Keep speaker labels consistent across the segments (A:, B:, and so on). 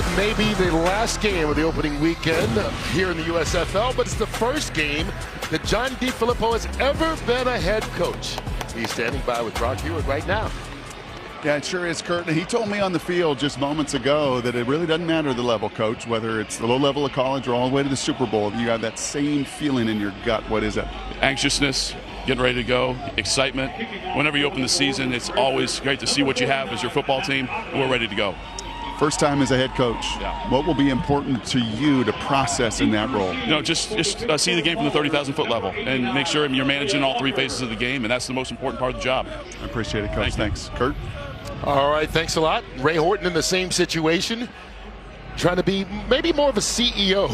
A: It may be the last game of the opening weekend here in the USFL, but it's the first game that John DeFilippo has ever been a head coach. He's standing by with Brock Hewitt right now.
B: Yeah, it sure is, Kurt. He told me on the field just moments ago that it really doesn't matter the level, Coach, whether it's the low level of college or all the way to the Super Bowl. You have that same feeling in your gut. What is it?
C: Anxiousness, getting ready to go, excitement. Whenever you open the season, it's always great to see what you have as your football team, and we're ready to go.
B: First time as a head coach.
C: Yeah.
B: What will be important to you to process in that role?
C: You know, just see the game from the 30,000-foot level and make sure you're managing all three phases of the game, and that's the most important part of the job.
B: I appreciate it, Coach. Thanks. Kurt?
A: All right, thanks a lot. Ray Horton in the same situation, trying to be maybe more of a CEO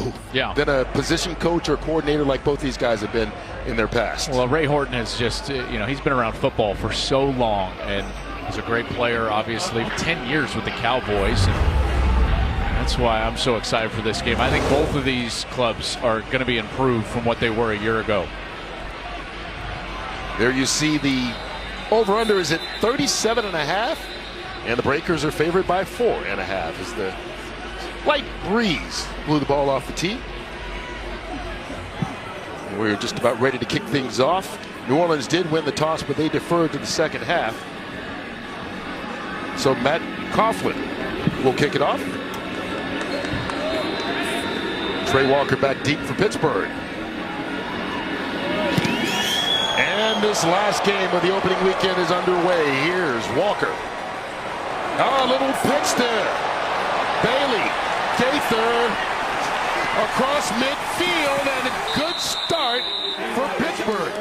A: than a position coach or coordinator like both these guys have been in their past.
D: Well, Ray Horton has just, he's been around football for so long, and he's a great player, obviously, 10 years with the Cowboys. And that's why I'm so excited for this game. I think both of these clubs are going to be improved from what they were a year ago.
A: There you see the over-under is at 37.5, and the Breakers are favored by 4.5 as the light breeze blew the ball off the tee. And we're just about ready to kick things off. New Orleans did win the toss, but they deferred to the second half. So Matt Coughlin will kick it off. Trey Walker back deep for Pittsburgh. And this last game of the opening weekend is underway. Here's Walker. A little pitch there. Bailey, Gaither across midfield, and a good start for Pittsburgh.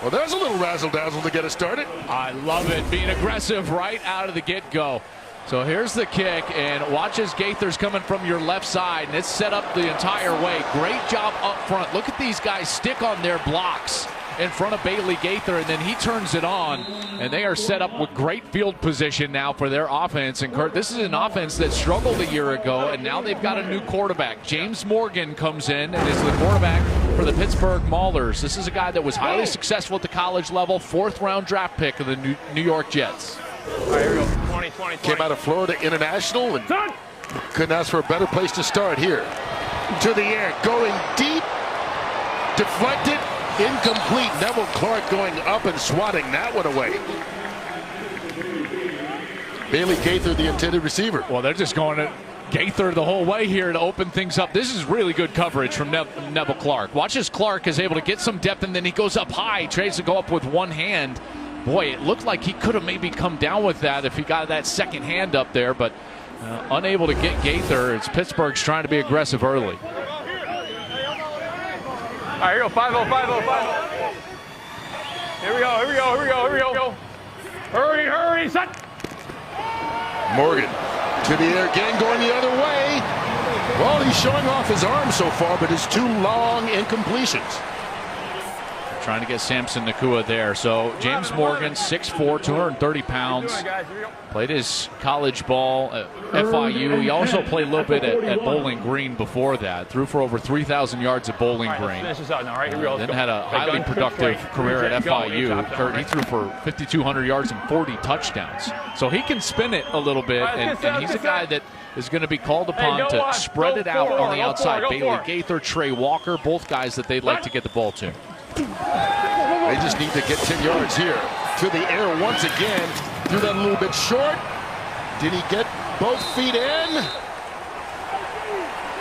A: Well, there's a little razzle-dazzle to get us started.
D: I love it. Being aggressive right out of the get-go. So here's the kick, and watch as Gaither's coming from your left side, and it's set up the entire way. Great job up front. Look at these guys stick on their blocks in front of Bailey Gaither, and then he turns it on, and they are set up with great field position now for their offense. And Kurt, this is an offense that struggled a year ago, and now they've got a new quarterback. James Morgan comes in and is the quarterback for the Pittsburgh Maulers. This is a guy that was highly successful at the college level, 4th-round draft pick of the New York Jets.
E: All right, here we go. 20.
A: Came out of Florida International and couldn't ask for a better place to start here. To the air, going deep, deflected, incomplete. Neville Clark going up and swatting that one away. Bailey Gaither, the intended receiver.
D: Well, they're just going to Gaither the whole way here to open things up. This is really good coverage from Neville Clark. Watch as Clark is able to get some depth, and then he goes up high, tries to go up with one hand. Boy, it looked like he could have maybe come down with that if he got that second hand up there, but unable to get Gaither. It's Pittsburgh's trying to be aggressive early.
E: All right, here we go. 5-0, 5-0, 5-0. Here we go. Hurry, set.
A: Morgan to the air again, going the other way. Well, he's showing off his arm so far, but his 2 long incompletions.
D: Trying to get Samson Nakua there. So James Morgan, 6'4", 230 pounds. Played his college ball at FIU. He also played a little bit at Bowling Green before that. Threw for over 3,000 yards at Bowling Green. Then had a highly productive career at FIU. Kurt, he threw for 5,200 yards and 40 touchdowns. So he can spin it a little bit, and he's a guy that is going to be called upon to spread it out on the outside. Bailey Gaither, Trey Walker, both guys that they'd like to get the ball to.
A: They just need to get 10 yards here. To the air once again. Threw that a little bit short. Did he get both feet in?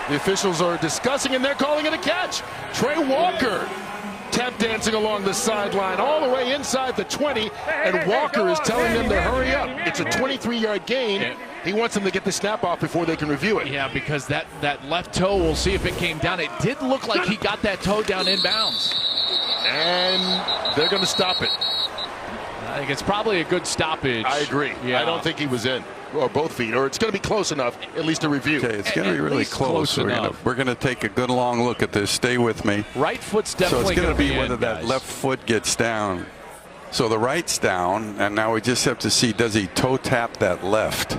A: The officials are discussing, and they're calling it a catch. Trey Walker tap dancing along the sideline all the way inside the 20, and Walker is telling them to hurry up. It's a 23-yard gain. He wants them to get the snap off before they can review it.
D: Yeah, because that left toe, we'll see if it came down. It did look like he got that toe down inbounds.
A: And they're going to stop it.
D: I think it's probably a good stoppage.
A: I agree.
D: Yeah.
A: I don't think he was in, or both feet, or it's going to be close enough, at least to review.
F: Okay, it's going to be really close. We're going to take a good long look at this. Stay with me.
D: Right foot's definitely
F: going to be whether
D: in,
F: that left foot gets down. So the right's down, and now we just have to see, does he toe tap that left?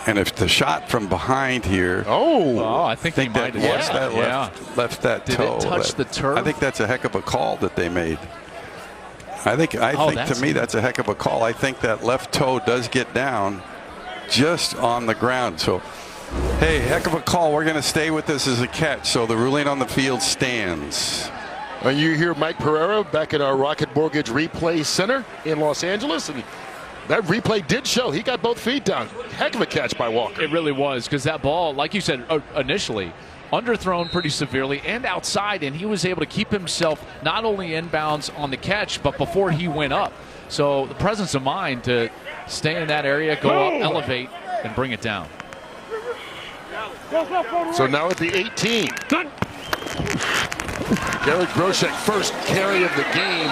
F: And if the shot from behind here,
D: I think he might
F: have left that toe.
D: Did it touch the turf?
F: I think that's a heck of a call that they made. I think to me that's a heck of a call. I think that left toe does get down just on the ground. So, hey, heck of a call. We're going to stay with this as a catch. So the ruling on the field stands.
A: You hear Mike Pereira back at our Rocket Mortgage Replay Center in Los Angeles, and that replay did show he got both feet down. Heck of a catch by Walker.
D: It really was, because that ball, like you said initially, underthrown pretty severely and outside, and he was able to keep himself not only inbounds on the catch, but before he went up. So the presence of mind to stay in that area, go up, elevate, and bring it down.
A: So now at the 18. Garrett Groshek, first carry of the game.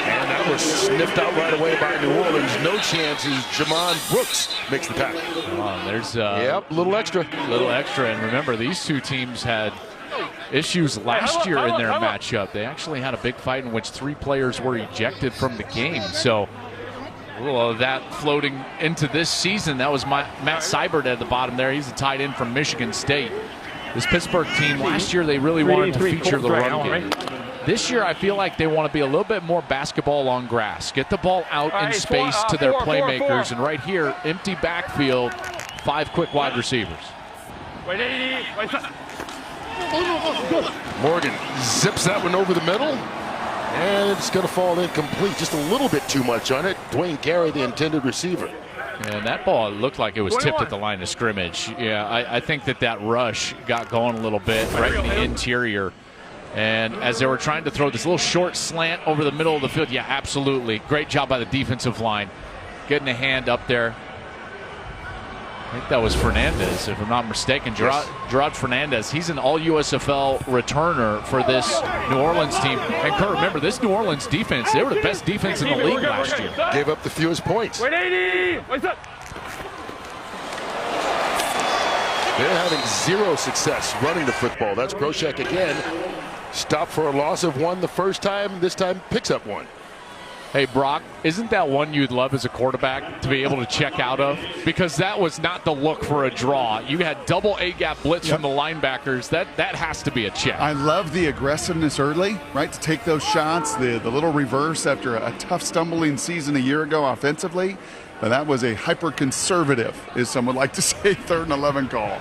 A: And that was sniffed out right away by New Orleans. No chances. Jamon Brooks makes the tackle.
D: There's
A: yep, a little extra.
D: And remember, these two teams had issues last year in their matchup. They actually had a big fight in which 3 players were ejected from the game. So a little of that floating into this season. That was Matt Seibert at the bottom there. He's a tight end from Michigan State. This Pittsburgh team, last year they really wanted to feature the run game. This year I feel like they want to be a little bit more basketball on grass. Get the ball out in space to their playmakers. And right here, empty backfield, 5 quick wide receivers.
A: Morgan zips that one over the middle. And it's going to fall incomplete. Just a little bit too much on it. Dwayne Carey, the intended receiver.
D: And that ball looked like it was tipped at the line of scrimmage. Yeah, I think that rush got going a little bit right in the interior. And as they were trying to throw this little short slant over the middle of the field, yeah, absolutely. Great job by the defensive line. Getting a hand up there. I think that was Fernandez, if I'm not mistaken. Gerard Fernandez, he's an all-USFL returner for this New Orleans team. And Kurt, remember, this New Orleans defense, they were the best defense in the league last year.
A: Gave up the fewest points. They're having 0 success running the football. That's Groshek again. Stopped for a loss of 1 the first time. This time picks up 1.
D: Hey, Brock, isn't that one you'd love as a quarterback to be able to check out of? Because that was not the look for a draw. You had double A-gap blitz from the linebackers. That has to be a check.
B: I love the aggressiveness early, right, to take those shots, the little reverse after a tough stumbling season a year ago offensively. But that was a hyper-conservative, as some would like to say, 3rd and 11 call.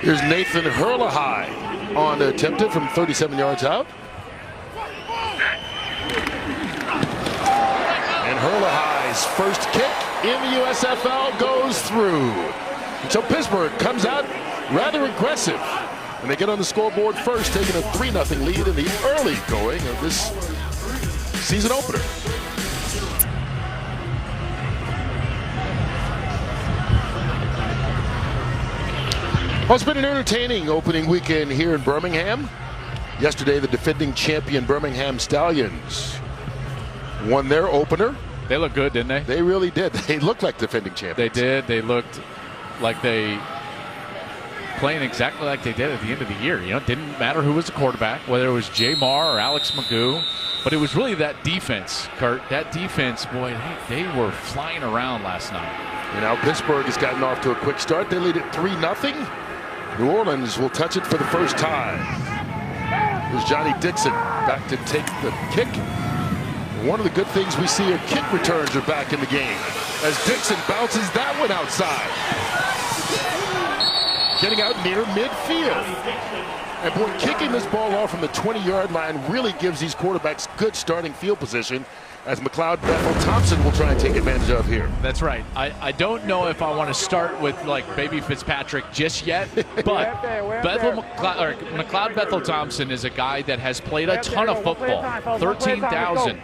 A: Here's Nathan Hurlahigh on attempted from 37 yards out. And Hurlahigh's first kick in the USFL goes through. So Pittsburgh comes out rather aggressive. And they get on the scoreboard first, taking a 3-0 lead in the early going of this season opener. Well, it's been an entertaining opening weekend here in Birmingham. Yesterday, the defending champion Birmingham Stallions won their opener.
D: They looked good, didn't they?
A: They really did. They looked like defending champions.
D: They did. They looked like they playing exactly like they did at the end of the year. You know, it didn't matter who was the quarterback, whether it was Jay Marr or Alex Magoo, but it was really that defense, Kurt. That defense, boy, they were flying around last night.
A: And now Pittsburgh has gotten off to a quick start. They lead it 3-0. New Orleans will touch it for the first time. Here's Johnny Dixon back to take the kick. One of the good things we see are kick returns are back in the game as Dixon bounces that one outside. Getting out near midfield. And boy, kicking this ball off from the 20-yard line really gives these quarterbacks good starting field position, as McLeod Bethel-Thompson will try and take advantage of here.
D: That's right. I don't know if I want to start with like baby Fitzpatrick just yet, but McLeod Bethel-Thompson is a guy that has played a ton of football. 13,000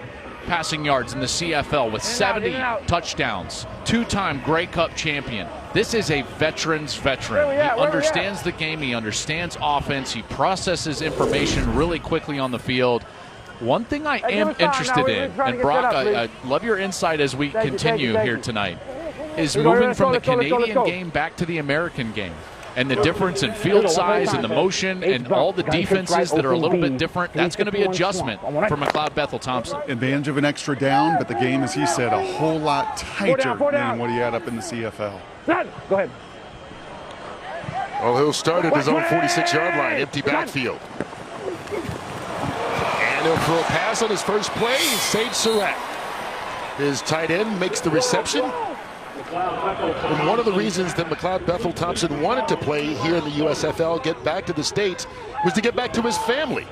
D: passing yards in the CFL with 70 touchdowns. 2-time Grey Cup champion. This is a veteran's veteran. He understands the game. He understands offense. He processes information really quickly on the field. One thing I am interested in, and Brock, I love your insight as we continue here tonight, is moving from the Canadian game back to the American game. And the difference in field size and the motion and all the defenses that are a little bit different, that's going to be adjustment for McLeod Bethel-Thompson.
B: Advantage of an extra down, but the game, as he said, a whole lot tighter than what he had up in the CFL.
E: Go ahead.
A: Well, he'll start at his own 46-yard line, empty backfield. And And he'll throw a pass on his first play. Sage Surratt, his tight end, makes the reception. And one of the reasons that McLeod Bethel Thompson wanted to play here in the USFL, get back to the States, was to get back to his family.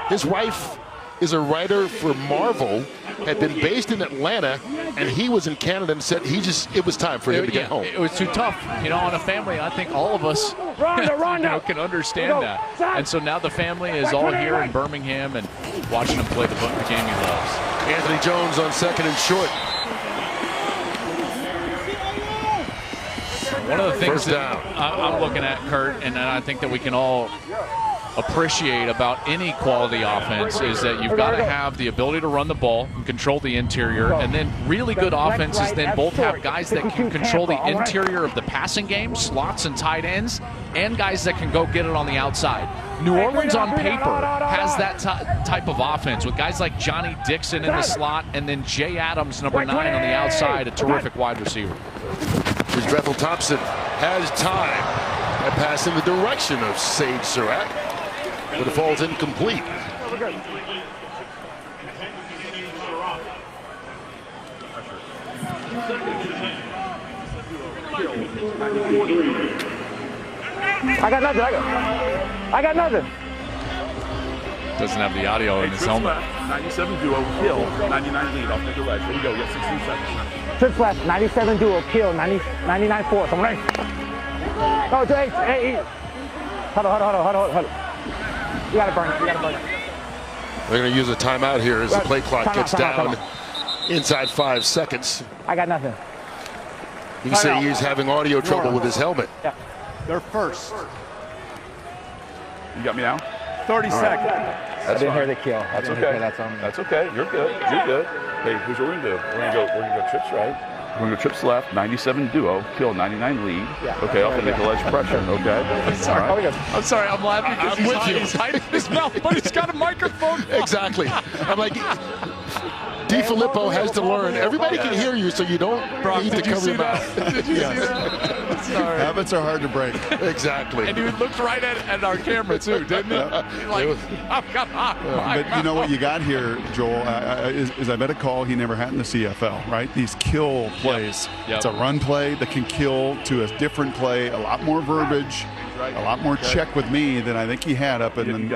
A: His wife is a writer for Marvel, had been based in Atlanta, and he was in Canada and said it was time for him to get home.
D: It was too tough, on a family. I think all of us can understand that. And so now the family is all here in Birmingham and watching him play the game he loves.
A: Anthony Jones on second and short.
D: One of the things that I'm looking at, Kurt, and I think that we can all appreciate about any quality offense is that you've got to have the ability to run the ball and control the interior, and then really good offenses then both have guys that can control the interior of the passing game, slots and tight ends, and guys that can go get it on the outside. New Orleans on paper has that type of offense with guys like Johnny Dixon in the slot and then Jay Adams, number 9 on the outside, a terrific wide receiver.
A: Here's Bethel Thompson, has time. A pass in the direction of Sage Surratt, but it falls incomplete.
E: I got nothing. I got nothing.
D: Doesn't have the audio in his helmet.
G: 97 duo, kill, 99 lead off the ledge. There you go, you got 16 seconds.
E: Trips left, 97 duo, kill, 99 4. Come on. Oh, hey. Huddle. You gotta burn it.
A: They're going to use a timeout here as the play clock gets down inside 5 seconds.
E: I got nothing.
A: You can say he's having audio trouble with his helmet.
E: Yeah.
G: They're first. You got me now? 30 seconds.
E: I didn't hear the kill.
G: That's okay. That's okay. You're good. Hey, here's what we're gonna do. We're gonna go trips right. We're gonna go trips left. 97 duo, kill 99 lead.
E: Yeah.
G: Okay, off the nickel edge pressure. Okay.
D: I'm sorry.
G: Right.
D: I'm sorry. I'm laughing because he's hiding his mouth, but he's got a microphone.
A: Exactly. I'm like, DiFilippo has to learn. Everybody can hear you, so you don't need to cover your mouth.
D: Did you see that? Sorry.
B: Habits are hard to break.
A: Exactly.
D: And he looked right at our camera too, didn't he? Like,
B: But you know what you got here, Joel, is I bet a call he never had in the CFL, right? These kill plays.
D: Yep.
B: It's a run play that can kill to a different play, a lot more verbiage, a lot more check with me than I think he had up in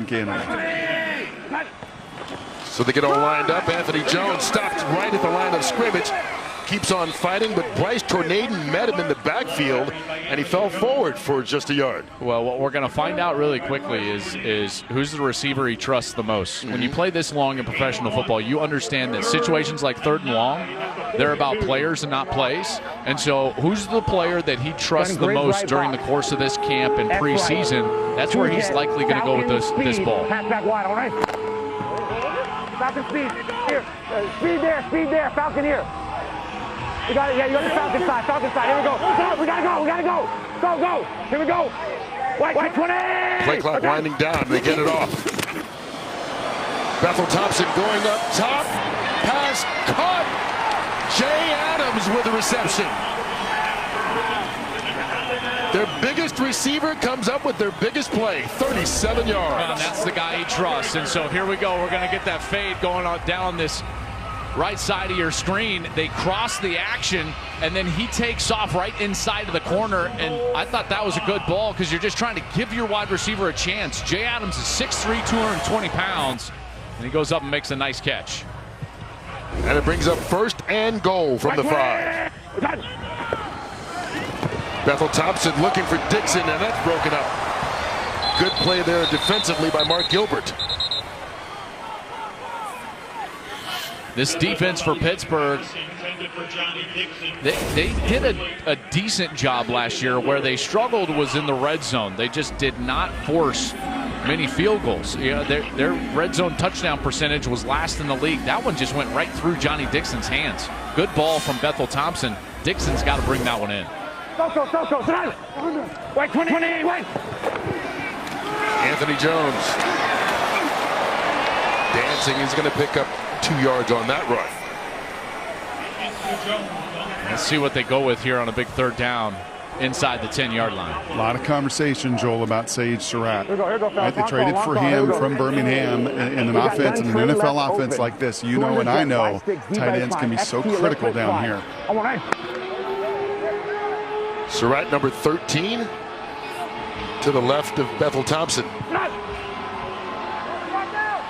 B: Canada.
A: So they get all lined up. Anthony Jones stopped right at the line of scrimmage. Keeps on fighting, but Bryce Tornaden met him in the backfield, and he fell forward for just a yard.
D: Well, what we're going to find out really quickly is who's the receiver he trusts the most. When you play this long in professional football, you understand that situations like 3rd and long, they're about players and not plays. And so who's the player that he trusts the most during the course of this camp and preseason? That's where he's likely going to go with this ball.
E: Pass back wide, all right? Falcon speed. Here. Speed there. Falcon here. You got it. Yeah, you got the Falcon side. Here we go. We gotta go. Go. Here we go. White 20.
A: Play clock winding down. They get it off. Bethel Thompson going up top. Pass caught. Jay Adams with the reception. Their biggest receiver comes up with their biggest play, 37 yards.
D: And that's the guy he trusts. And so here we go. We're going to get that fade going on down this right side of your screen. They cross the action, and then he takes off right inside of the corner. And I thought that was a good ball because you're just trying to give your wide receiver a chance. Jay Adams is 6'3", 220 pounds, and he goes up and makes a nice catch.
A: And it brings up 1st and goal from the 5. Bethel Thompson looking for Dixon, and that's broken up. Good play there defensively by Mark Gilbert.
D: This defense for Pittsburgh, they did a decent job last year. Where they struggled was in the red zone. They just did not force many field goals. You know, their red zone touchdown percentage was last in the league. That one just went right through Johnny Dixon's hands. Good ball from Bethel Thompson. Dixon's got to bring that one in.
E: White 28.
A: Anthony Jones dancing. He's going to pick up 2 yards on that run.
D: Let's see what they go with here on a big 3rd down. inside the 10-yard line.
B: A lot of conversation, Joel, about Sage Surratt.
E: Here we go,
B: Right, they traded for him from Birmingham in an offense, in an NFL offense like this. You know and I know tight ends can be so critical down here.
A: Surratt, number 13, to the left of Bethel Thompson.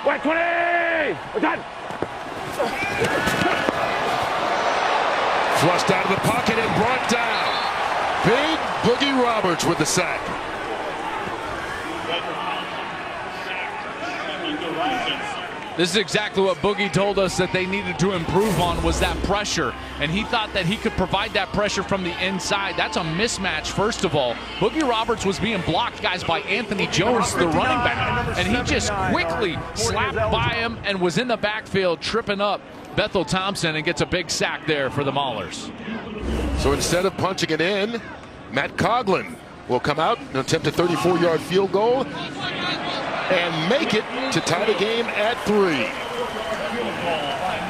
E: Wait, 20! We're done!
A: Flushed out of the pocket and brought down. Big Boogie Roberts with the sack.
D: This is exactly what Boogie told us that they needed to improve on, was that pressure. And he thought that he could provide that pressure from the inside. That's a mismatch, first of all. Boogie Roberts was being blocked, guys, by Anthony Jones, the running back. And he just quickly slapped by him and was in the backfield tripping up Bethel Thompson and gets a big sack there for the Maulers.
A: So instead of punching it in, Matt Coughlin will come out and attempt a 34-yard field goal and make it to tie the game at 3.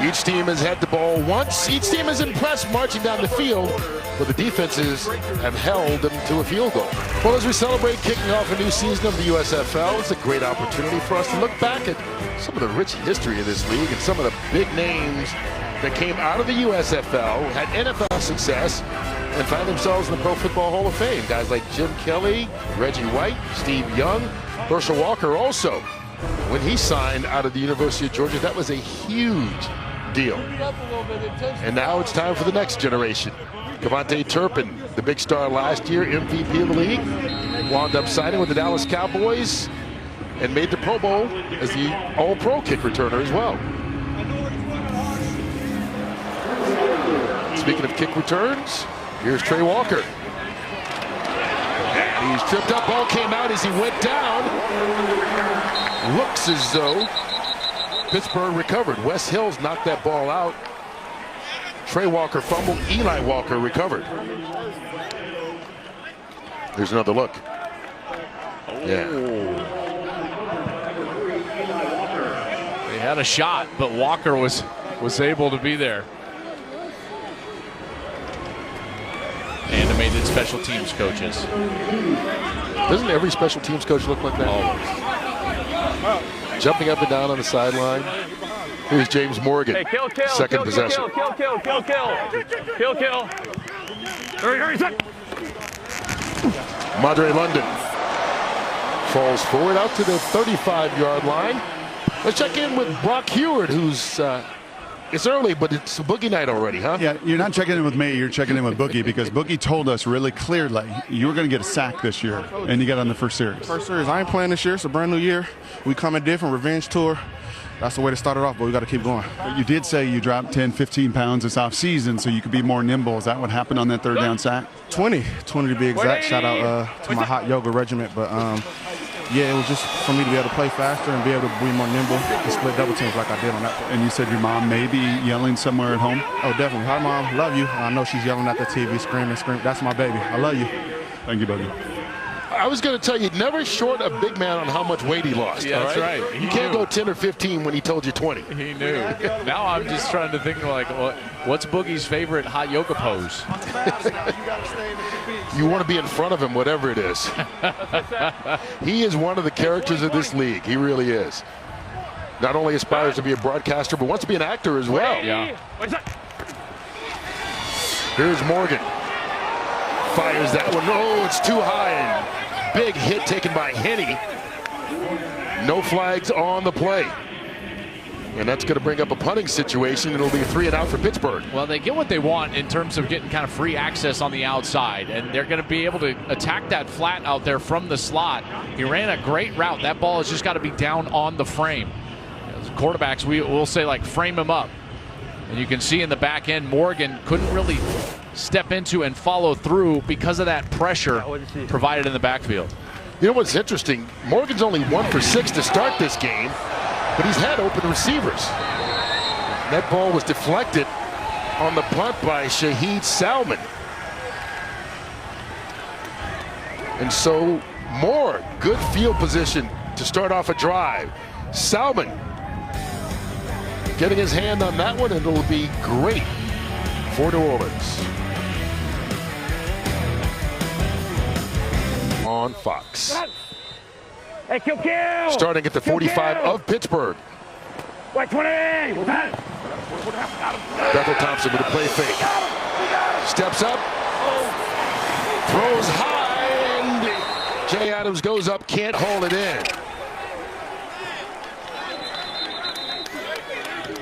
A: Each team has had the ball once. Each team is impressed marching down the field, but the defenses have held them to a field goal. Well, as we celebrate kicking off a new season of the USFL, it's a great opportunity for us to look back at some of the rich history of this league and some of the big names that came out of the USFL, had NFL success, and find themselves in the Pro Football Hall of Fame. Guys like Jim Kelly, Reggie White, Steve Young, Herschel Walker also. When he signed out of the University of Georgia, that was a huge deal. And now it's time for the next generation. Cavante Turpin, the big star last year, MVP of the league, wound up signing with the Dallas Cowboys and made the Pro Bowl as the All-Pro kick returner as well. Speaking of kick returns, here's Trey Walker. And he's tripped up, ball came out as he went down. Looks as though Pittsburgh recovered. Wes Hills knocked that ball out. Trey Walker fumbled, Eli Walker recovered. Here's another look. Yeah.
D: They had a shot, but Walker was able to be there. Animated special teams coaches.
A: Doesn't every special teams coach look like that?
D: Always.
A: Jumping up and down on the sideline. Here's James Morgan.
E: Hey, kill,
A: second possession.
E: Kill. Hurry, set.
A: Madre London falls forward out to the 35-yard line. Let's check in with Brock Heward, who's it's early, but it's Boogie night already, huh?
B: Yeah, you're not checking in with me, you're checking in with Boogie, because Boogie told us really clearly you were going to get a sack this year, and you got on the first series.
H: First series, I ain't playing this year. It's a brand new year. We coming different, revenge tour. That's the way to start it off, but we got to keep going.
B: You did say you dropped 10, 15 pounds this offseason so you could be more nimble. Is that what happened on that third down sack?
H: 20 to be exact. Shout out to my hot yoga regiment, but yeah, it was just for me to be able to play faster and be able to be more nimble and split double teams like I did on that.
B: And you said your mom may be yelling somewhere at home?
H: Oh, definitely. Hi, Mom. Love you. I know she's yelling at the TV, screaming. That's my baby. I love you.
B: Thank you, Boogie.
A: I was going to tell you, never short a big man on how much weight he lost.
D: Yeah, that's right.
A: You can't go 10 or 15 when he told you 20.
D: He knew. Now I'm just trying to think, like, what's Boogie's favorite hot yoga pose?
A: You want to be in front of him, whatever it is. He is one of the characters of this league. He really is. Not only aspires to be a broadcaster, but wants to be an actor as well.
D: Yeah.
A: Here's Morgan. Fires that one. Oh, it's too high. And big hit taken by Henney. No flags on the play. And that's going to bring up a punting situation. It'll be 3 and out for Pittsburgh.
D: Well, they get what they want in terms of getting kind of free access on the outside, and they're going to be able to attack that flat out there from the slot. He ran a great route. That ball has just got to be down on the frame. As quarterbacks, we'll say, like, frame him up. And you can see in the back end, Morgan couldn't really step into and follow through because of that pressure provided in the backfield.
A: You know what's interesting? Morgan's only 1 for 6 to start this game, but he's had open receivers. That ball was deflected on the punt by Shaheed Salmon. And so more good field position to start off a drive. Salmon getting his hand on that one, and it'll be great for New Orleans. on Fox.
E: Hey, kill!
A: Starting at the 45 of Pittsburgh.
E: White 20!
A: Bethel Thompson with a play fake. Steps up. Throws high, and Jay Adams goes up, can't hold it in.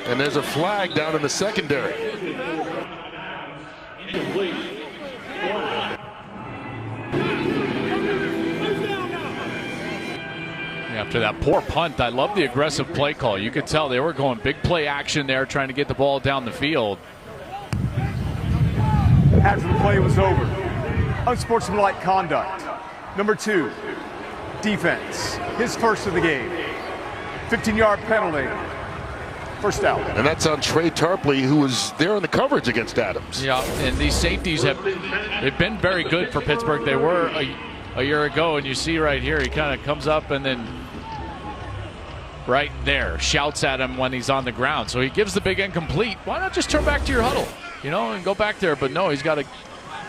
A: And there's a flag down in the secondary.
D: After that poor punt, I love the aggressive play call. You could tell they were going big play action there, trying to get the ball down the field.
I: After the play was over, unsportsmanlike conduct. Number 2, defense. His first of the game. 15-yard penalty. First down.
A: And that's on Trey Tarpley, who was there in the coverage against Adams.
D: Yeah, and these safeties they've been very good for Pittsburgh. They were a year ago, and you see right here, he kind of comes up and then right there shouts at him when he's on the ground. So he gives the big incomplete. Why not just turn back to your huddle, and go back there? But no, he's got to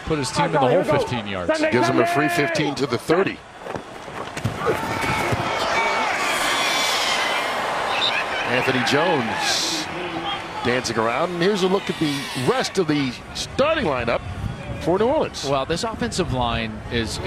D: put his team in the whole 15 yards.
A: Gives him a free 15 to the 30. Anthony Jones dancing around, and here's a look at the rest of the starting lineup for New Orleans.
D: Well, this offensive line is a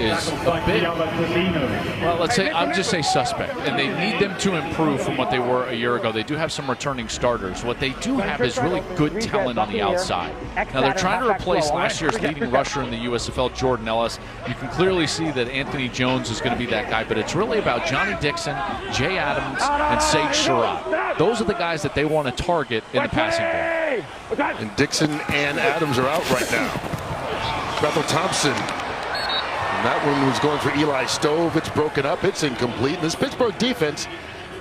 D: bit, well, I'll just say suspect, and they need them to improve from what they were a year ago. They do have some returning starters. What they do have is really good talent on the outside. Now, they're trying to replace last year's leading rusher in the USFL, Jordan Ellis. You can clearly see that Anthony Jones is going to be that guy, but it's really about Johnny Dixon, Jay Adams, and Sage Surratt. Those are the guys that they want to target in the passing game.
A: And Dixon and Adams are out right now. Bethel Thompson, and that one was going for Eli Stove. It's broken up. It's incomplete. And this Pittsburgh defense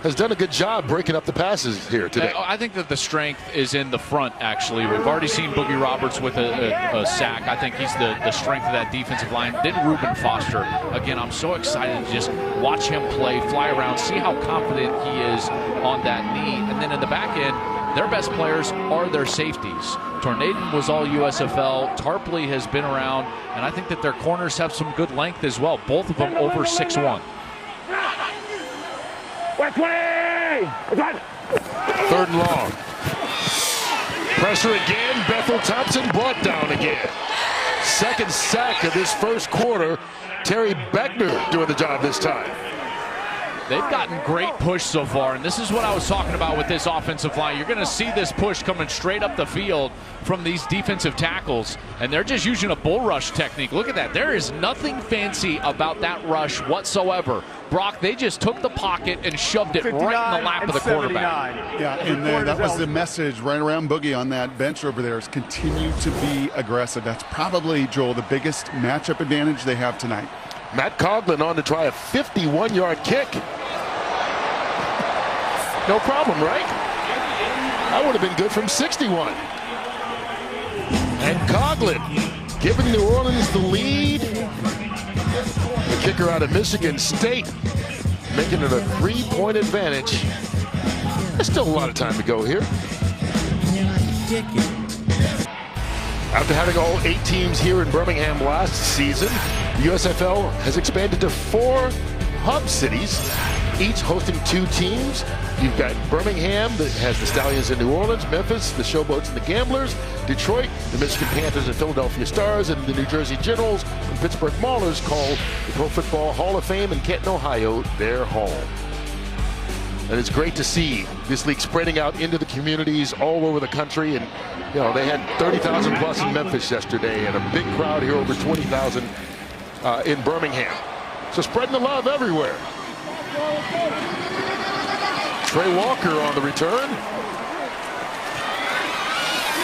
A: has done a good job breaking up the passes here today.
D: I think that the strength is in the front, actually. We've already seen Boogie Roberts with a sack. I think he's the strength of that defensive line. Then Reuben Foster. Again, I'm so excited to just watch him play, fly around, see how confident he is on that knee. And then in the back end, their best players are their safeties. Tornadon was all USFL. Tarpley has been around, and I think that their corners have some good length as well. Both of them over 6'1".
A: Third and long. Pressure again. Bethel Thompson brought down again. Second sack of this first quarter. Terry Beckner doing the job this time.
D: They've gotten great push so far, and this is what I was talking about with this offensive line. You're going to see this push coming straight up the field from these defensive tackles, and they're just using a bull rush technique. Look at that. There is nothing fancy about that rush whatsoever. Brock, they just took the pocket and shoved it right in the lap of the quarterback.
B: Yeah, and that was the message right around Boogie on that bench over there, is continue to be aggressive. That's probably, Joel, the biggest matchup advantage they have tonight.
A: Matt Coughlin on to try a 51-yard kick. No problem, right? That would have been good from 61. And Coughlin giving New Orleans the lead. The kicker out of Michigan State making it a 3-point advantage. There's still a lot of time to go here. After having all 8 teams here in Birmingham last season, the USFL has expanded to 4 hub cities, each hosting 2 teams. You've got Birmingham that has the Stallions in New Orleans, Memphis, the Showboats and the Gamblers, Detroit, the Michigan Panthers and Philadelphia Stars, and the New Jersey Generals and Pittsburgh Maulers call the Pro Football Hall of Fame in Canton, Ohio, their home. And it's great to see this league spreading out into the communities all over the country. And, they had 30,000 plus in Memphis yesterday and a big crowd here, over 20,000 in Birmingham. So spreading the love everywhere. Trey Walker on the return.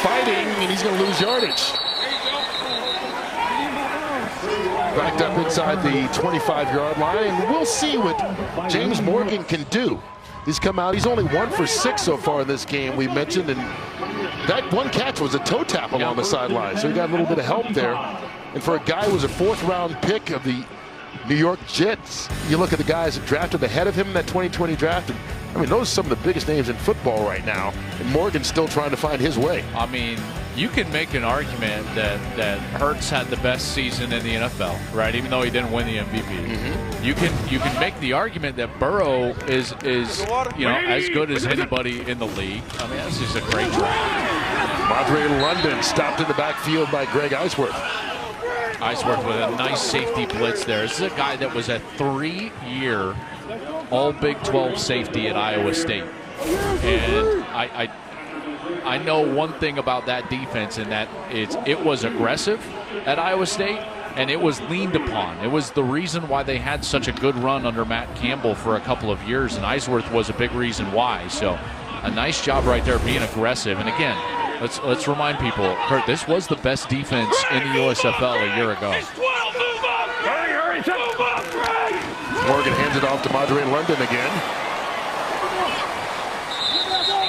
A: Fighting, and he's going to lose yardage. Backed up inside the 25-yard line. We'll see what James Morgan can do. He's come out. He's only 1 for 6 so far in this game, we mentioned. And that one catch was a toe tap along the sideline. So he got a little bit of help there. And for a guy who was a 4th-round pick of the New York Jets, you look at the guys that drafted ahead of him in that 2020 draft, and those are some of the biggest names in football right now, and Morgan's still trying to find his way.
D: You can make an argument that Hurts had the best season in the NFL, right? Even though he didn't win the MVP. You can make the argument that Burrow is as good as anybody in the league. I mean, that's just a great draft.
A: Madre London stopped in the backfield by Greg Eisworth.
D: Eisworth with a nice safety blitz there. This is a guy that was a 3-year all Big 12 safety at Iowa State. And I know one thing about that defense, and that it was aggressive at Iowa State, and it was leaned upon. It was the reason why they had such a good run under Matt Campbell for a couple of years, and Eisworth was a big reason why. So a nice job right there being aggressive. And again, let's remind people, Kurt, this was the best defense in the USFL a year ago.
A: Morgan hands it off to Madre London again.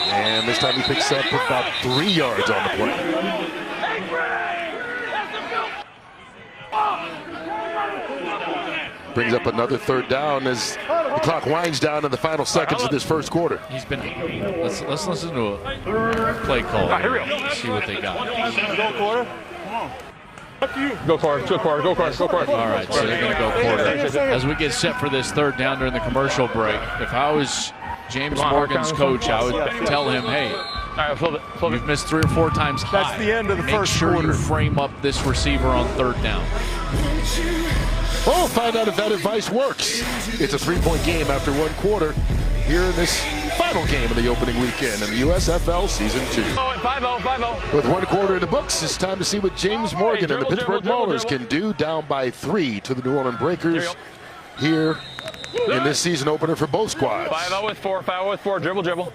A: And this time he picks up about 3 yards on the play. Brings up another third down as the clock winds down in the final seconds of this first quarter.
D: He's been. Let's listen to a play call. Let's see what they got.
J: Go for it, go for it, go for it, go for it.
D: All right, so they're going to go quarter. As we get set for this third down during the commercial break, if I was James Morgan's coach, I would tell him, hey, you've missed 3 or 4 times high.
I: That's the end of the first
D: quarter.
I: quarter.
D: Make sure you frame up this receiver on third down.
A: We'll find out if that advice works. It's a 3-point game after 1 quarter here in this final game of the opening weekend in the USFL Season 2.
J: 5-0.
A: With 1 quarter in the books, it's time to see what James Morgan and the Pittsburgh Maulers can do, down by 3 to the New Orleans Breakers here in this season opener for both squads.
J: 5-0 with 4, 5-0 with 4, dribble.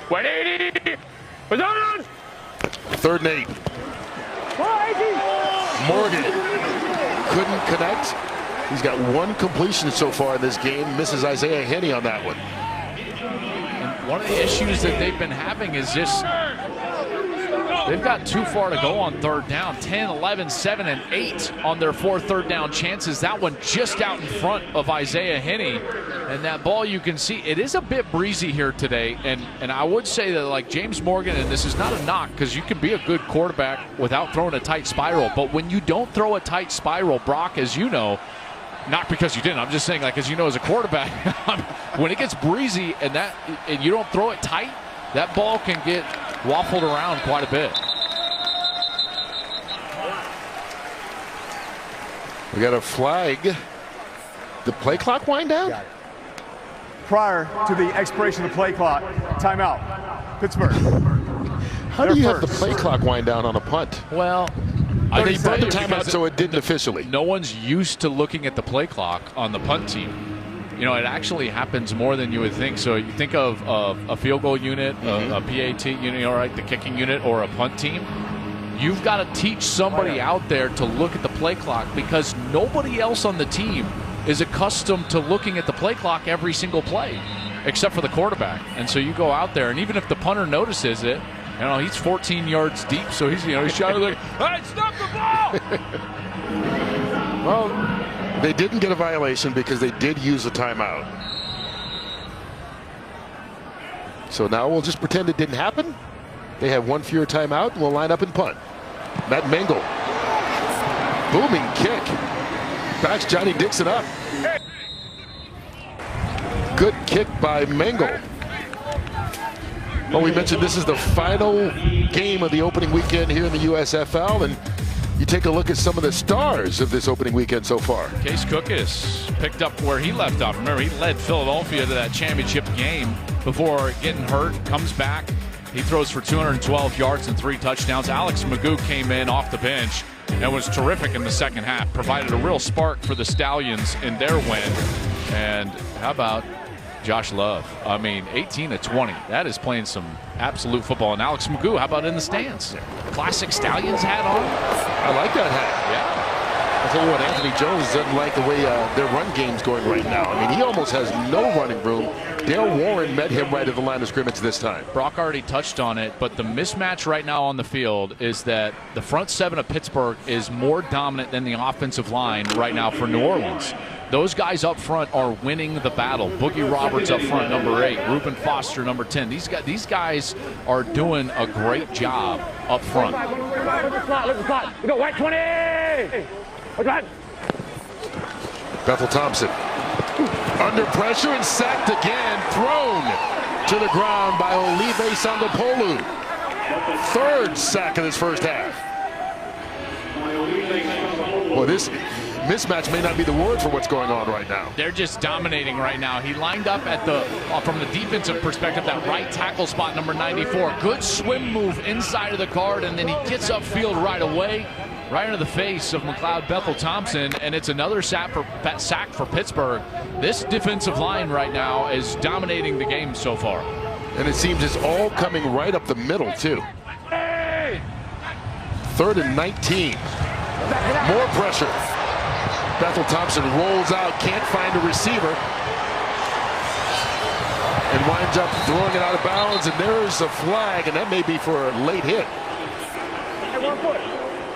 J: 180.
A: Third and 8. Morgan couldn't connect. He's got 1 completion so far in this game. Misses Isaiah Henney on that one.
D: And one of the issues that they've been having is just they've got too far to go on third down. 10, 11, 7, and 8 on their 4 third down chances. That one just out in front of Isaiah Henney. And that ball, you can see, it is a bit breezy here today. And I would say that, like, James Morgan, and this is not a knock because you can be a good quarterback without throwing a tight spiral. But when you don't throw a tight spiral, Brock, as you know, not because you didn't, I'm just saying, like, as you know, as a quarterback, when it gets breezy and you don't throw it tight, that ball can get waffled around quite a bit.
A: We got a flag. The play clock wind down?
I: Prior to the expiration of the play clock, timeout. Pittsburgh.
A: How do you have the play clock wind down on a punt?
D: Well,
A: they brought the timeout so it didn't officially.
D: No one's used to looking at the play clock on the punt team. You know, it actually happens more than you would think. So you think of a field goal unit, a PAT unit, all right, the kicking unit, or a punt team. You've got to teach somebody out there to look at the play clock because nobody else on the team is accustomed to looking at the play clock every single play, except for the quarterback. And so you go out there, and even if the punter notices it, you know, he's 14 yards deep, so he's shouting like, "Hey, stop the ball!"
A: Well, they didn't get a violation because they did use a timeout. So now we'll just pretend it didn't happen. They have 1 fewer timeout, and we'll line up and punt. Matt Mengel. Booming kick. Backs Johnny Dixon up. Good kick by Mengel. Well, we mentioned this is the final game of the opening weekend here in the USFL, and you take a look at some of the stars of this opening weekend so far.
D: Case Cook has picked up where he left off. Remember, he led Philadelphia to that championship game before getting hurt, comes back. He throws for 212 yards and 3 touchdowns. Alex Magoo came in off the bench and was terrific in the second half, provided a real spark for the Stallions in their win. And how about Josh Love? I mean, 18 to 20. That is playing some absolute football. And Alex Magoo, how about in the stands? Classic Stallions hat on.
A: I like that hat.
D: Yeah.
A: I'll tell you what, Anthony Jones doesn't like the way their run game's going right now. I mean, he almost has no running room. Dale Warren met him right at the line of scrimmage this time.
D: Brock already touched on it, but the mismatch right now on the field is that the front 7 of Pittsburgh is more dominant than the offensive line right now for New Orleans. those guys up front are winning the battle. Boogie Roberts up front, number 8. Reuben Foster, number 10. These guys are doing a great job up front.
E: Look at the slot. We go, white 20! What's that?
A: Bethel Thompson under pressure and sacked again. Thrown to the ground by Olive Sangapolu. 3rd sack of this first half. Well, this mismatch may not be the word for what's going on right now.
D: They're just dominating right now. He lined up at the from the defensive perspective, that right tackle spot, number 94. Good swim move inside of the guard, and then he gets upfield right away, right into the face of McLeod Bethel Thompson, and it's another sack for Pittsburgh. This defensive line right now is dominating the game so far.
A: And it seems it's all coming right up the middle, too. 3rd and 19. More pressure. Bethel Thompson rolls out, can't find a receiver, and winds up throwing it out of bounds, and there's a flag, and that may be for a late hit.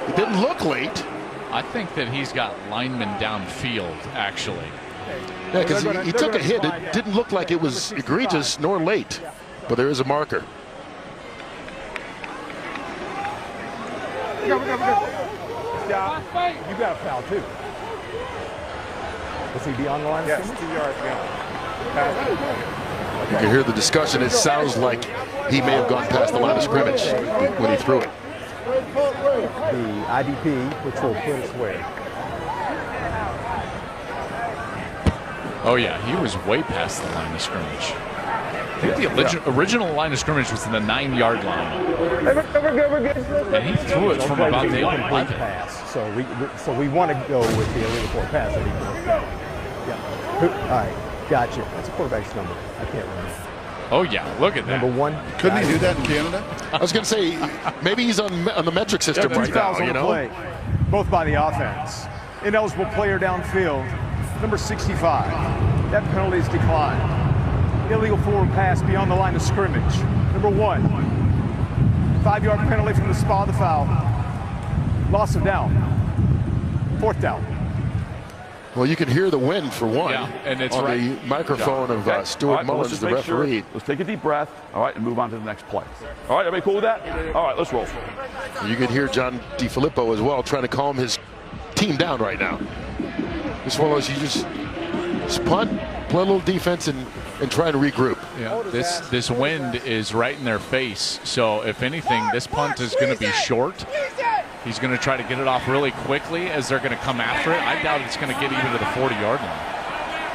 A: It didn't look late.
D: I think that he's got linemen downfield, actually.
A: Yeah, because he took a hit. It didn't look like it was egregious nor late, but there is a marker.
I: You got a foul, too. Is he beyond the line? Yes, 2 yards beyond.
A: You can hear the discussion. It sounds like he may have gone past the line of scrimmage when he threw it.
I: The IDP, which will put us where?
D: Oh, yeah, he was way past the line of scrimmage. I think the original line of scrimmage was in the 9-yard line.
E: We're good.
D: And he threw it from about the 11.
I: Pass. So we want to go with the illegal forward pass. Yeah. All right, gotcha. That's a quarterback's number. I can't remember.
D: Oh, yeah, look at that.
I: Number 1.
B: Couldn't he do that in Canada?
A: I was going to say, maybe he's on the metric system right now, you know?
I: Play, both by the offense. Ineligible player downfield, number 65. That penalty is declined. Illegal forward pass beyond the line of scrimmage. Number 1. 5-yard penalty from the spot of the foul. Loss of down. 4th down.
A: Well, you can hear the wind for one.
D: Yeah, and it's
A: on
D: right.
A: the microphone of Stuart
G: All right,
A: Mullins, the referee.
G: Let's take a deep breath, all right, and move on to the next play. All right, everybody cool with that? All right, let's roll.
A: You can hear John DiFilippo as well trying to calm his team down right now. This one was you just punt, play a little defense, and try to regroup.
D: Yeah, this wind is right in their face. So if anything, this punt is going to be short. He's going to try to get it off really quickly as they're going to come after it. I doubt it's going to get even to the 40-yard line.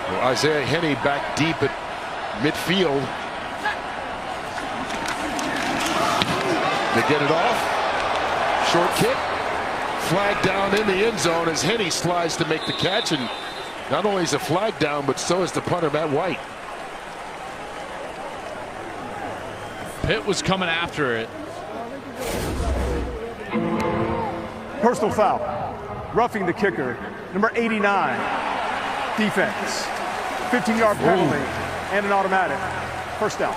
A: Well, Isaiah Henney back deep at midfield. They get it off. Short kick. Flag down in the end zone as Henney slides to make the catch. And not only is the flag down, but so is the punter, Matt White.
D: Pitt was coming after it.
I: Personal foul. Roughing the kicker. Number 89. Defense. 15-yard penalty and an automatic. 1st down.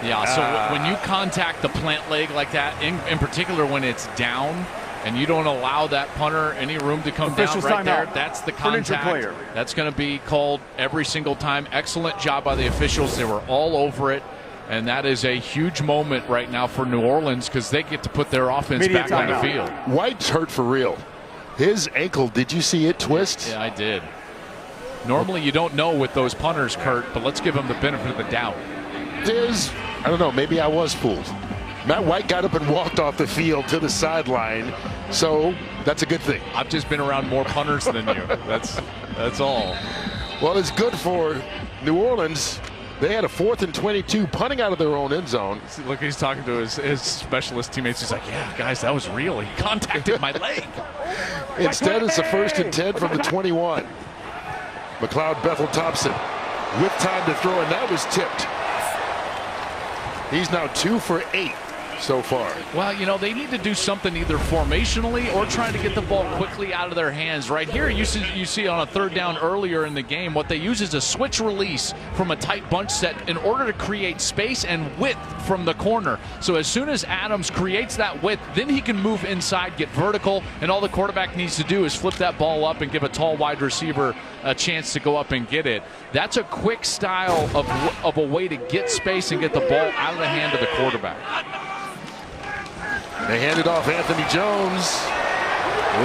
D: Yeah, so when you contact the plant leg like that, in particular when it's down, and you don't allow that punter any room to come down right there, that's the contact. That's going to be called every single time. Excellent job by the officials. They were all over it. And that is a huge moment right now for New Orleans because they get to put their offense back on the field.
A: White's hurt for real. His ankle, did you see it twist?
D: Yeah, I did. Normally you don't know with those punters, Kurt, but let's give them the benefit of the doubt.
A: I don't know, maybe I was fooled. Matt White got up and walked off the field to the sideline, so that's a good thing.
D: I've just been around more punters than you. That's all.
A: Well, it's good for New Orleans. They had a 4th and 22 punting out of their own end zone.
D: Look, he's talking to his specialist teammates. He's like, yeah, guys, that was real. He contacted my leg.
A: Instead, it's a 1st and 10 from the 21. McLeod Bethel Thompson with time to throw, and that was tipped. He's now 2 for 8. so far.
D: Well, you know, they need to do something either formationally or trying to get the ball quickly out of their hands. Right here, you see on a third down earlier in the game, what they use is a switch release from a tight bunch set in order to create space and width from the corner. So as soon as Adams creates that width, then he can move inside, get vertical, and all the quarterback needs to do is flip that ball up and give a tall wide receiver a chance to go up and get it. That's a quick style of a way to get space and get the ball out of the hand of the quarterback.
A: They hand it off Anthony Jones.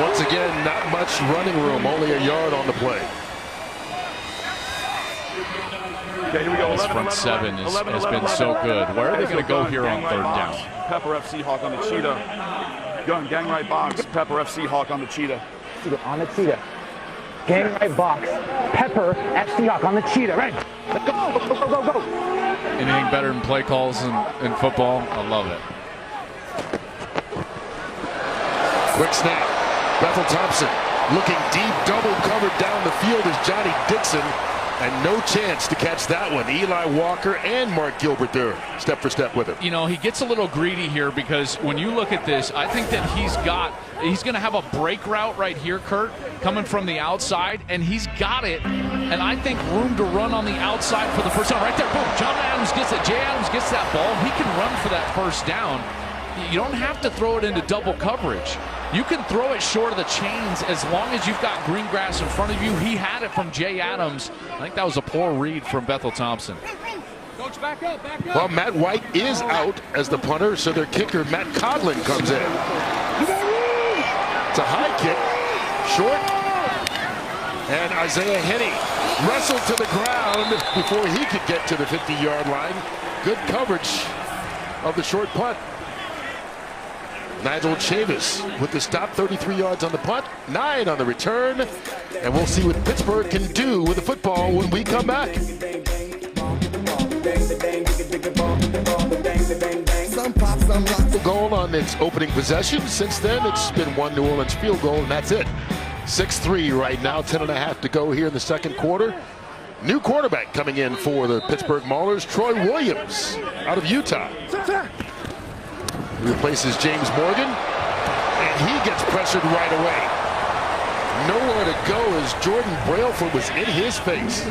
A: Once again, not much running room, only a yard on the play.
G: Okay, here we go.
D: This front seven has been so good. Where are they going to go here on third down?
G: Pepper F. Seahawk on the cheetah. Gun, gang right box. Pepper F. Seahawk on the cheetah.
E: On the cheetah. Gang right box. Pepper F. Seahawk on the cheetah. Right. Let's go. Go, go, go, go.
D: Anything better than play calls in football? I love it.
A: Quick snap. Bethel Thompson looking deep, double covered down the field is Johnny Dixon. And no chance to catch that one. Eli Walker and Mark Gilbert there, step for step with him.
D: You know, he gets a little greedy here because when you look at this, I think that he's going to have a break route right here, Kurt, coming from the outside, and he's got it. And I think room to run on the outside for the first down. Right there, boom, John Adams gets it. Jay Adams gets that ball. He can run for that first down. You don't have to throw it into double coverage. You can throw it short of the chains as long as you've got green grass in front of you. He had it from Jay Adams. I think that was a poor read from Bethel Thompson.
E: Coach, back up, back up.
A: Well, Matt White is out as the punter, so their kicker, Matt Codlin, comes in. It's a high kick, short, and Isaiah Henney wrestled to the ground before he could get to the 50-yard line. Good coverage of the short punt. Nigel Chavis with the stop, 33 yards on the punt, 9 on the return, and we'll see what Pittsburgh can do with the football when we come back. Goal on its opening possession. Since then, it's been one New Orleans field goal, and that's it. 6-3 right now, 10.5 to go here in the second quarter. New quarterback coming in for the Pittsburgh Maulers, Troy Williams, out of Utah. He replaces James Morgan, and he gets pressured right away. Nowhere to go as Jordan Brailford was in his face.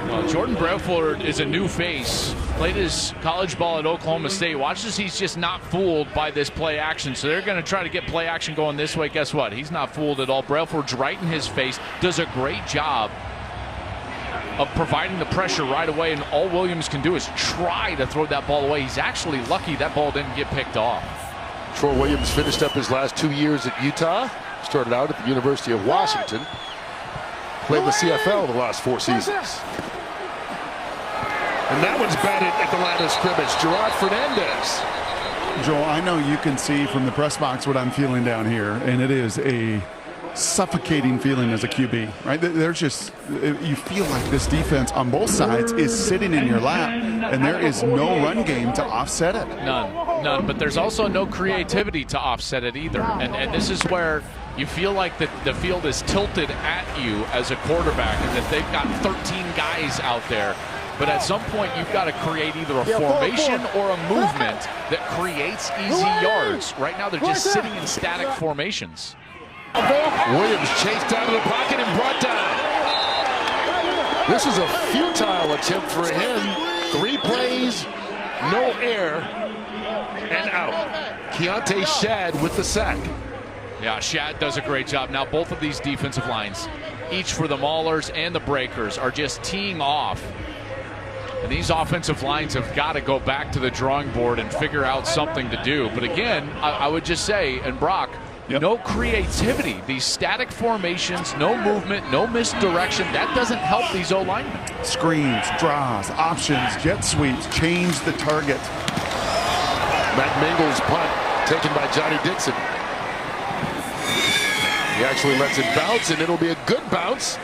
D: Well, Jordan Brailford is a new face. Played his college ball at Oklahoma State. Watch this, he's just not fooled by this play action. So they're going to try to get play action going this way. Guess what? He's not fooled at all. Brailford's right in his face. Does a great job of providing the pressure right away, and all Williams can do is try to throw that ball away. He's actually lucky that ball didn't get picked off.
A: Troy Williams finished up his last 2 years at Utah. Started out at the University of Washington. Played the CFL the last 4 seasons. And that one's batted at the line of scrimmage. Gerard Fernandez.
B: Joel, I know you can see from the press box what I'm feeling down here, and it is a suffocating feeling as a QB, right? There's just, you feel like this defense on both sides is sitting in your lap, and there is no run game to offset it.
D: None, but there's also no creativity to offset it either. And this is where you feel like the field is tilted at you as a quarterback, and that they've got 13 guys out there. But at some point, you've got to create either a formation or a movement that creates easy yards. Right now, they're just sitting in static formations.
A: Williams chased out of the pocket and brought down. This is a futile attempt for him. 3 plays, no air, and out. Keontae Shad with the sack.
D: Yeah, Shad does a great job. Now both of these defensive lines, each for the Maulers and the Breakers, are just teeing off. And these offensive lines have got to go back to the drawing board and figure out something to do. But again, I would just say, and Brock, no creativity. These static formations, no movement, no misdirection. That doesn't help these O-linemen.
B: Screens, draws, options, jet sweeps, change the target.
A: Matt Mingle's punt taken by Johnny Dixon. He actually lets it bounce, and it'll be a good bounce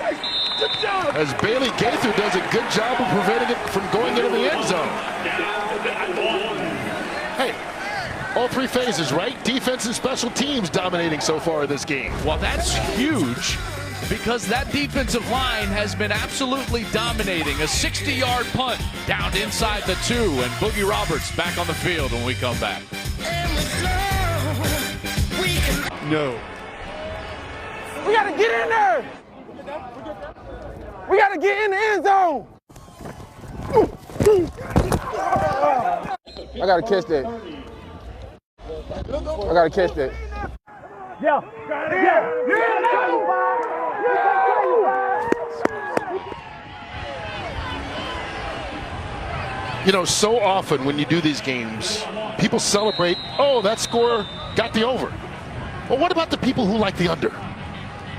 A: as Bailey Gaither does a good job of preventing it from going into the end zone. Hey, all 3 phases, right? Defense and special teams dominating so far in this game.
D: Well, that's huge because that defensive line has been absolutely dominating. A 60-yard punt down inside the 2, and Boogie Roberts back on the field when we come back.
I: No.
E: We got to get in there. We got to get in the end zone. I got to catch that. I got to catch that. Yeah.
A: You know, so often when you do these games, people celebrate, oh, that score got the over. Well, what about the people who like the under?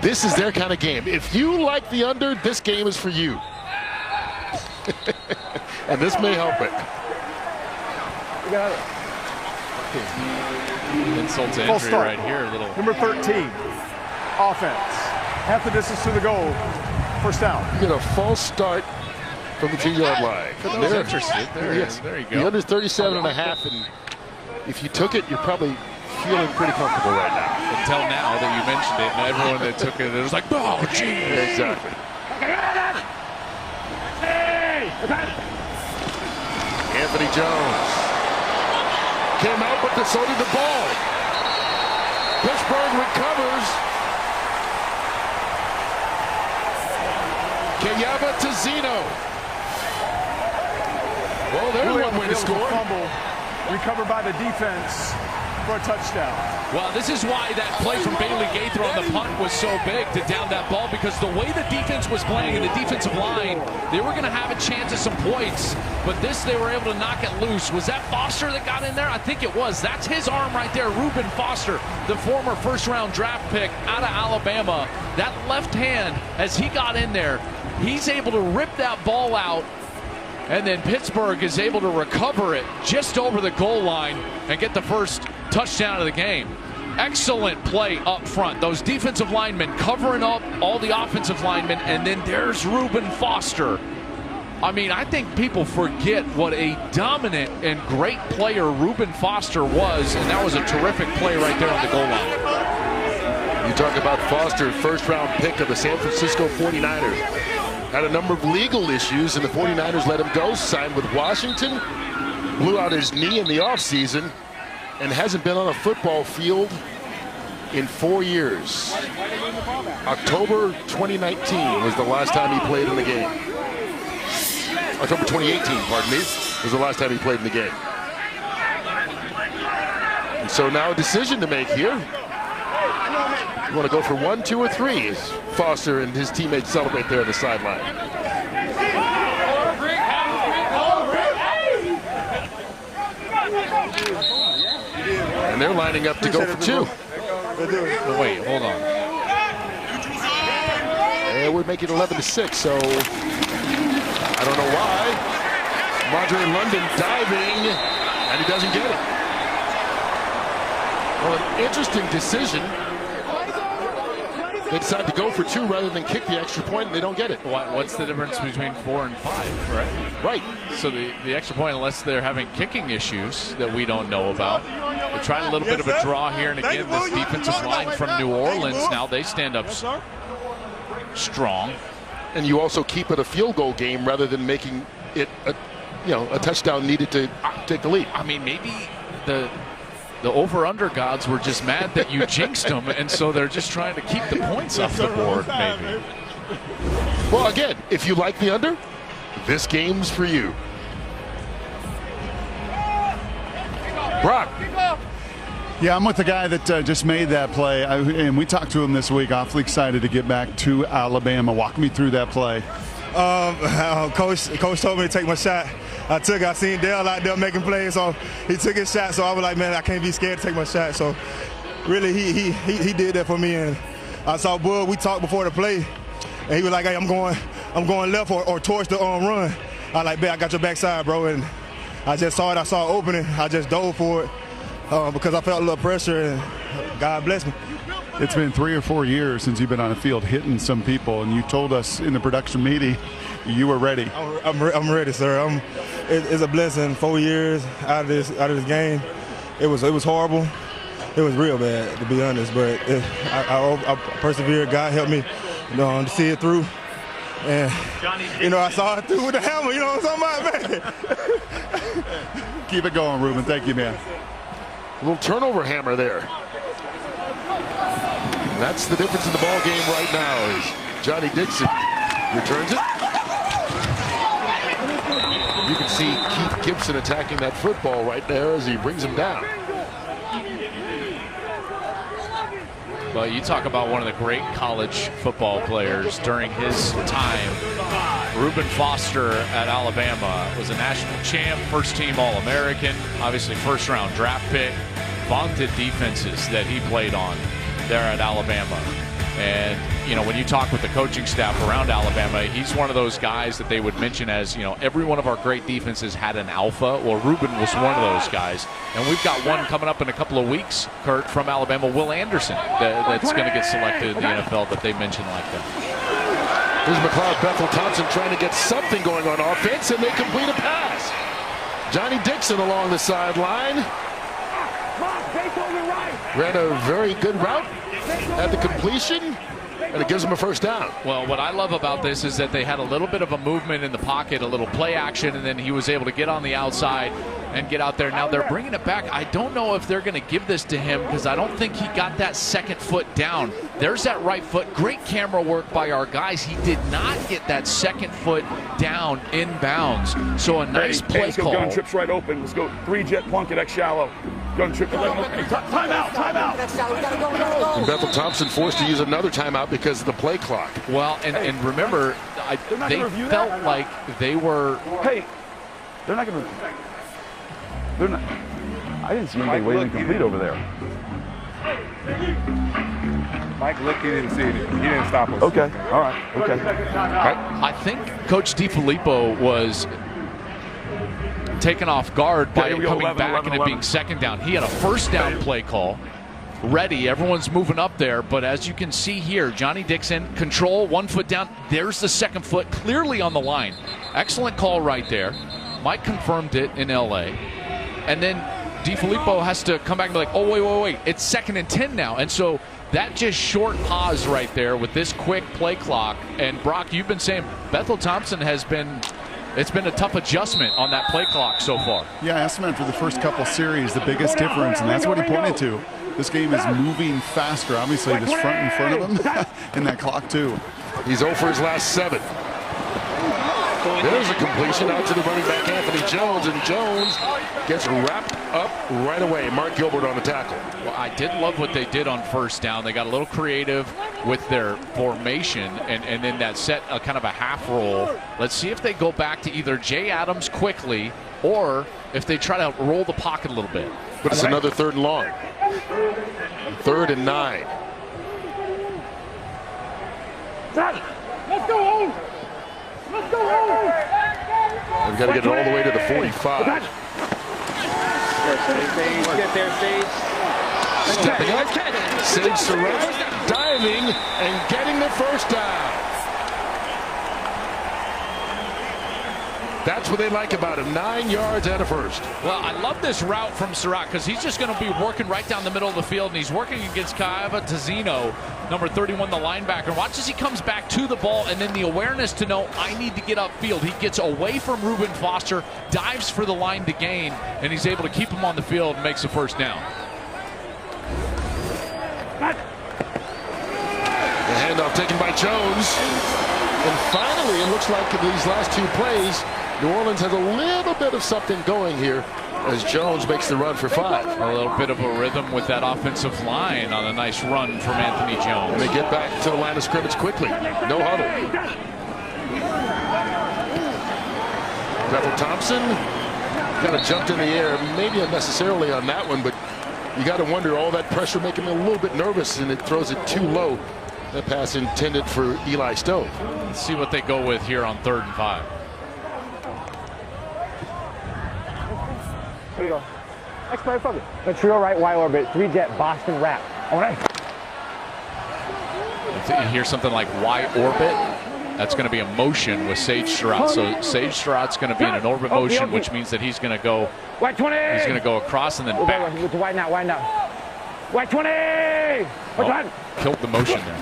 A: This is their kind of game. If you like the under, this game is for you. And this may help it.
E: We got it.
D: Insult to
I: Full
D: injury
I: start.
D: right here. Little.
I: Number 13, offense. Half the distance to the goal. First down.
A: You get a false start from the 2-yard line.
D: I was interested. There you go.
A: The under's 37.5, and if you took it, you're probably feeling pretty comfortable right now.
D: Until now that you mentioned it, and everyone that took it was like, oh, geez.
A: Exactly. Anthony Jones came out, but so did the ball. Pittsburgh recovers. Kayaba to Zeno. Well, there's one way to score.
I: Fumble, recovered by the defense for a touchdown.
D: Well, this is why that play from Bailey Gaither on the punt was so big to down that ball, because the way the defense was playing and the defensive line, they were going to have a chance at some points, but this they were able to knock it loose. Was that Foster that got in there? I think it was. That's his arm right there, Reuben Foster, the former first-round draft pick out of Alabama. That left hand, as he got in there, he's able to rip that ball out, and then Pittsburgh is able to recover it just over the goal line and get the first touchdown of the game. Excellent play up front. Those defensive linemen covering up all the offensive linemen, and then there's Reuben Foster. I mean, I think people forget what a dominant and great player Reuben Foster was, and that was a terrific play right there on the goal line.
A: You talk about Foster, first-round pick of the San Francisco 49ers. Had a number of legal issues, and the 49ers let him go, signed with Washington, blew out his knee in the offseason, and hasn't been on a football field in 4 years. October 2019 was the last time he played in the game. October 2018, pardon me, was the last time he played in the game. And so now a decision to make here. You want to go for 1, 2, or 3 as Foster and his teammates celebrate there on the sideline. And they're lining up to go for 2.
D: Oh, wait, hold on.
A: And we're making 11-6, so I don't know why. Madre London diving, and he doesn't get it. Well, an interesting decision. They decide to go for 2 rather than kick the extra point, and they don't get it.
D: What's the difference between 4 and 5, right?
A: Right.
D: So the extra point, unless they're having kicking issues that we don't know about. They're trying a little bit of a draw here, and again, this defensive line from New Orleans, now they stand up strong.
A: And you also keep it a field goal game rather than making it a touchdown needed to take the lead.
D: I mean, maybe the over-under gods were just mad that you jinxed them, and so they're just trying to keep the points off the board, maybe.
A: Well, again, if you like the under, this game's for you. Brock.
B: Yeah, I'm with the guy that just made that play, and we talked to him this week. Awfully excited to get back to Alabama. Walk me through that play.
K: Coach told me to take my shot. I took it. I seen Dale out there making plays, so he took his shot. So I was like, man, I can't be scared to take my shot. So really, he did that for me. And I saw Bull. We talked before the play, and he was like, hey, I'm going left or towards the run. I like, bet I got your backside, bro. And I just saw it. I saw it opening. I just dove for it because I felt a little pressure, and God bless me.
B: It's been 3 or 4 years since you've been on the field hitting some people, and you told us in the production meeting you were ready.
K: I'm ready, sir. It's a blessing. 4 years out of this game. It was horrible. It was real bad, to be honest. But I persevered. God helped me to see it through. And, I saw it through with the hammer, you know what I'm talking about, man?
B: Keep it going, Ruben. Thank you, man.
A: A little turnover hammer there. And that's the difference in the ball game right now is Johnny Dixon returns it. You can see Keith Gibson attacking that football right there as he brings him down.
D: Well, you talk about one of the great college football players during his time. Reuben Foster at Alabama was a national champ, first-team All-American, obviously first-round draft pick. Vaunted defenses that he played on there at Alabama. And, when you talk with the coaching staff around Alabama, he's one of those guys that they would mention as, every one of our great defenses had an alpha. Well, Reuben was one of those guys. And we've got one coming up in a couple of weeks, Kurt, from Alabama, Will Anderson, that's going to get selected in the NFL that they mentioned like that.
A: Here's McLeod Bethel Thompson trying to get something going on offense, and they complete a pass. Johnny Dixon along the sideline. Ran a very good route at the completion, and it gives him a first down.
D: Well, what I love about this is that they had a little bit of a movement in the pocket, a little play action, and then he was able to get on the outside and get out there. Now they're bringing it back. I don't know if they're going to give this to him because I don't think he got that second foot down. There's that right foot. Great camera work by our guys. He did not get that second foot down in bounds. So a nice play call.
G: Gun trips right open. Let's go 3-jet Plunkett X shallow. Gun trip. Timeout.
A: And Bethel Thompson forced to use another timeout because of the play clock.
D: Well, and remember, they felt like they were.
G: Hey, they're not going to. They're not. I didn't see anybody waiting complete over there.
L: Mike looked, he didn't see it. He didn't stop us.
G: Okay. All right. Okay.
D: I think Coach DiFilippo was taken off guard by coming back and it being second down. He had a first down play call ready. Everyone's moving up there. But as you can see here, Johnny Dixon, control, 1 foot down. There's the second foot clearly on the line. Excellent call right there. Mike confirmed it in L.A. And then DiFilippo has to come back and be like, oh, wait. It's 2nd and 10 now. And so that just short pause right there with this quick play clock. And, Brock, you've been saying Bethel Thompson has been – it's been a tough adjustment on that play clock so far.
B: Yeah, I asked him after the first couple series the biggest difference, and that's what he pointed to. This game is moving faster. Obviously, this front in front of him and that clock, too.
A: He's 0 for his last 7. There's a completion out to the running back, Anthony Jones, and Jones gets wrapped up right away. Mark Gilbert on the tackle.
D: Well, I did love what they did on first down. They got a little creative with their formation, and then that set a kind of a half roll. Let's see if they go back to either Jay Adams quickly or if they try to roll the pocket a little bit.
A: But it's another 3rd and long. 3rd and 9.
E: Let's go home. Let's go home.
A: We've got to get it all the way to the 45.
E: Get there, Sage.
A: Stepping up, Sage Surratt diving and getting the first down. That's what they like about him, 9 yards at a first.
D: Well, I love this route from Surratt because he's just going to be working right down the middle of the field, and he's working against Kaiva Tazzino, number 31, the linebacker. Watch as he comes back to the ball, and then the awareness to know I need to get upfield. He gets away from Reuben Foster, dives for the line to gain, and he's able to keep him on the field and makes the first down.
A: The handoff taken by Jones. And finally, it looks like in these last 2 plays, New Orleans has a little bit of something going here as Jones makes the run for 5.
D: A little bit of a rhythm with that offensive line on a nice run from Anthony Jones.
A: And they get back to the line of scrimmage quickly. No huddle. Bethel Thompson kind of jumped in the air, maybe unnecessarily on that one, but you got to wonder, all that pressure making him a little bit nervous, and it throws it too low. That pass intended for Eli Stove.
D: Let's see what they go with here on 3rd and 5.
E: Here we go. X-Play focus. The trio right, Y orbit, 3-jet Boston wrap. All right.
D: You hear something like Y orbit. That's going to be a motion with Sage Surratt. So Sage Surratt's going to be in an orbit motion, which means that he's going to go.
E: White 20.
D: He's going to go across and then back.
E: Wide now. White 20.
D: Oh, killed the motion there.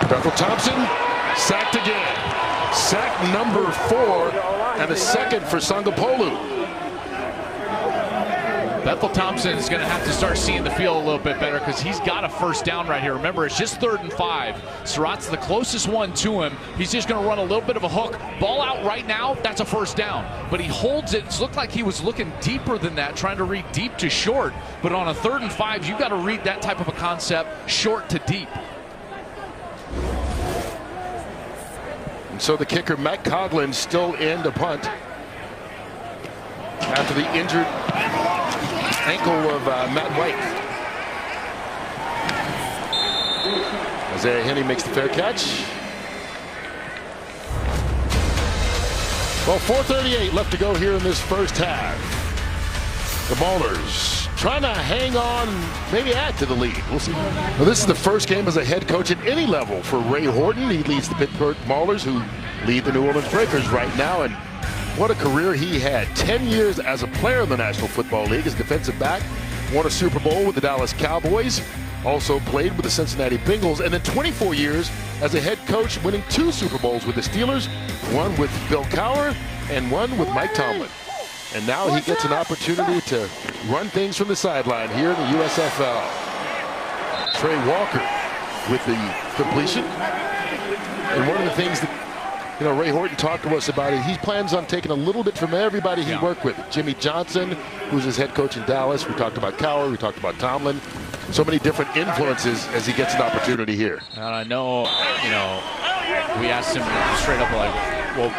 A: Bethel Thompson sacked again. Sack number 4 and a second for Sangapolu.
D: Bethel Thompson is going to have to start seeing the field a little bit better because he's got a first down right here. Remember, it's just 3rd and 5. Surratt's the closest one to him. He's just going to run a little bit of a hook. Ball out right now, that's a first down. But he holds it. It looked like he was looking deeper than that, trying to read deep to short. But on a 3rd and 5, you've got to read that type of a concept, short to deep.
A: And so the kicker, Matt Coughlin, still in to punt after the injured ankle of Matt White. Isaiah Henney makes the fair catch. Well, 4:38 left to go here in this first half. The Maulers trying to hang on, maybe add to the lead. We'll see. Well, this is the first game as a head coach at any level for Ray Horton. He leads the Pittsburgh Maulers, who lead the New Orleans Breakers right now. And what a career he had. 10 years as a player in the National Football League as defensive back. Won a Super Bowl with the Dallas Cowboys. Also played with the Cincinnati Bengals. And then 24 years as a head coach, winning 2 Super Bowls with the Steelers. One with Bill Cowher and one with Mike Tomlin. And now he gets an opportunity to run things from the sideline here in the USFL. Trey Walker with the completion. And one of the things that Ray Horton talked to us about it. He plans on taking a little bit from everybody he worked with. Jimmy Johnson, who's his head coach in Dallas. We talked about Cowher. We talked about Tomlin. So many different influences as he gets an opportunity here.
D: And I know, we asked him straight up, like, well,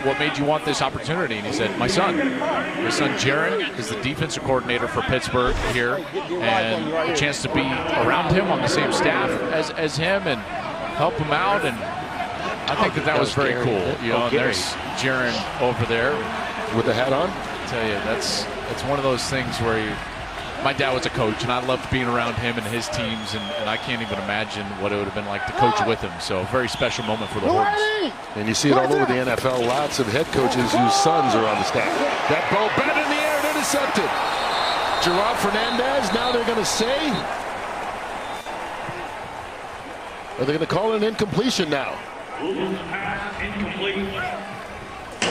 D: what made you want this opportunity? And he said, my son. My son, Jaron, is the defensive coordinator for Pittsburgh here. And a chance to be around him on the same staff as him and help him out. And I think that was very cool. And there's Jaron over there
A: with the hat on.
D: I tell you, that's one of those things where my dad was a coach, and I loved being around him and his teams, and I can't even imagine what it would have been like to coach with him. So a very special moment for the Hortons.
A: And you see it all over the NFL. Lots of head coaches whose sons are on the staff. That ball bent in the air and intercepted. Gerard Fernandez, now they're going to say, are they going to call it an incompletion now?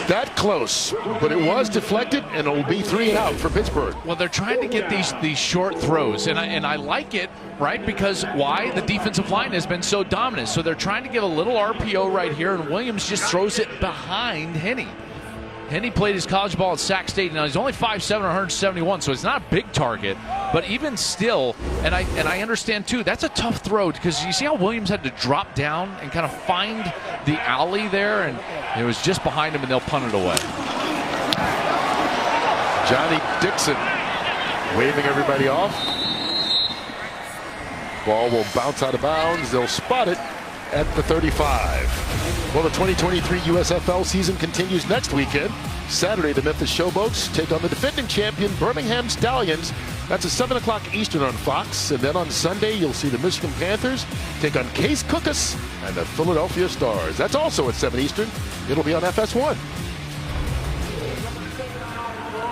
A: That close, but it was deflected, and it'll be 3 and out for Pittsburgh.
D: Well, they're trying to get these short throws, and I like it, right? Because why? The defensive line has been so dominant. So they're trying to get a little RPO right here, and Williams just throws it behind Henney. Henney played his college ball at Sac State. Now he's only 5'7", 171, so it's not a big target. But even still, and I understand too, that's a tough throw because you see how Williams had to drop down and kind of find the alley there, and it was just behind him, and they'll punt it away.
A: Johnny Dixon waving everybody off. Ball will bounce out of bounds. They'll spot it at the 35. Well, the 2023 USFL season continues next weekend. Saturday, the Memphis Showboats take on the defending champion Birmingham Stallions. That's at 7 o'clock Eastern on Fox. And then on Sunday, you'll see the Michigan Panthers take on Case Cookus and the Philadelphia Stars. That's also at 7 Eastern. It'll be on FS1.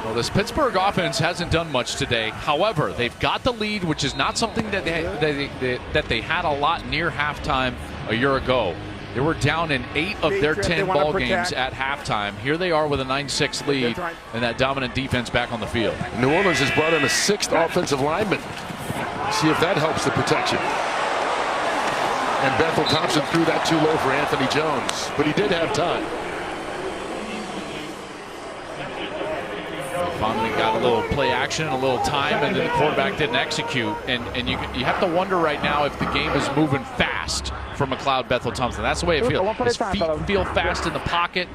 D: Well, this Pittsburgh offense hasn't done much today. However, they've got the lead, which is not something that they had a lot near halftime a year ago. They were down in 8 of their 10 ball games at halftime. Here they are with a 9-6 lead and that dominant defense back on the field.
A: New Orleans has brought in a 6th offensive lineman. See if that helps the protection. And Bethel Thompson threw that too low for Anthony Jones, but he did have time.
D: Finally got a little play action, a little time, and then the quarterback didn't execute. And you have to wonder right now if the game is moving fast for McLeod Bethel Thompson. That's the way it feels. His feet feel fast in the pocket.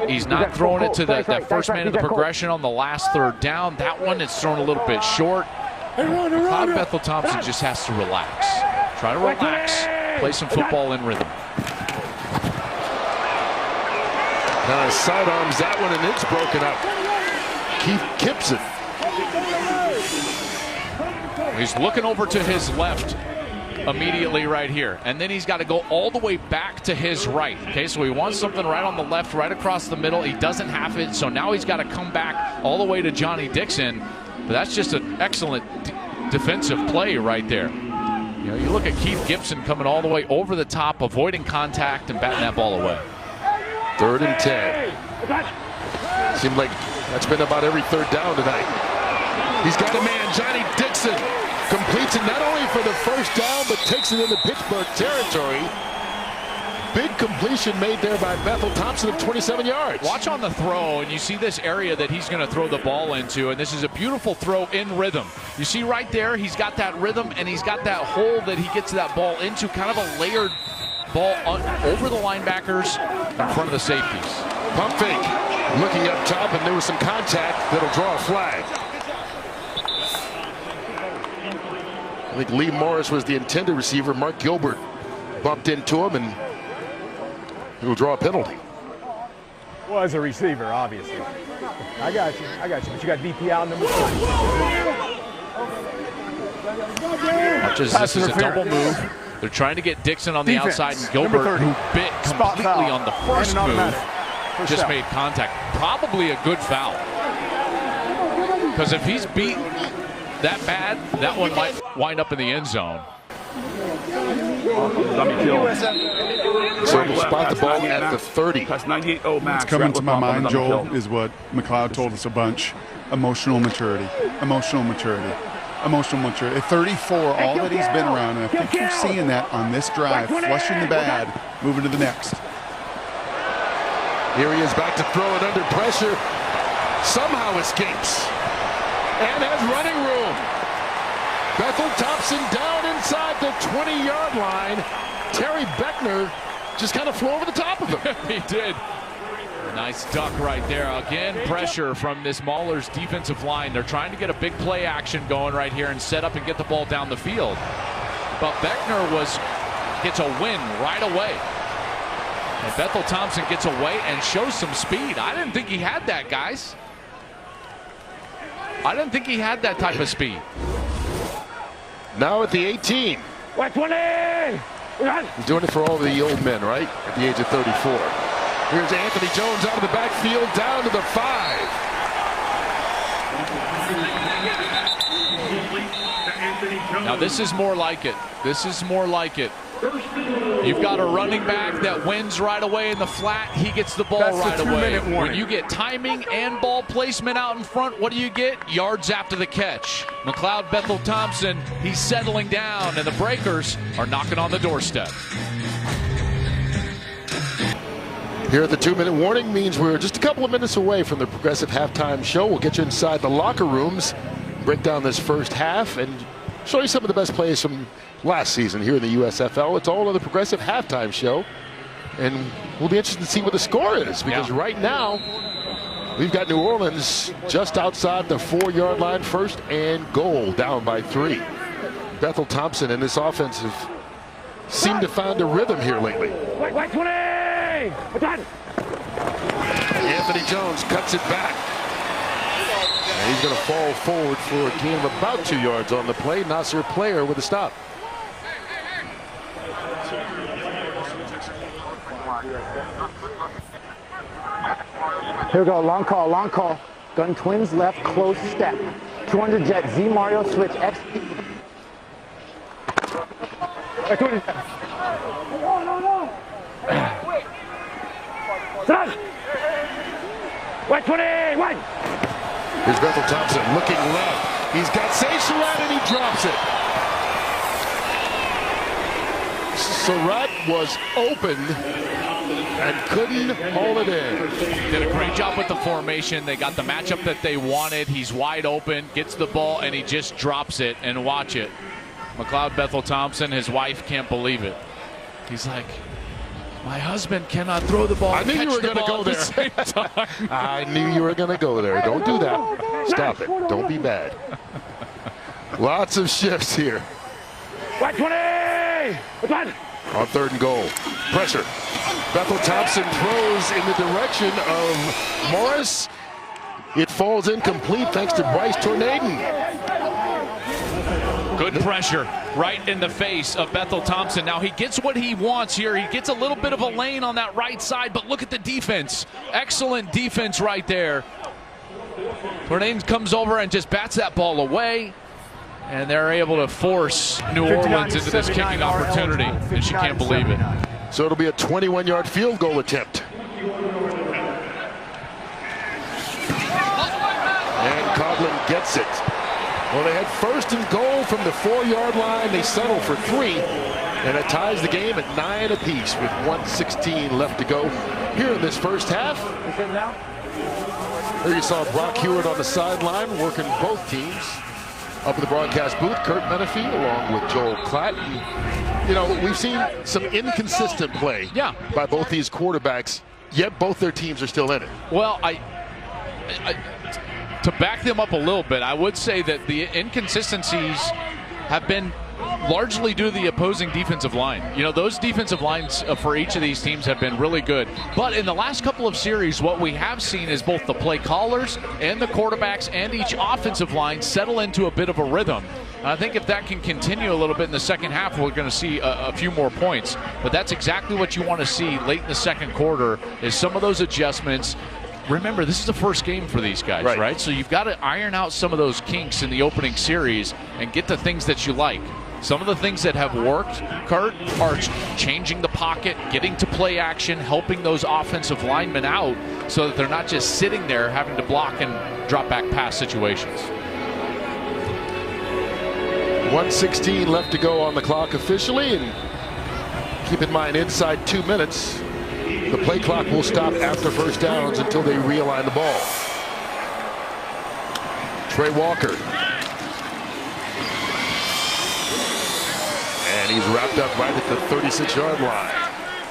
D: He's not throwing it to that first man of the progression on the last 3rd down. That one is thrown a little bit short. McLeod Bethel Thompson just has to relax. Try to relax, play some football in rhythm.
A: Now sidearms that one, and it's broken up. Keith Gibson.
D: He's looking over to his left immediately right here. And then he's got to go all the way back to his right. Okay, so he wants something right on the left, right across the middle. He doesn't have it, so now he's got to come back all the way to Johnny Dixon. But that's just an excellent defensive play right there. You know, you look at Keith Gibson coming all the way over the top, avoiding contact and batting that ball away.
A: 3rd and 10. Seemed like that's been about every 3rd down tonight. He's got a man, Johnny Dixon. Completes it not only for the 1st down, but takes it into Pittsburgh territory. Big completion made there by Bethel Thompson of 27 yards.
D: Watch on the throw, and you see this area that he's going to throw the ball into, and this is a beautiful throw in rhythm. You see right there, he's got that rhythm, and he's got that hole that he gets that ball into, kind of a layered ball over the linebackers in front of the safeties.
A: Pump fake, looking up top, and there was some contact that'll draw a flag. I think Lee Morris was the intended receiver. Mark Gilbert bumped into him, and he'll draw a penalty.
I: Well, as a receiver, obviously. I got you. But you got DP out number 3.
D: Watch as this is a double move. They're trying to get Dixon on the outside, and Gilbert, who bit completely on the first move, just made contact. Probably a good foul. Because if he's beat that bad, that one might wind up in the end zone.
A: So we'll spot the ball at the 30.
B: What's coming to my mind, Joel, is what McLeod told us a bunch. Emotional maturity. Emotional maturity. Emotional maturity. At 34, all that he's been around, and I think you're seeing that on this drive, flushing the bad, moving to the next.
A: Here he is back to throw it under pressure. Somehow escapes. And has running room. Bethel Thompson down inside the 20-yard line. Terry Beckner just kind of flew over the top of him.
D: He did. Nice duck right there. Again, pressure from this Maulers defensive line. They're trying to get a big play action going right here and set up and get the ball down the field. But Beckner gets a win right away. And Bethel Thompson gets away and shows some speed. I didn't think he had that, guys. I didn't think he had that type of speed.
A: Now at the 18.
E: 20!
A: He's doing it for all the old men, right? At the age of 34. Here's Anthony Jones out of the backfield, down to the 5.
D: Now this is more like it. This is more like it. You've got a running back that wins right away in the flat. He gets the ball right away. When you get timing and ball placement out in front, what do you get? Yards after the catch. McLeod Bethel Thompson, he's settling down, and the Breakers are knocking on the doorstep.
A: Here at the 2-minute warning means we're just a couple of minutes away from the Progressive halftime show. We'll get you inside the locker rooms, break down this first half, and show you some of the best plays from last season here in the USFL. It's all on the Progressive halftime show, and we'll be interested to see what the score is, because right now we've got New Orleans just outside the 4-yard line, 1st and goal, down by 3. Bethel Thompson and this offense have seemed to find a rhythm here lately.
E: Wait, 20!
A: Anthony Jones cuts it back. And he's going to fall forward for a gain of about 2 yards on the play. Nasser Player with a stop.
E: Here we go, long call, long call. Gun twins left, close step. 200 jet, Z Mario switch, X. Son! Wait, 21!
A: Here's Bethel Thompson looking left. He's got Surratt and he drops it. Surratt was open and couldn't haul it in.
D: Did a great job with the formation. They got the matchup that they wanted. He's wide open, gets the ball, and he just drops it. And watch it. McLeod Bethel Thompson, his wife can't believe it. He's like, my husband cannot throw the ball.
A: I knew you were going to go there. I knew you were going to go there. Don't do that. Stop it. Don't be bad. Lots of shifts here.
E: 20!
A: On 3rd and goal. Pressure. Bethel Thompson throws in the direction of Morris. It falls incomplete thanks to Bryce Tornaden.
D: Good pressure right in the face of Bethel Thompson. Now he gets what he wants here. He gets a little bit of a lane on that right side, but look at the defense. Excellent defense right there. Tornaden comes over and just bats that ball away. And they're able to force New Orleans into this kicking opportunity, and she can't believe it.
A: So it'll be a 21-yard field goal attempt. And Coughlin gets it. Well, they had first and goal from the 4-yard line. They settle for 3, and it ties the game at 9 apiece with 1:16 left to go here in this first half. There you saw Brock Hewitt on the sideline working both teams. Up at the broadcast booth, Kurt Menefee along with Joel Klatt. You know, we've seen some inconsistent play by both these quarterbacks, yet both their teams are still in it.
D: Well, to back them up a little bit, I would say that the inconsistencies have been largely due to the opposing defensive line. You know, those defensive lines for each of these teams have been really good. But in the last couple of series, what we have seen is both the play callers and the quarterbacks and each offensive line settle into a bit of a rhythm. And I think if that can continue a little bit in the second half, we're going to see a few more points. But that's exactly what you want to see late in the second quarter is some of those adjustments. Remember, this is the first game for these guys, right? So you've got to iron out some of those kinks in the opening series and get the things that you like. Some of the things that have worked, Kurt, are changing the pocket, getting to play action, helping those offensive linemen out so that they're not just sitting there having to block and drop back pass situations.
A: 1:16 left to go on the clock officially, and keep in mind inside 2 minutes the play clock will stop after first downs until they realign the ball. Trey Walker. And he's wrapped up right at the 36-yard line.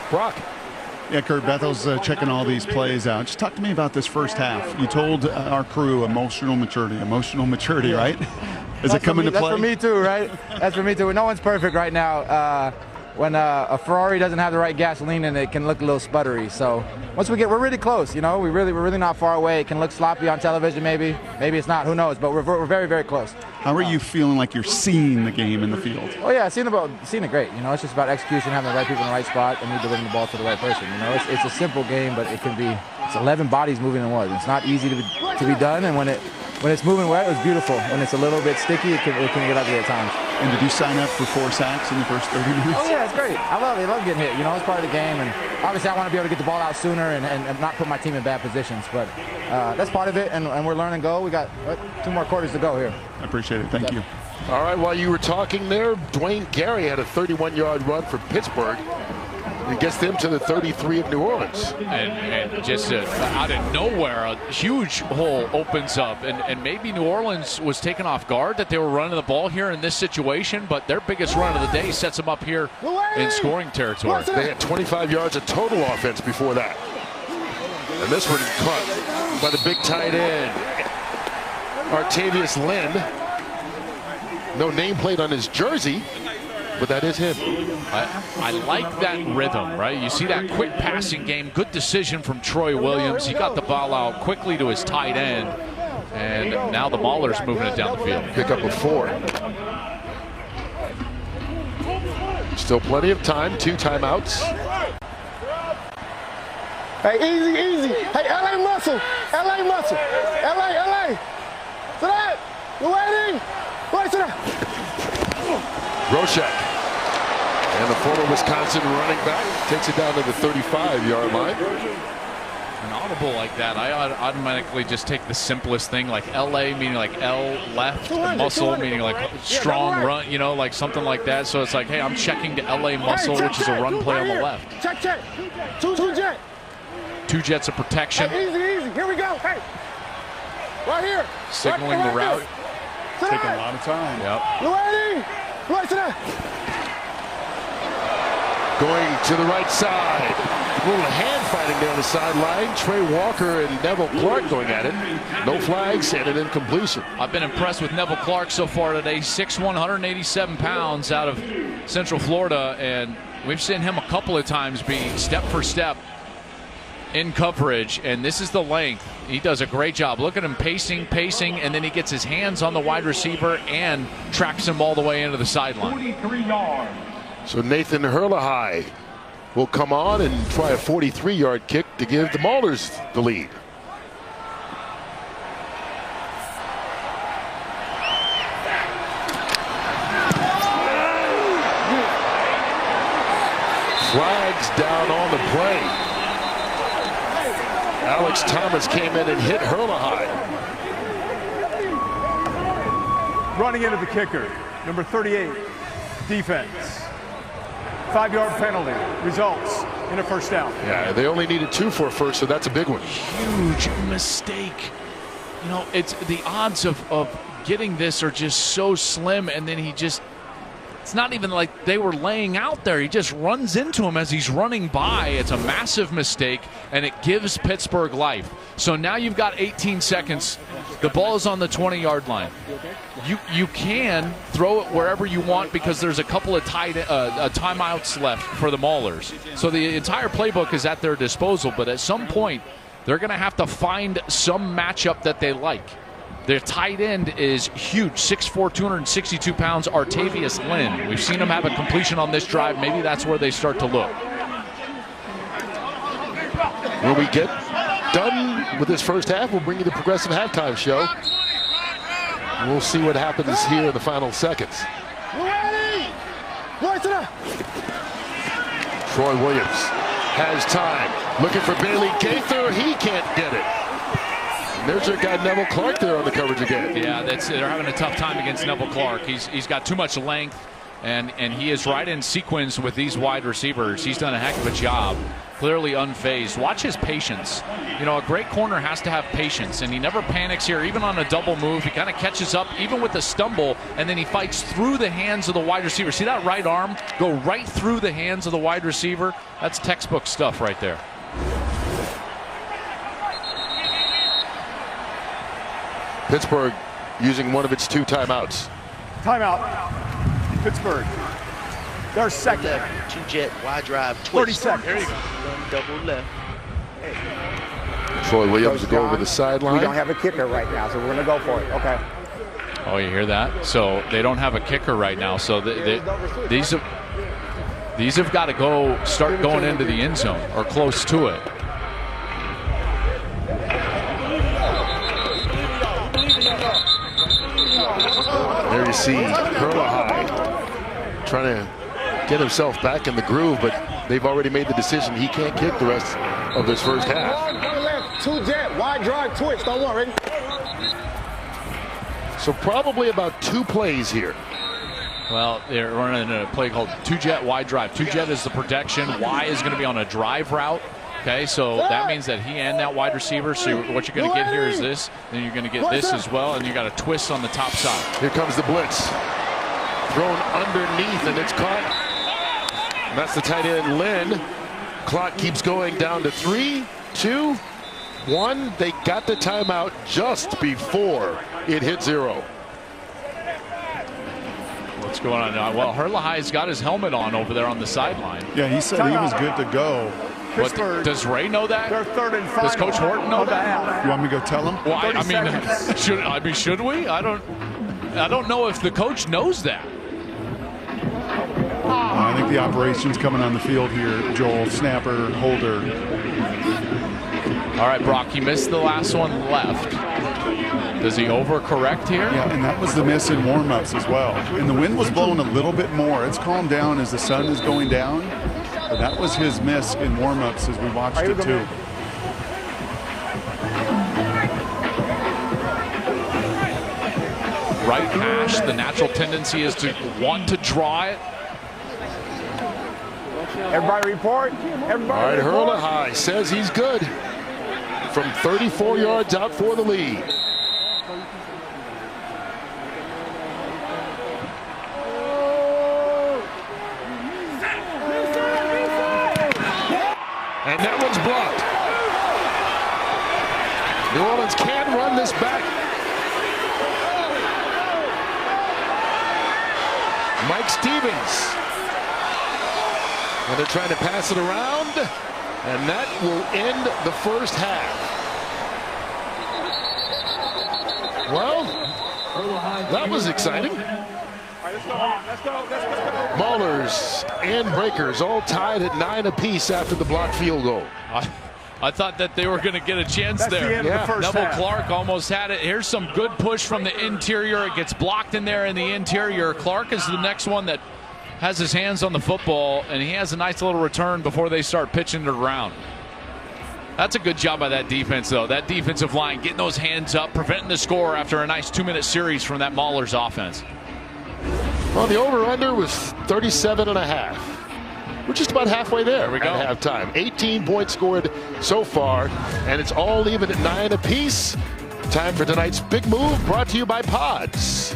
A: Brock.
B: Yeah, Kurt, Bethel's checking all these plays out. Just talk to me about this first half. You told our crew emotional maturity, right? Is it coming to play?
M: That's for me too, right? That's for me too. No one's perfect right now. When a Ferrari doesn't have the right gasoline in it, it can look a little sputtery. So once we're really close, you know, we're really not far away. It can look sloppy on television, maybe it's not. Who knows? But we're very, very close.
B: How are you feeling like you're seeing the game in the field?
M: Oh yeah, seeing it great. You know, it's just about execution, having the right people in the right spot, and me delivering the ball to the right person. You know, it's a simple game, but it's 11 bodies moving in one. It's not easy to be done, and when it's moving well, it's beautiful. When it's a little bit sticky, it can get ugly at times.
B: And did you sign up for 4 sacks in the first 30 minutes?
M: Oh yeah, it's great. I love getting hit. You know, it's part of the game, and obviously I want to be able to get the ball out sooner and not put my team in bad positions. But that's part of it, and we're learning go. We got 2 more quarters to go here.
B: I appreciate it. Thank you.
A: All right, while you were talking there, Dwayne Gary had a 31-yard run for Pittsburgh. It gets them to the 33 of New Orleans.
D: And just out of nowhere, a huge hole opens up. And maybe New Orleans was taken off guard that they were running the ball here in this situation, but their biggest run of the day sets them up here in scoring territory.
A: They had 25 yards of total offense before that. And this one caught by the big tight end, Artavius Lynn. No nameplate on his jersey, but that is him.
D: I like that rhythm, right? You see that quick passing game, good decision from Troy Williams. He got the ball out quickly to his tight end, and now the Maulers moving it down the field.
A: Pick up a 4. Still plenty of time, 2 timeouts.
E: Hey, easy. Hey, LA muscle. LA. To that. You're waiting. Right to that.
A: Roshek. And the former Wisconsin running back takes it down to the 35-yard line.
D: An audible like that, I automatically just take the simplest thing, like LA meaning like L left, and muscle meaning like strong run, you know, like something like that. So it's like, hey, I'm checking to LA muscle, which is a run play on the left.
E: Check. Two jet.
D: 2 jets of protection.
E: Hey, easy. Here we go. Hey. Right here.
D: Signaling the route.
B: Taking a lot of time.
D: Yep.
E: You ready? Right to that.
A: Going to the right side. A little hand fighting down the sideline. Trey Walker and Neville Clark going at it. No flags and an incompletion.
D: I've been impressed with Neville Clark so far today. 6'1", 187 pounds out of Central Florida, and we've seen him a couple of times be step for step in coverage, and this is the length. He does a great job. Look at him pacing, and then he gets his hands on the wide receiver and tracks him all the way into the sideline.
E: 43 yards.
A: So Nathan Herlahai will come on and try a 43-yard kick to give the Maulers the lead. Alex down on the play. Alex Thomas came in and hit Hurlahide.
I: Running into the kicker, number 38, defense. 5-yard penalty results in a first down.
A: Yeah, they only needed 2 for a first, so that's a big one.
D: Huge mistake. You know, it's the odds of getting this are just so slim, and then it's not even like they were laying out there. He just runs into him as he's running by. It's a massive mistake, and it gives Pittsburgh life. So now you've got 18 seconds. The ball is on the 20-yard line. You can throw it wherever you want because there's a couple of timeouts left for the Maulers. So the entire playbook is at their disposal, but at some point they're going to have to find some matchup that they like. Their tight end is huge, 6'4", 262 pounds, Artavius Lynn. We've seen him have a completion on this drive. Maybe that's where they start to look.
A: When we get done with this first half, we'll bring you the Progressive Halftime Show. We'll see what happens here in the final seconds. Troy Williams has time. Looking for Bailey Gaither. He can't get it. There's your guy Neville Clark there on the coverage again.
D: Yeah, they're having a tough time against Neville Clark. He's got too much length, and he is right in sequence with these wide receivers. He's done a heck of a job. Clearly unfazed. Watch his patience. You know, a great corner has to have patience, and he never panics here, even on a double move. He kind of catches up, even with the stumble, and then he fights through the hands of the wide receiver. See that right arm go right through the hands of the wide receiver? That's textbook stuff right there.
A: Pittsburgh using one of its 2 timeouts.
I: Timeout. Pittsburgh. Their second.
N: 2-jet wide drive twist.
I: 30 seconds.
N: There you go. Double left.
A: Troy Williams will go over the sideline.
E: We don't have a kicker right now, so we're going to go for it. Okay.
D: Oh, you hear that? So they don't have a kicker right now. So these have got to start going into the end zone or close to it.
A: There you see Hurlahide trying to get himself back in the groove, but they've already made the decision he can't kick the rest of this first half.
E: 2-jet, wide drive twist, don't worry.
A: So probably about 2 plays here.
D: Well, they're running a play called 2-jet wide drive. 2-jet is the protection. Y is going to be on a drive route. Okay, so that means that he and that wide receiver. So what you're going to get here is this. Then you're going to get this as well, and you got a twist on the top side.
A: Here comes the blitz. Thrown underneath, and it's caught. And that's the tight end, Lynn. Clock keeps going down to 3, 2, 1. They got the timeout just before it hit 0.
D: What's going on now? Well, Hurlahide's got his helmet on over there on the sideline.
B: Yeah, he said he was good to go.
D: What, does Ray know that?
I: They're third and final.
D: Does Coach Horton know that?
B: You want me to go tell him?
D: Well, should we? I don't know if the coach knows that.
B: I think the operation's coming on the field here. Joel, snapper, holder.
D: All right, Brock, he missed the last one left. Does he overcorrect here?
B: Yeah, and that was the miss in warm-ups as well. And the wind was blowing a little bit more. It's calmed down as the sun is going down. But that was his miss in warm-ups as we watched it too.
D: Right hash, the natural tendency is to want to draw it.
E: Everybody report. Everybody
A: All right,
E: report.
A: Hurlahide says he's good from 34 yards out for the lead. And that one's blocked. New Orleans can run this back. Mike Stevens. And they're trying to pass it around. And that will end the first half. Well, that was exciting. Maulers and Breakers all tied at 9 apiece after the blocked field goal.
D: I thought that they were going to get a chance
I: That's
D: there.
I: the end of the first
D: Neville
I: half.
D: Clark almost had it. Here's some good push from the interior. It gets blocked in there in the interior. Clark is the next one that has his hands on the football, and he has a nice little return before they start pitching it around. That's a good job by that defense, though. That defensive line getting those hands up, preventing the score after a nice 2-minute series from that Maulers offense.
A: Well, the over-under was 37.5. We're just about halfway there
D: we go.
A: At halftime. 18 points scored so far, and it's all even at 9 apiece. Time for tonight's big move, brought to you by Pods.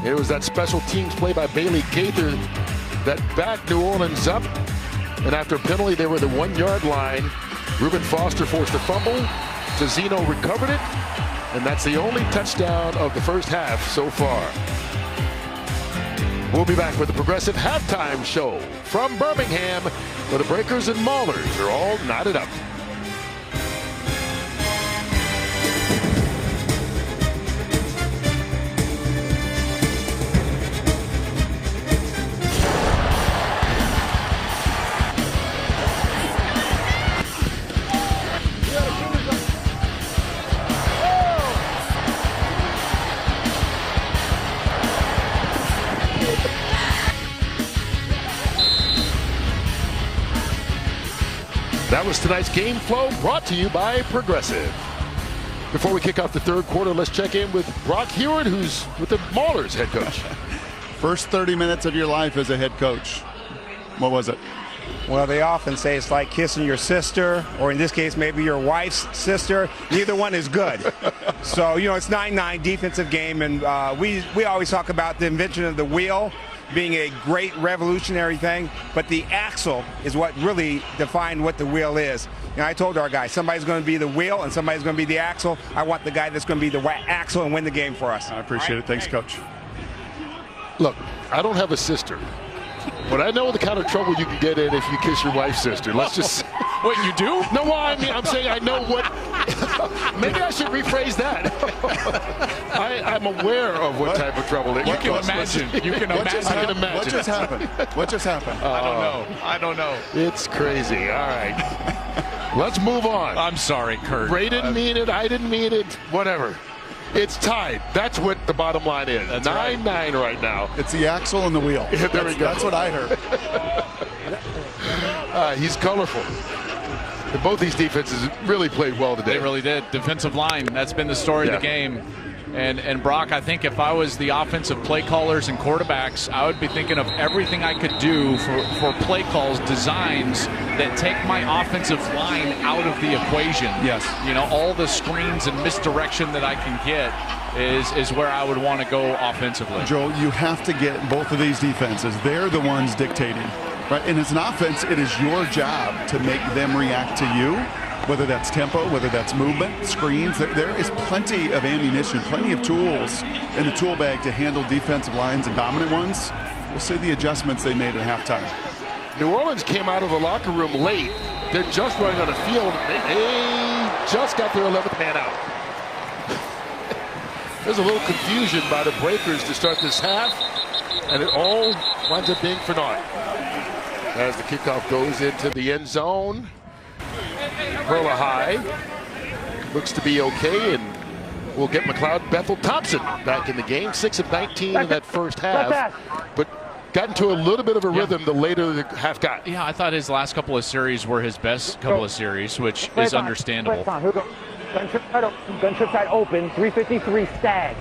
A: It was that special teams play by Bailey Gaither that backed New Orleans up. And after a penalty, they were the 1-yard line. Reuben Foster forced a fumble. Tizino recovered it. And that's the only touchdown of the first half so far. We'll be back with the Progressive Halftime Show from Birmingham, where the Breakers and Maulers are all knotted up. That was tonight's game flow, brought to you by Progressive. Before we kick off the third quarter, let's check in with Brock Heward, who's with the Maulers head coach.
B: First 30 minutes of your life as a head coach. What was it?
L: Well, they often say it's like kissing your sister, or in this case, maybe your wife's sister. Neither one is good. So, it's 9-9 defensive game, and we always talk about the invention of the wheel being a great revolutionary thing, but the axle is what really defined what the wheel is. I told our guys, somebody's going to be the wheel and somebody's going to be the axle. I want the guy that's going to be the axle and win the game for us.
B: I appreciate it. Thanks, Coach.
A: Look, I don't have a sister, but I know the kind of trouble you can get in if you kiss your wife's sister. Let's just...
D: Wait, you do?
A: No, well, I'm saying I know what... Maybe I should rephrase that. I'm aware of what type of trouble it
D: You can imagine. You can imagine.
A: I can imagine.
B: What just happened? What just happened?
D: I don't know.
A: It's crazy. All right. Let's move on.
D: I'm sorry, Kurt.
A: Ray didn't mean it. I didn't mean it. Whatever. It's tied. That's what the bottom line is. 9-9 right now.
B: It's the axle and the wheel.
A: Yeah, there we go.
B: That's what I heard.
A: He's colorful. And both these defenses really played well today.
D: They really did. Defensive line, that's been the story of the game. And Brock, I think if I was the offensive play callers and quarterbacks, I would be thinking of everything I could do for play calls, designs that take my offensive line out of the equation.
B: Yes.
D: All the screens and misdirection that I can get is where I would want to go offensively.
B: Joel, you have to get both of these defenses. They're the ones dictating. Right? And as an offense, it is your job to make them react to you, whether that's tempo, whether that's movement, screens. There is plenty of ammunition, plenty of tools in the tool bag to handle defensive lines and dominant ones. We'll see the adjustments they made at halftime.
A: New Orleans came out of the locker room late. They're just running on the field. They just got their 11th man out. There's a little confusion by the Breakers to start this half, and it all winds up being for naught. As the kickoff goes into the end zone, Perla High looks to be okay, and we'll get McLeod Bethel Thompson back in the game. 6 of 19 in that first half, but got into a little bit of a rhythm the later the half got.
D: Yeah, I thought his last couple of series were his best couple of series, which is understandable.
E: Here we go. Gun trip side open, 353 stag.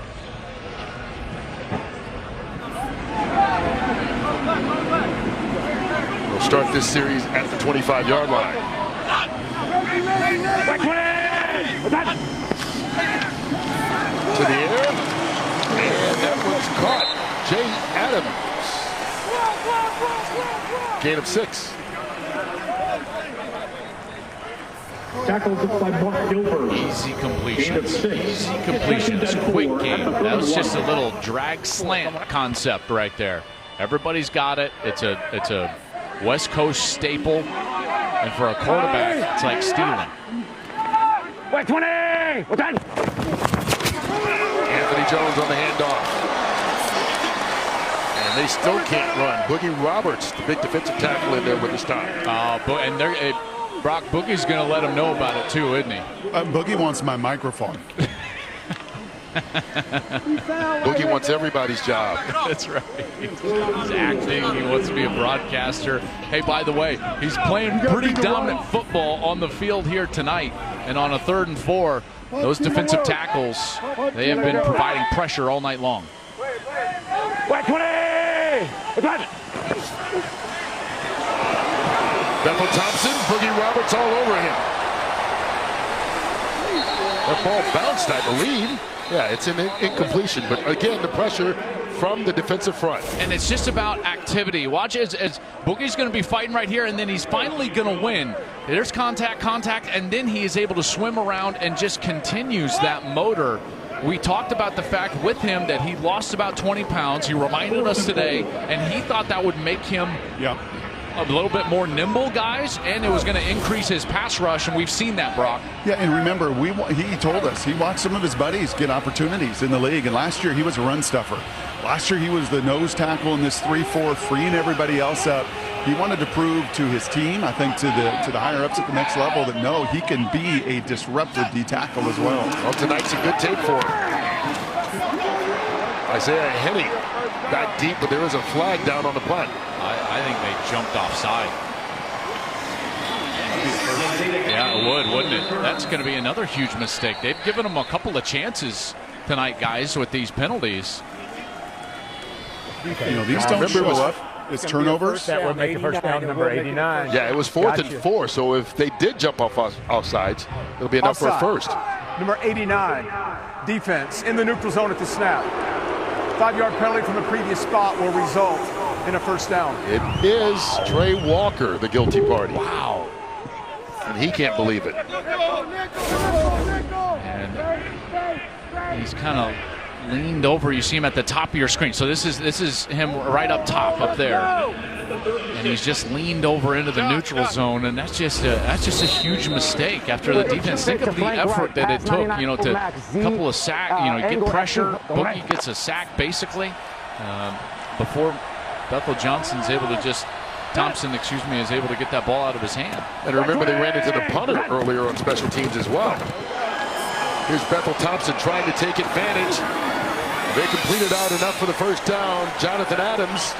A: We'll start this series at the 25-yard line. To the air, and that one's caught. Jay Adams. Gain of 6.
O: Tackled by Mark Gilbert.
D: Easy completions. Easy completions. Quick game. That was just a little drag slant concept right there. Everybody's got it. It's a West Coast staple, and for a quarterback, it's like stealing.
E: Wait, 20!
A: Anthony Jones on the handoff. And they still can't run. Boogie Roberts, the big defensive tackle, in there with the stop.
D: And Brock, Boogie's going to let him know about it too, isn't he?
B: Boogie wants my microphone.
A: Boogie wants everybody's job.
D: That's right. He's acting. He wants to be a broadcaster. Hey, by the way, he's playing pretty dominant football on the field here tonight. And on a 3rd and 4, those defensive tackles, they have been providing pressure all night long.
E: Wait, 20!
A: Bethel Thompson, Boogie Roberts all over him. That ball bounced, I believe. Yeah, it's an incompletion, but again, the pressure from the defensive front.
D: And it's just about activity. Watch as Boogie's going to be fighting right here, and then he's finally going to win. There's contact, and then he is able to swim around and just continues that motor. We talked about the fact with him that he lost about 20 pounds. He reminded us today, and he thought that would make him a little bit more nimble, guys, and it was going to increase his pass rush, and we've seen that, Brock.
B: Yeah, and remember, he told us he watched some of his buddies get opportunities in the league, and last year he was a run stuffer. Last year he was the nose tackle in this 3-4, freeing everybody else up. He wanted to prove to his team, I think to the higher ups at the next level, that no, he can be a disruptive D tackle as well.
A: Well, tonight's a good tape for him. Isaiah Henning got deep, but there is a flag down on the punt.
D: I think they jumped offside. Yeah, it would, wouldn't it? That's going to be another huge mistake. They've given them a couple of chances tonight, guys, with these penalties.
B: You know, these don't show up. It's turnovers.
E: That would make the first down, number 89.
A: Yeah, it was 4th and 4, so if they did jump off offsides, it'll be enough for a first.
I: Number 89, defense in the neutral zone at the snap. 5-yard penalty from the previous spot will result in a first down.
A: It is Trey Walker, the guilty party.
D: Wow.
A: And he can't believe it.
D: And he's kind of leaned over. You see him at the top of your screen. So this is him right up top, up there, and he's just leaned over into the neutral zone, and that's just a huge mistake after the defense. Think of the effort that it took, you know, to a couple of sacks, you know, get pressure. Boogie gets a sack basically before Bethel Thompson is able to get that ball out of his hand.
A: And remember, they ran into the punter earlier on special teams as well. Here's Bethel Thompson trying to take advantage. They completed out enough for the first down. Jonathan Adams,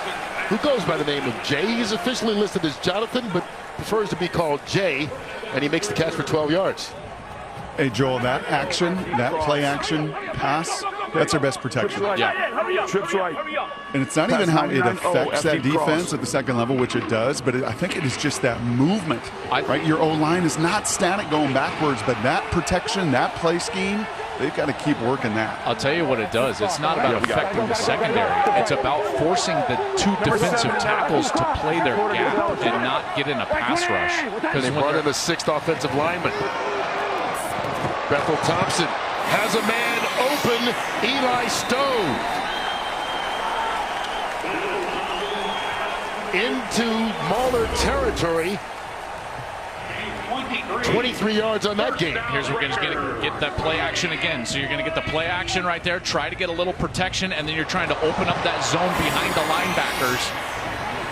A: who goes by the name of Jay. He's officially listed as Jonathan, but prefers to be called Jay, and he makes the catch for 12 yards.
B: Hey, Joel, that action, that play action pass, that's our best protection.
G: Yeah. Trips right.
B: And it's not even how it affects that defense at the second level, which it does, but I think it is just that movement, right? Your O-line is not static going backwards, but that protection, that play scheme, they've got to keep working that.
D: I'll tell you what it does. It's not about affecting the secondary. It's about forcing the two defensive tackles to play their gap and not get in a pass rush.
A: Because they brought in the 6th offensive lineman. Bethel Thompson has a man open. Eli Stone into Mauler territory. 23 yards on that game.
D: Here's what we're going to get that play action again. So you're going to get the play action right there. Try to get a little protection, and then you're trying to open up that zone behind the linebackers.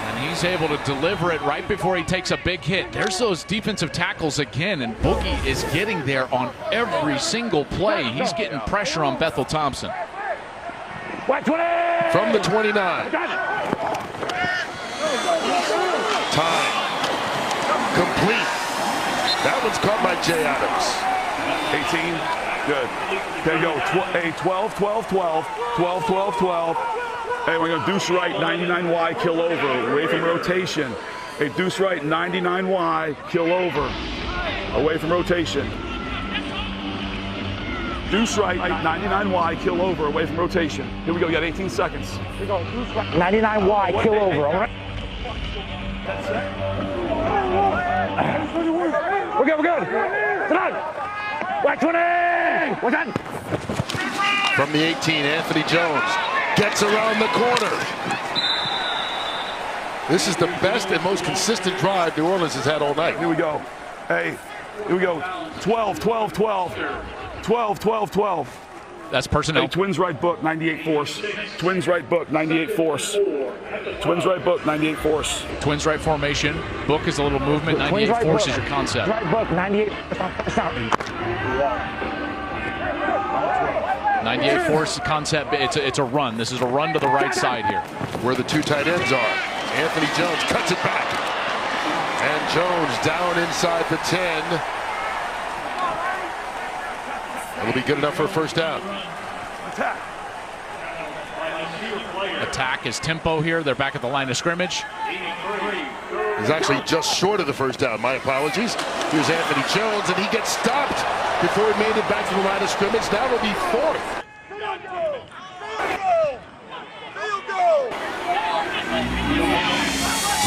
D: And he's able to deliver it right before he takes a big hit. There's those defensive tackles again, and Boogie is getting there on every single play. He's getting pressure on Bethel Thompson.
A: From the 29. Time. Complete. That one's caught by Jay Adams.
G: 18. Good. There you go. 12, 12, 12. 12, 12, 12. Hey, we're going to deuce right, 99Y, kill over, away from rotation. Hey, deuce right, 99Y, kill over, away from rotation. Deuce right, 99Y, kill over, away from rotation. Here we go, you got 18 seconds. Here we go,
E: deuce right, 99Y, kill over, all right? We're good, we're good. Come on. Watch 20. What's that?
A: From the 18, Anthony Jones gets around the corner. This is the best and most consistent drive New Orleans has had all night.
G: Here we go. Hey, here we go. 12, 12, 12. 12, 12, 12.
D: That's personnel.
G: Hey, twins right book, 98 force. Twins right book, 98 force. Twins right book, 98 force.
D: Twins right formation. Book is a little movement. 98 right force is your concept.
E: Right book, 98.
D: 98 force concept. It's a run. This is a run to the right side here.
A: Where the two tight ends are. Anthony Jones cuts it back. And Jones down inside the 10. It'll be good enough for a first down.
D: Attack is tempo here. They're back at the line of scrimmage.
A: He's actually just short of the first down. My apologies. Here's Anthony Jones, and he gets stopped before he made it back to the line of scrimmage. That will be fourth.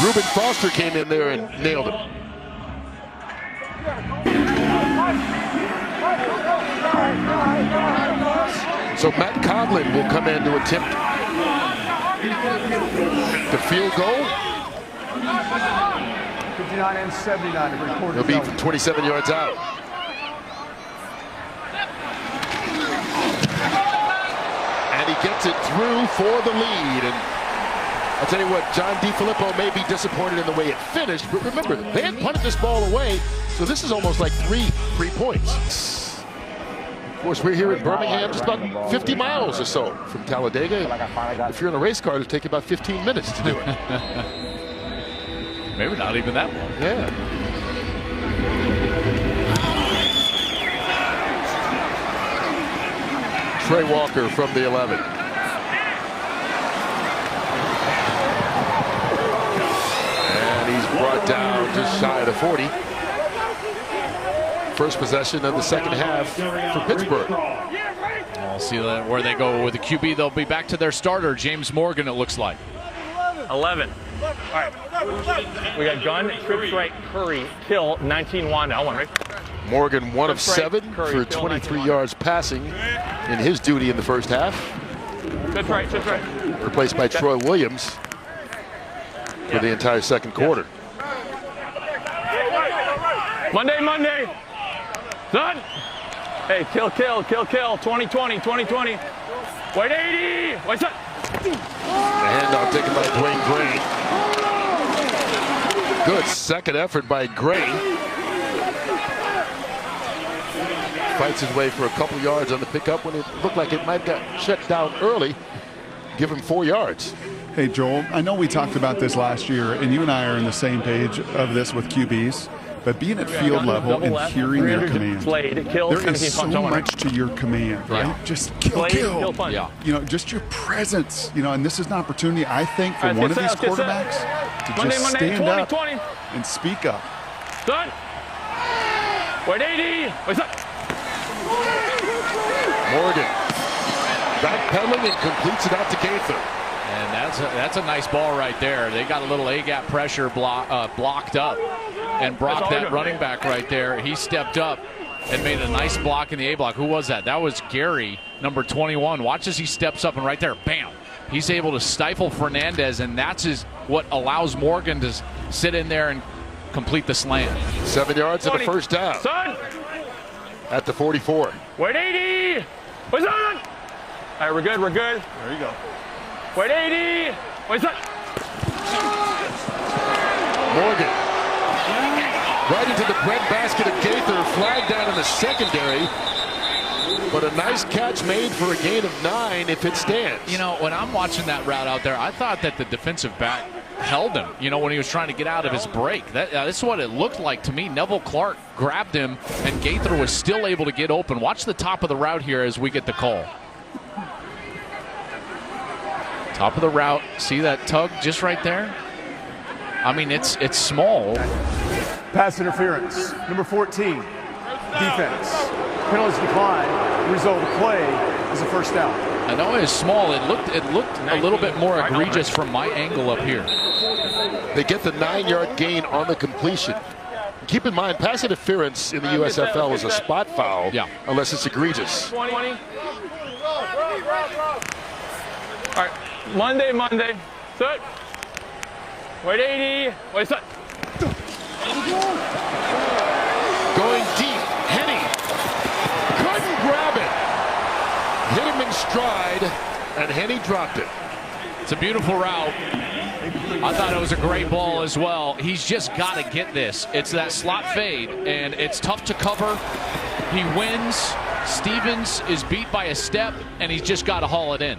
A: Reuben Foster came in there and nailed him. So Matt Coughlin will come in to attempt the field goal.
I: 59 and 79.
A: He'll be from 27 yards out. And he gets it through for the lead. And I'll tell you what, John DiFilippo may be disappointed in the way it finished, but remember, they had punted this ball away, so this is almost like three points. Of course, we're here in Birmingham, just about 50 miles or so from Talladega. If you're in a race car, it'll take you about 15 minutes to do it.
D: Maybe not even that long.
A: Yeah. Trey Walker from the 11. And he's brought down just shy of the 40. First possession of the second half for Pittsburgh.
D: We'll see where they go with the QB. They'll be back to their starter, James Morgan, it looks like.
J: 11. All right. We got gun, trips right, Curry, kill, 19-1. That one, right?
A: Morgan, 1 of 7 for 23 yards passing in his duty in the first half.
J: Trips right, trips right.
A: Replaced by Troy Williams for the entire second quarter.
J: Monday. Done. Hey, kill, 2020. White 80. White set.
A: The handoff taken by Dwayne Gray. Good second effort by Gray. Fights his way for a couple yards on the pickup when it looked like it might have got shut down early. Give him 4 yards.
B: Hey, Joel, I know we talked about this last year, and you and I are on the same page of this with QBs. But being at field level and hearing your command, there is so much to your command, right?
D: Yeah.
B: Just kill.
D: Yeah.
B: You know, just your presence. You know, and this is an opportunity, I think, for one of these quarterbacks to just stand up and speak up.
J: Done. White 80. What's up?
A: Morgan backpedaling and completes it out to Gaither.
D: And that's a nice ball right there. They got a little A-gap pressure blocked up. And Brock, that running back right there, he stepped up and made a nice block in the A-block. Who was that? That was Gary, number 21. Watch as he steps up, and right there, bam. He's able to stifle Fernandez, and that's what allows Morgan to sit in there and complete the slant.
A: 7 yards and a first down.
J: Son.
A: At the 44.
J: White 80. What's on? All right, we're good.
B: There you go.
J: White 80. What's up?
A: Morgan. Right into the breadbasket of Gaither, flag down in the secondary. But a nice catch made for a gain of 9 if it stands.
D: You know, when I'm watching that route out there, I thought that the defensive back held him, you know, when he was trying to get out of his break. This is what it looked like to me. Neville Clark grabbed him, and Gaither was still able to get open. Watch the top of the route here as we get the call. Top of the route. See that tug just right there? I mean, it's small.
I: Pass interference. Number 14. Defense. Penalties decline. The result of the play is a first down.
D: I know it's small. It looked a little bit more egregious from my angle up here.
A: They get the 9-yard gain on the completion. Keep in mind, pass interference in the USFL is a spot foul, unless it's egregious.
J: 20. All right, Monday. Set. White 80. Wait, set.
A: Going deep, Henny couldn't grab it. Hit him in stride, and Henny dropped it.
D: It's a beautiful route. I thought it was a great ball as well. He's just got to get this. It's that slot fade, and it's tough to cover. He wins. Stevens is beat by a step, and he's just got to haul it in.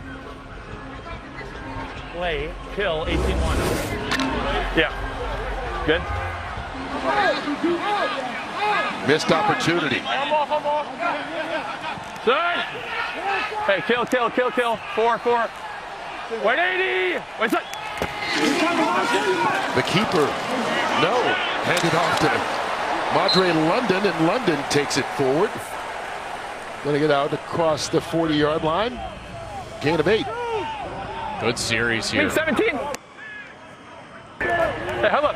J: Play, kill, 18-1. Yeah. Good.
A: Missed opportunity.
J: Son! Hey, kill. 4. 180! What's up?
A: The keeper, no, handed off to Madre London, and London takes it forward. Going to get out across the 40-yard line. Gain of 8.
D: Good series here.
J: 17. Hey, hold up.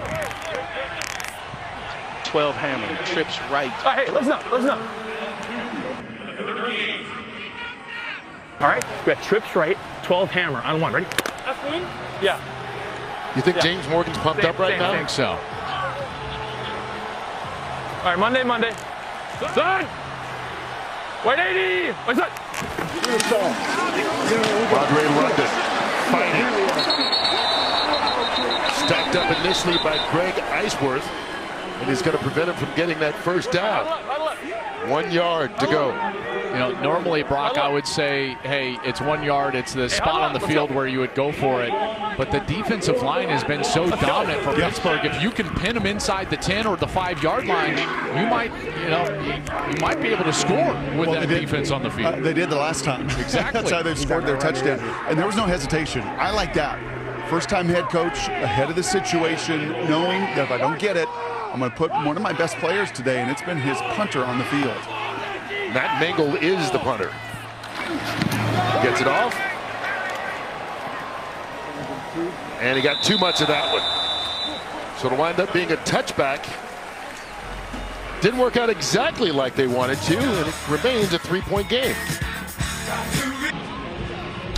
N: 12 hammer, trips right.
J: Oh, hey, listen up. All right, we got trips right, 12 hammer on 1. Ready? That's me? Yeah.
A: You think James Morgan's pumped up right now?
D: I think so.
J: All right, Monday. Son! 180! What's up?
A: Madre London fighting. Stacked up initially by Greg Iceworth, and he's going to prevent him from getting that first down. 1 yard to go.
D: You know, normally, Brock, I would say, hey, it's 1 yard. It's the spot on the field where you would go for it. But the defensive line has been so dominant for Pittsburgh. If you can pin them inside the 10 or the 5-yard line, you might be able to score with that defense on the field.
B: They did the last time.
D: Exactly.
B: That's how they've scored their touchdown. And there was no hesitation. I like that. First-time head coach, ahead of the situation, knowing that if I don't get it, I'm going to put one of my best players today, and it's been his punter on the field.
A: Matt Mangle is the punter. Gets it off. And he got too much of that one. So it'll wind up being a touchback. Didn't work out exactly like they wanted to, and it remains a 3-point game.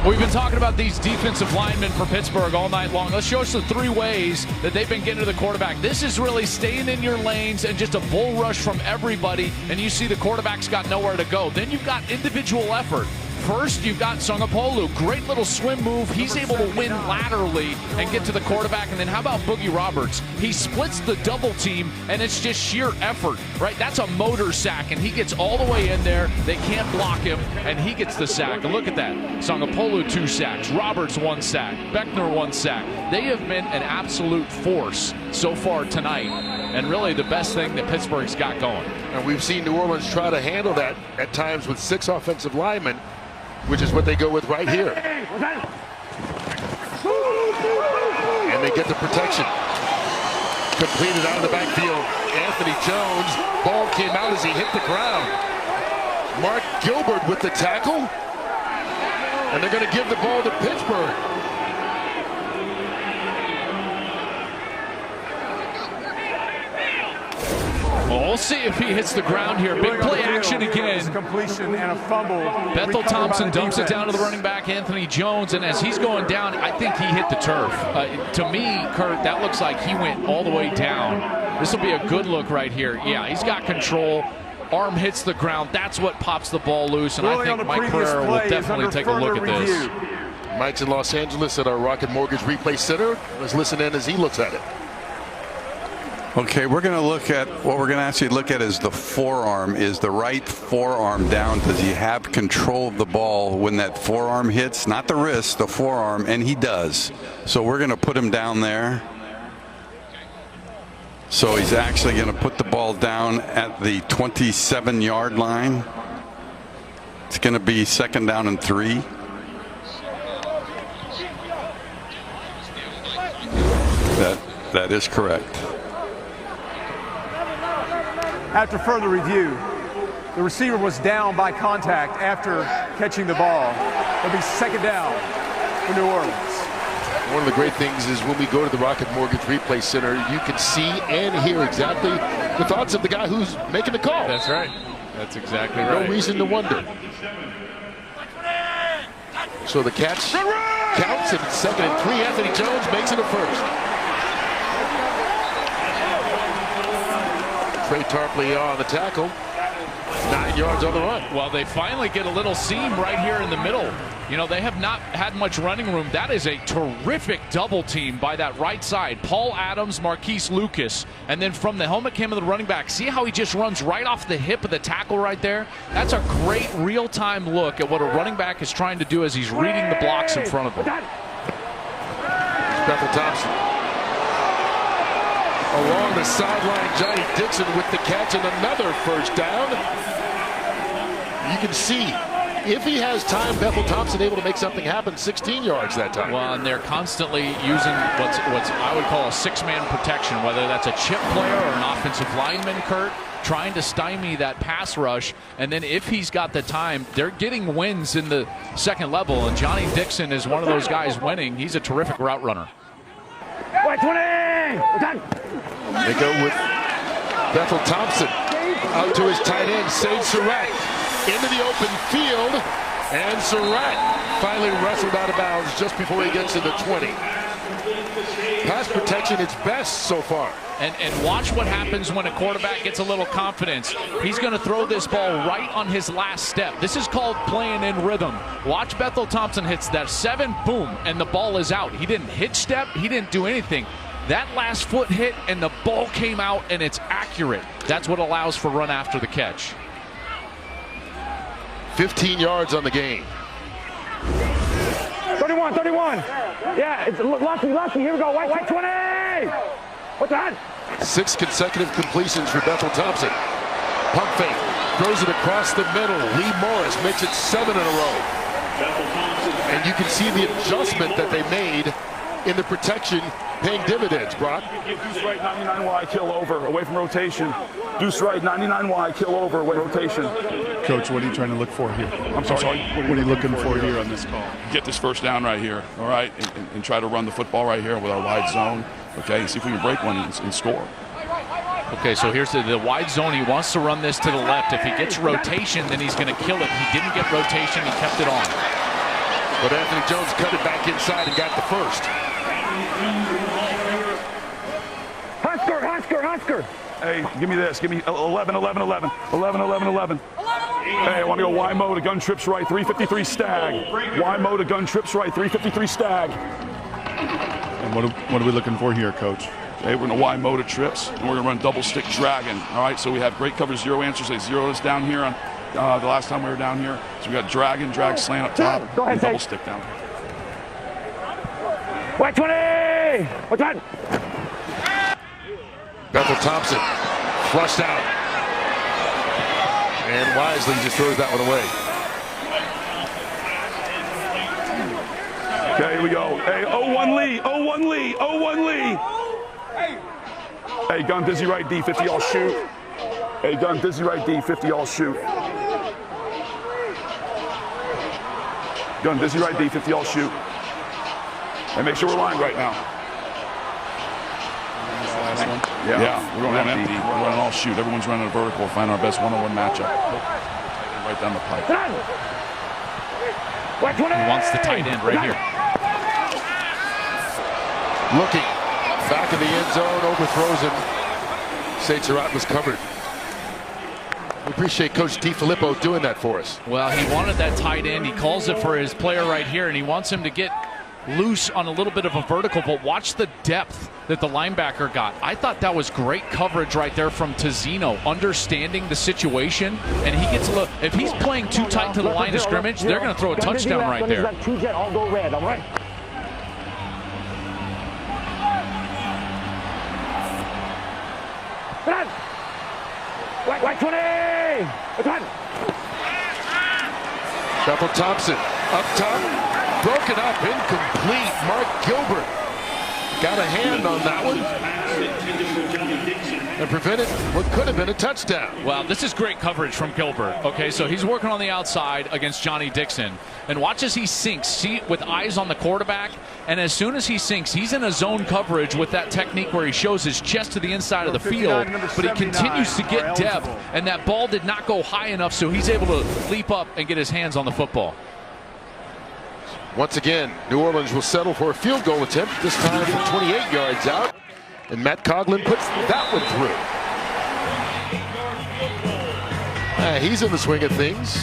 D: We've been talking about these defensive linemen for Pittsburgh all night long. Let's show us the 3 ways that they've been getting to the quarterback. This is really staying in your lanes and just a bull rush from everybody, and you see the quarterback's got nowhere to go. Then you've got individual effort. First, you've got Sungapolu. Great little swim move. He's able to win laterally and get to the quarterback. And then how about Boogie Roberts? He splits the double team, and it's just sheer effort, right? That's a motor sack, and he gets all the way in there. They can't block him, and he gets the sack. And look at that. Sungapolu 2 sacks. Roberts 1 sack. Beckner 1 sack. They have been an absolute force so far tonight, and really the best thing that Pittsburgh's got going.
A: And we've seen New Orleans try to handle that at times with 6 offensive linemen, which is what they go with right here. And they get the protection. Completed out of the backfield. Anthony Jones. Ball came out as he hit the ground. Mark Gilbert with the tackle. And they're going to give the ball to Pittsburgh.
D: Well, we'll see if he hits the ground here. Big play action again.
I: Completion and a fumble.
D: Bethel Thompson dumps it down to the running back, Anthony Jones, and as he's going down, I think he hit the turf. To me, Kurt, that looks like he went all the way down. This will be a good look right here. Yeah, he's got control. Arm hits the ground. That's what pops the ball loose, and I think Mike Pereira will definitely take a look at this.
A: Mike's in Los Angeles at our Rocket Mortgage Replay Center. Let's listen in as he looks at it.
F: Okay, we're going to look at what we're going to actually look at is the forearm. Is the right forearm down? Does he have control of the ball when that forearm hits? Not the wrist, the forearm, and he does. So we're going to put him down there. So he's actually going to put the ball down at the 27-yard line. It's going to be 2nd down and 3. That is correct.
I: After further review, the receiver was down by contact after catching the ball. It'll be 2nd down for New Orleans.
A: One of the great things is when we go to the Rocket Mortgage Replay Center, you can see and hear exactly the thoughts of the guy who's making the call.
D: That's right. That's exactly right.
A: No reason to wonder. So the catch counts, and 2nd and 3. Anthony Jones makes it a first. Trey Tarpley on the tackle. 9 yards on the run.
D: Well, they finally get a little seam right here in the middle. You know, they have not had much running room. That is a terrific double team by that right side. Paul Adams, Marquise Lucas, and then from the helmet cam of the running back. See how he just runs right off the hip of the tackle right there? That's a great real-time look at what a running back is trying to do as he's reading the blocks in front of him.
A: Bethel Thompson. Along the sideline, Johnny Dixon with the catch and another first down. You can see, if he has time, Bethel Thompson able to make something happen. 16 yards that time.
D: Well, and they're constantly using what's I would call a six-man protection, whether that's a chip player or an offensive lineman, Kurt, trying to stymie that pass rush. And then if he's got the time, they're getting wins in the second level. And Johnny Dixon is one of those guys winning. He's a terrific route runner.
E: Wait, 20!
A: They go with Bethel Thompson out to his tight end, Sage Surratt, into the open field, and Surratt finally wrestled out of bounds just before he gets to the 20. Pass protection, its best so far.
D: And watch what happens when a quarterback gets a little confidence. He's going to throw this ball right on his last step. This is called playing in rhythm. Watch Bethel Thompson hits that 7, boom, and the ball is out. He didn't hitch step. He didn't do anything. That last foot hit and the ball came out and it's accurate. That's what allows for run after the catch.
A: 15 yards on the game.
E: 31. Yeah, it's lucky. Here we go. White 20. What's that?
A: 6 consecutive completions for Bethel Thompson. Pump fake, throws it across the middle. Lee Morris makes it 7 in a row. And you can see the adjustment that they made in the protection paying dividends, Brock.
G: Deuce right, 99 wide, kill over, away from rotation. Deuce right, 99 wide, kill over, away rotation.
B: Coach, what are you trying to look for here?
G: I'm sorry.
B: What are you looking for here on this call?
C: Get this first down right here, all right, and try to run the football right here with our wide zone, okay, and see if we can break one and score.
D: Okay, so here's the wide zone. He wants to run this to the left. If he gets rotation, then he's going to kill it. He didn't get rotation. He kept it on.
A: But Anthony Jones cut it back inside and got the first.
E: Husker.
G: Hey, give me this. Give me 11. Hey, I want to go Y mode, a gun trips right, 353 stag. Y mode, a gun trips right, 353 stag.
B: And what are we looking for here, Coach?
C: Okay, we're going to Y mode of trips, and we're going to run double stick dragon. All right, so we have great coverage, zero answers. They zeroed us down here on the last time we were down here. So we got dragon, drag, slant up top, and double stick down here.
E: White 20. What's that?
A: Bethel Thompson flushed out. And wisely just throws that one away.
G: Okay, here we go. Hey, 0-1 Lee. Hey, gun dizzy right D, 50 all shoot. Hey, gun dizzy right D, 50 all shoot. Gun dizzy right D, 50 all shoot. And make sure we're lined right now.
C: Yeah, we're going empty. We're running all shoot. Everyone's running a vertical. Find our best one-on-one matchup. Right down the pipe.
D: He wants the tight end right here.
A: Looking back in the end zone, overthrows him. Sage Surratt was covered. We appreciate Coach DiFilippo doing that for us.
D: Well, he wanted that tight end. He calls it for his player right here, and he wants him to get loose on a little bit of a vertical, but watch the depth that the linebacker got. I thought that was great coverage right there from Tazzino, understanding the situation, and he gets a look. If he's playing too tight to the line of scrimmage, they're going to throw a touchdown right there.
E: Two-jet, all go red, all right? White 20!
A: Bethel Thompson up top, broken up, incomplete. Mark Gilbert got a hand on that one and prevented what could have been a touchdown.
D: Well, this is great coverage from Gilbert. Okay, so he's working on the outside against Johnny Dixon. And watch as he sinks, see, with eyes on the quarterback. And as soon as he sinks, he's in a zone coverage with that technique where he shows his chest to the inside of the field. But he continues to get depth. And that ball did not go high enough, so he's able to leap up and get his hands on the football.
A: Once again, New Orleans will settle for a field goal attempt, this time from 28 yards out. And Matt Coughlin puts that one through. He's in the swing of things.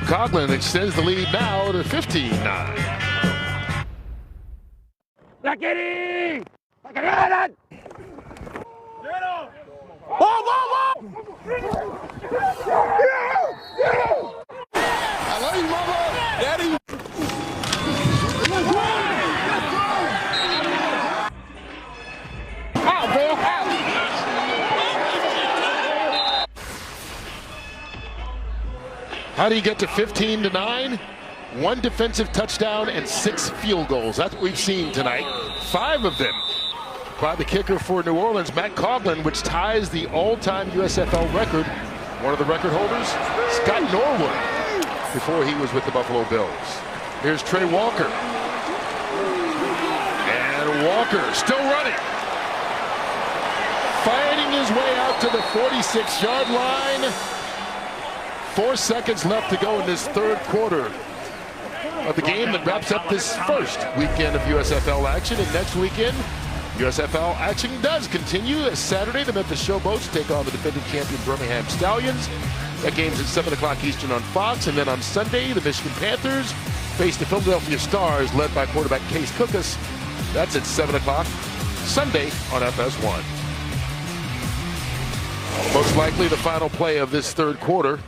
A: Coughlin extends the lead now to 15-9.
E: Lucky!
A: I love you, Mama. Daddy. How do you get to 15-9? 1 defensive touchdown and 6 field goals. That's what we've seen tonight. 5 of them by the kicker for New Orleans, Matt Coughlin, which ties the all-time USFL record. One of the record holders, Scott Norwood, before he was with the Buffalo Bills. Here's Trey Walker. And Walker still running. Fighting his way out to the 46-yard line. 4 seconds left to go in this third quarter of the game that wraps up this first weekend of USFL action. And next weekend, USFL action does continue. As Saturday, the Memphis Showboats take on the defending champion Birmingham Stallions. That game's at 7 o'clock Eastern on Fox. And then on Sunday, the Michigan Panthers face the Philadelphia Stars, led by quarterback Case Cookus. That's at 7 o'clock Sunday on FS1. Most likely the final play of this third quarter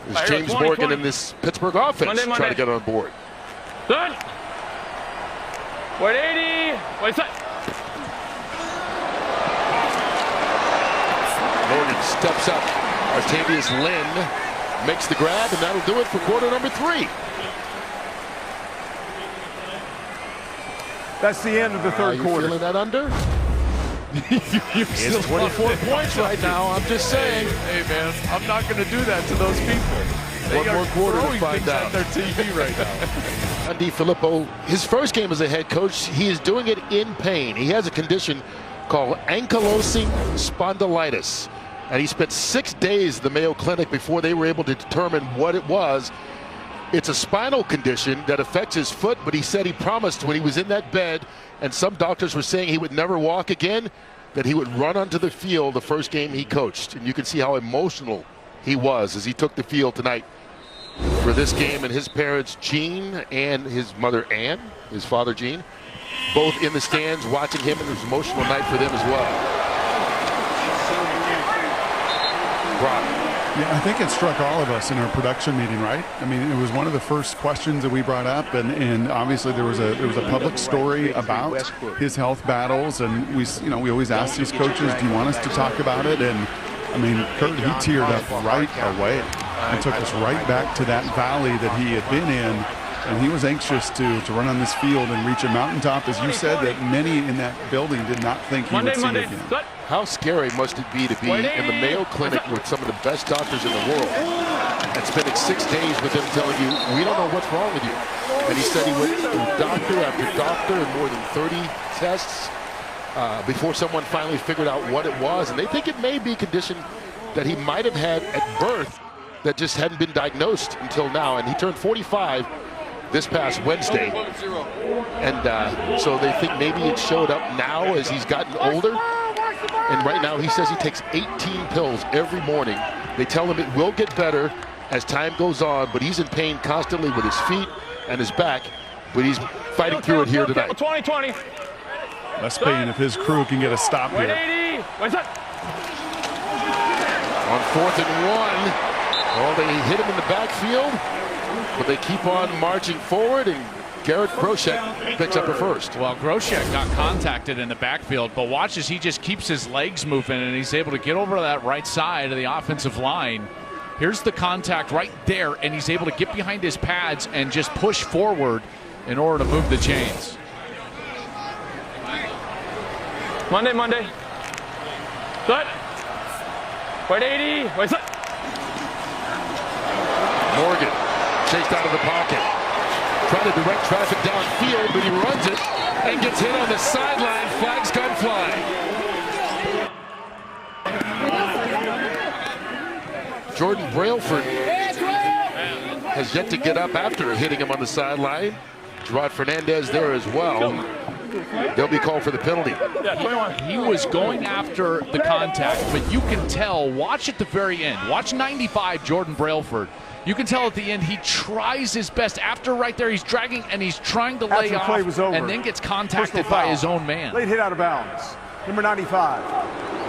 A: is James Morgan in this Pittsburgh offense trying to get on board.
J: Good. 180. Wait, set.
A: Morgan steps up. Artavius Lynn makes the grab, and that'll do it for quarter number 3.
I: That's the end of the third quarter.
A: Feeling that under?
D: It's
A: 24 points right now. I'm just saying.
D: Hey, man, I'm not going to do that to those people.
A: One more quarter to find out.
D: Their TV right now.
A: Andy Filippo, his first game as a head coach, he is doing it in pain. He has a condition called ankylosing spondylitis, and he spent 6 days at the Mayo Clinic before they were able to determine what it was. It's a spinal condition that affects his foot, but he said he promised when he was in that bed, and some doctors were saying he would never walk again, that he would run onto the field the first game he coached. And you can see how emotional he was as he took the field tonight for this game. And his parents, Gene, and his mother, Ann, his father, Gene, both in the stands watching him, and it was an emotional night for them as well. Brock.
B: Yeah, I think it struck all of us in our production meeting, right? I mean, it was one of the first questions that we brought up, and obviously there was a public story about his health battles, and we always ask these coaches, do you want us to talk about it? And I mean, Kurt, he teared up right away and took us right back to that valley that he had been in, and he was anxious to run on this field and reach a mountaintop, as you said, that many in that building did not think he would see it again.
A: How scary must it be to be in the Mayo Clinic with some of the best doctors in the world and spending 6 days with them telling you, we don't know what's wrong with you. And he said he went through doctor after doctor and more than 30 tests before someone finally figured out what it was. And they think it may be a condition that he might have had at birth that just hadn't been diagnosed until now. And he turned 45 this past Wednesday. And so they think maybe it showed up now as he's gotten older. And right now he says he takes 18 pills every morning. They tell him it will get better as time goes on, but he's in pain constantly with his feet and his back. But he's fighting through it here tonight.
J: 20-20.
B: Less pain if his crew can get a stop here.
J: 180. What's that?
A: On 4th and 1. Well, they hit him in the backfield, but they keep on marching forward, and Garrett Groshek picks up a first.
D: Well, Groshek got contacted in the backfield, but watch as he just keeps his legs moving, and he's able to get over to that right side of the offensive line. Here's the contact right there, and he's able to get behind his pads and just push forward in order to move the chains.
J: Monday. Good. 180. Wait, set.
A: Morgan chased out of the pocket. Trying to direct traffic downfield, but he runs it and gets hit on the sideline. Flags come flying. Jordan Brailford has yet to get up after hitting him on the sideline. Gerard Fernandez there as well. They'll be called for the penalty.
D: He was going after the contact, but you can tell, watch at the very end. Watch 95, Jordan Brailford. You can tell at the end he tries his best. After right there, he's dragging and he's trying to lay off and then gets contacted by his own man.
I: Late hit out of bounds. Number 95,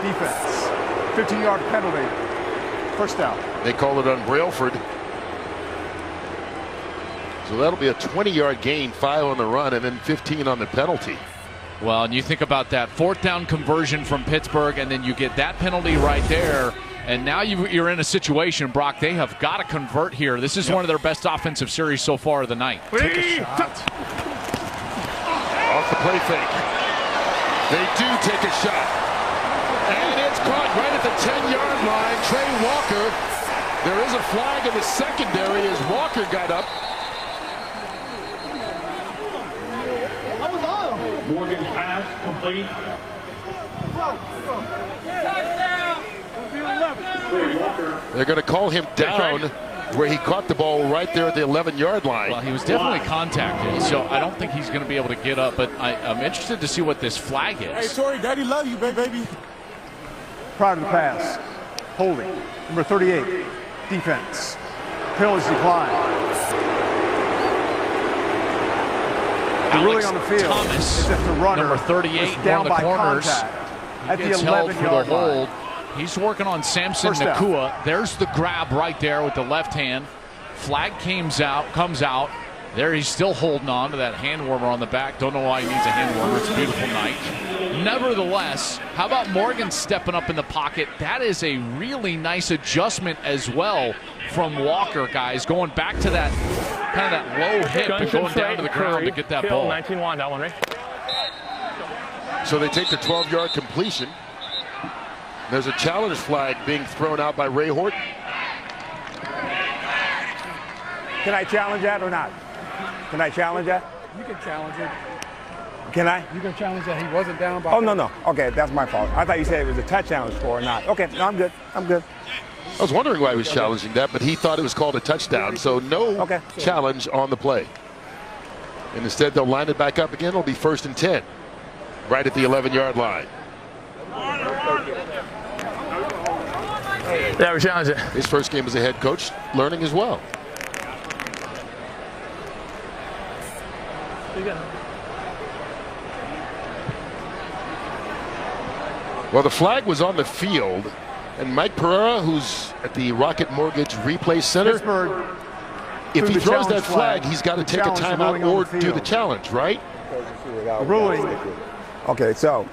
I: defense. 15-yard penalty. First down.
A: They call it on Brailford. So that'll be a 20-yard gain, 5 on the run, and then 15 on the penalty.
D: Well, and you think about that 4th down conversion from Pittsburgh, and then you get that penalty right there. And now you're in a situation, Brock, they have got to convert here. This is one of their best offensive series so far of the night.
A: Take a shot. Off the play fake. They do take a shot. And it's caught right at the 10-yard line. Trey Walker. There is a flag in the secondary as Walker got up.
O: Morgan's pass complete.
A: They're going to call him down where he caught the ball right there at the 11-yard line.
D: Well, he was definitely contacted, so I don't think he's going to be able to get up, but I'm interested to see what this flag is.
K: Hey, Tori, Daddy love you, baby.
I: Prior to the pass, holding. Number 38, defense. Penalties decline. The ruling on the field
D: Thomas,
I: is if the runner
D: number 38,
I: is down
D: one of the
I: by
D: corners,
I: contact at the
D: gets held for the
I: 11-yard
D: hold.
I: line.
D: He's working on Samson
I: First down.
D: Nakua. There's the grab right there with the left hand. Flag comes out. There he's still holding on to that hand warmer on the back. Don't know why he needs a hand warmer. It's a beautiful night. Nevertheless, how about Morgan stepping up in the pocket? That is a really nice adjustment as well from Walker, guys. Going back to that kind of that low hip and going down to the ground to get that ball.
J: 19-1, that one, right?
A: So they take the 12-yard completion. There's a challenge flag being thrown out by Ray Horton.
L: Can I challenge that or not? Can I challenge that?
P: You can challenge it.
L: Can I?
P: You can challenge that. He wasn't down by.
L: Oh, no. Okay, that's my fault. I thought you said it was a touchdown score or not. Okay, no, I'm good.
A: I was wondering why he was challenging that, but he thought it was called a touchdown, so no challenge on the play. And instead, they'll line it back up again. It'll be 1st and 10, right at the 11-yard line.
J: Yeah, we challenge it.
A: His first game as a head coach, learning as well. Well, the flag was on the field, and Mike Pereira, who's at the Rocket Mortgage Replay Center,
I: Pittsburgh,
A: if he
I: the
A: throws that
I: challenge
A: flag, he's got to
I: the
A: take a
I: challenge
A: timeout
I: ruling on
A: or
I: the
A: do the
I: field.
A: challenge, right?
I: Ruling.
L: Okay, so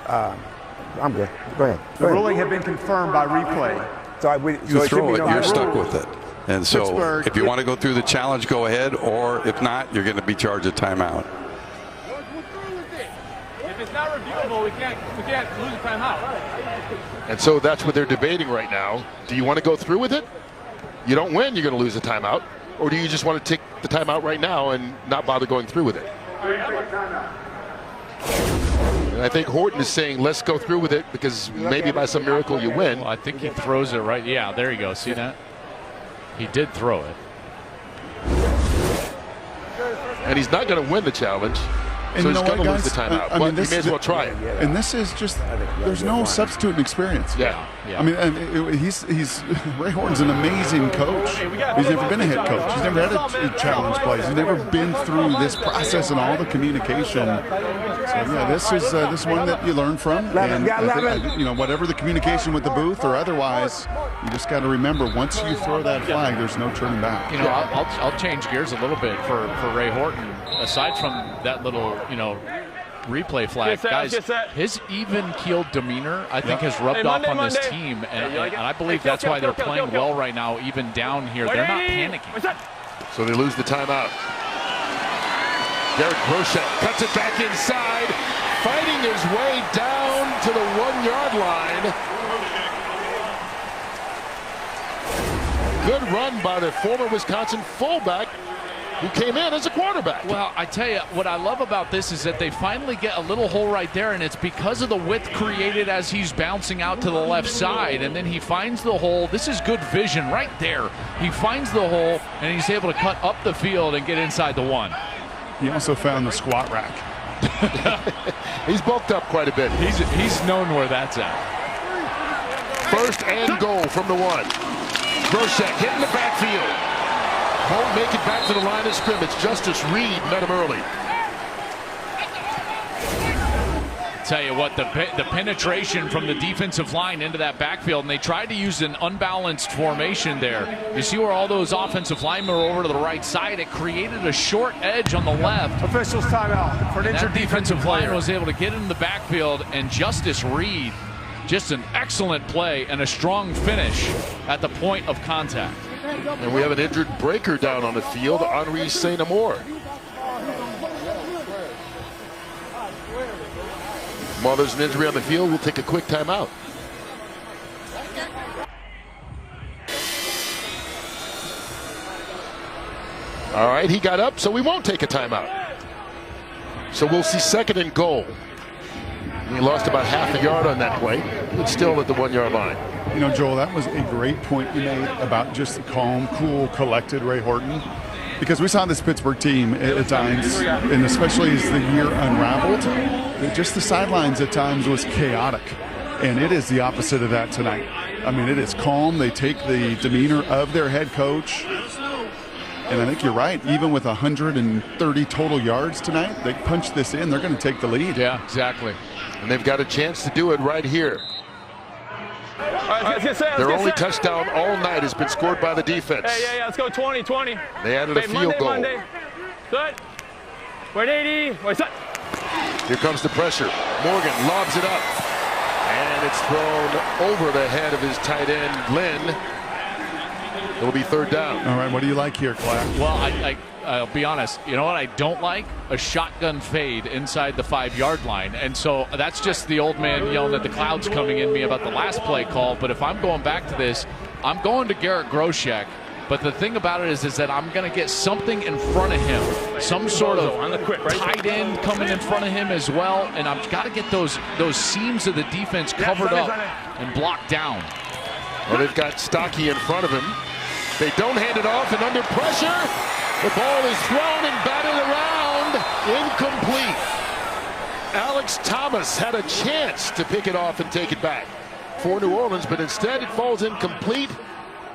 L: I'm good. Go ahead.
I: The ruling had been confirmed by replay.
L: So
F: You throw it, you're stuck with it. And so
I: Pittsburgh,
F: if you want to go through the challenge, go ahead, or if not, you're going to be charged a timeout.
P: If it's not reviewable, we can't lose a timeout.
A: And so that's what they're debating right now. Do you want to go through with it? You don't win, you're going to lose a timeout. Or do you just want to take the timeout right now and not bother going through with it? And I think Horton is saying, let's go through with it because maybe by some miracle you win.
D: Well, I think he throws it right. Yeah, there you go. See that? He did throw it.
A: And he's not going to win the challenge.
B: And
A: So
B: you
A: he's
B: know
A: going to
B: what,
A: lose the
B: guys?
A: timeout.
B: I mean,
A: But he
B: this
A: may as well try it.
B: And this is just, there's no substitute in experience.
A: Yeah.
B: I mean, and he's Ray Horton's an amazing coach. He's never been a head coach. He's never had a challenge plays. He's never been through this process and all the communication. So yeah, this is one that you learn from. And I think, you know, whatever the communication with the booth or otherwise, you just got to remember once you throw that flag, there's no turning back.
D: You know, I'll change gears a little bit for Ray Horton. Aside from that little, you know, replay flag, guys, his even-keeled demeanor, I think, has rubbed off on this team, and I believe that's why they're playing well right now, even down here. They're not panicking.
A: So they lose the timeout. Derek Brochette cuts it back inside, fighting his way down to the 1-yard line. Good run by the former Wisconsin fullback who came in as a quarterback.
D: Well, I tell you, what I love about this is that they finally get a little hole right there, and it's because of the width created as he's bouncing out to the left side, and then he finds the hole. This is good vision right there. He finds the hole, and he's able to cut up the field and get inside the 1.
B: He also found the squat rack.
A: He's bulked up quite a bit.
D: He's known where that's at.
A: First and goal from the 1. Groshek hitting the backfield. Won't make it back to the line of scrimmage. Justice Reed met him early.
D: Tell you what, the penetration from the defensive line into that backfield, and they tried to use an unbalanced formation there. You see where all those offensive linemen are over to the right side. It created a short edge on the left.
I: Officials timeout for an injured
D: defensive line was able to get in the backfield, and Justice Reed, just an excellent play and a strong finish at the point of contact.
A: And we have an injured breaker down on the field, Henri St. Amour. While there's an injury on the field, we'll take a quick timeout. All right, he got up, so we won't take a timeout. So we'll see second and goal. He lost about half a yard on that play, but still at the 1 yard line.
B: You know, Joel, that was a great point you made about just the calm, cool, collected Ray Horton. Because we saw this Pittsburgh team at times, and especially as the year unraveled, just the sidelines at times was chaotic. And it is the opposite of that tonight. I mean, it is calm. They take the demeanor of their head coach. And I think you're right. Even with 130 total yards tonight, they punch this in. They're going to take the lead.
D: Yeah, exactly.
A: And they've got a chance to do it right here. Their only touchdown all night has been scored by the defense.
J: Yeah, let's go 20-20.
A: They added a field goal.
J: Monday. Good. 180. Wait, set.
A: Here comes the pressure. Morgan lobs it up. And it's thrown over the head of his tight end, Lynn. It'll be third down.
B: All right, what do you like here, Clark?
D: Well, I'll be honest. You know what I don't like? A shotgun fade inside the 5 yard line. And so that's just the old man yelling at the clouds coming in me about the last play call. But if I'm going back to this, I'm going to Garrett Groshek. But the thing about it is that I'm going to get something in front of him, some sort of tight end coming in front of him as well. And I've got to get those seams of the defense covered up and blocked down.
A: Well, they've got Stocky in front of him. They don't hand it off, and under pressure, the ball is thrown and batted around. Incomplete. Alex Thomas had a chance to pick it off and take it back for New Orleans, but instead it falls incomplete,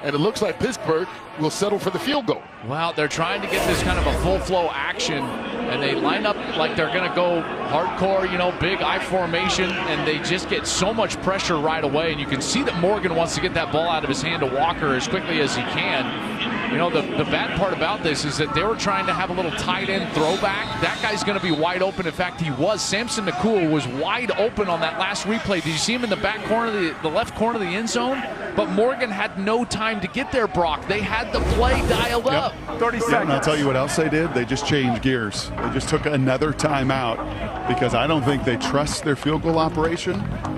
A: and it looks like Pittsburgh will settle for the field goal.
D: Well, they're trying to get this kind of a full flow action, and they line up like they're going to go hardcore, you know, big I formation, and they just get so much pressure right away. And you can see that Morgan wants to get that ball out of his hand to Walker as quickly as he can. You know, the bad part about this is that they were trying to have a little tight end throwback. That guy's going to be wide open. In fact, he was. Samson Nakul was wide open on that last replay. Did you see him in the back corner, the left corner of the end zone? But Morgan had no time to get there, Brock. They had the play dialed up.
I: 30 seconds.
B: And I'll tell you what else they did. They just changed gears. They just took another timeout because I don't think they trust their field goal operation,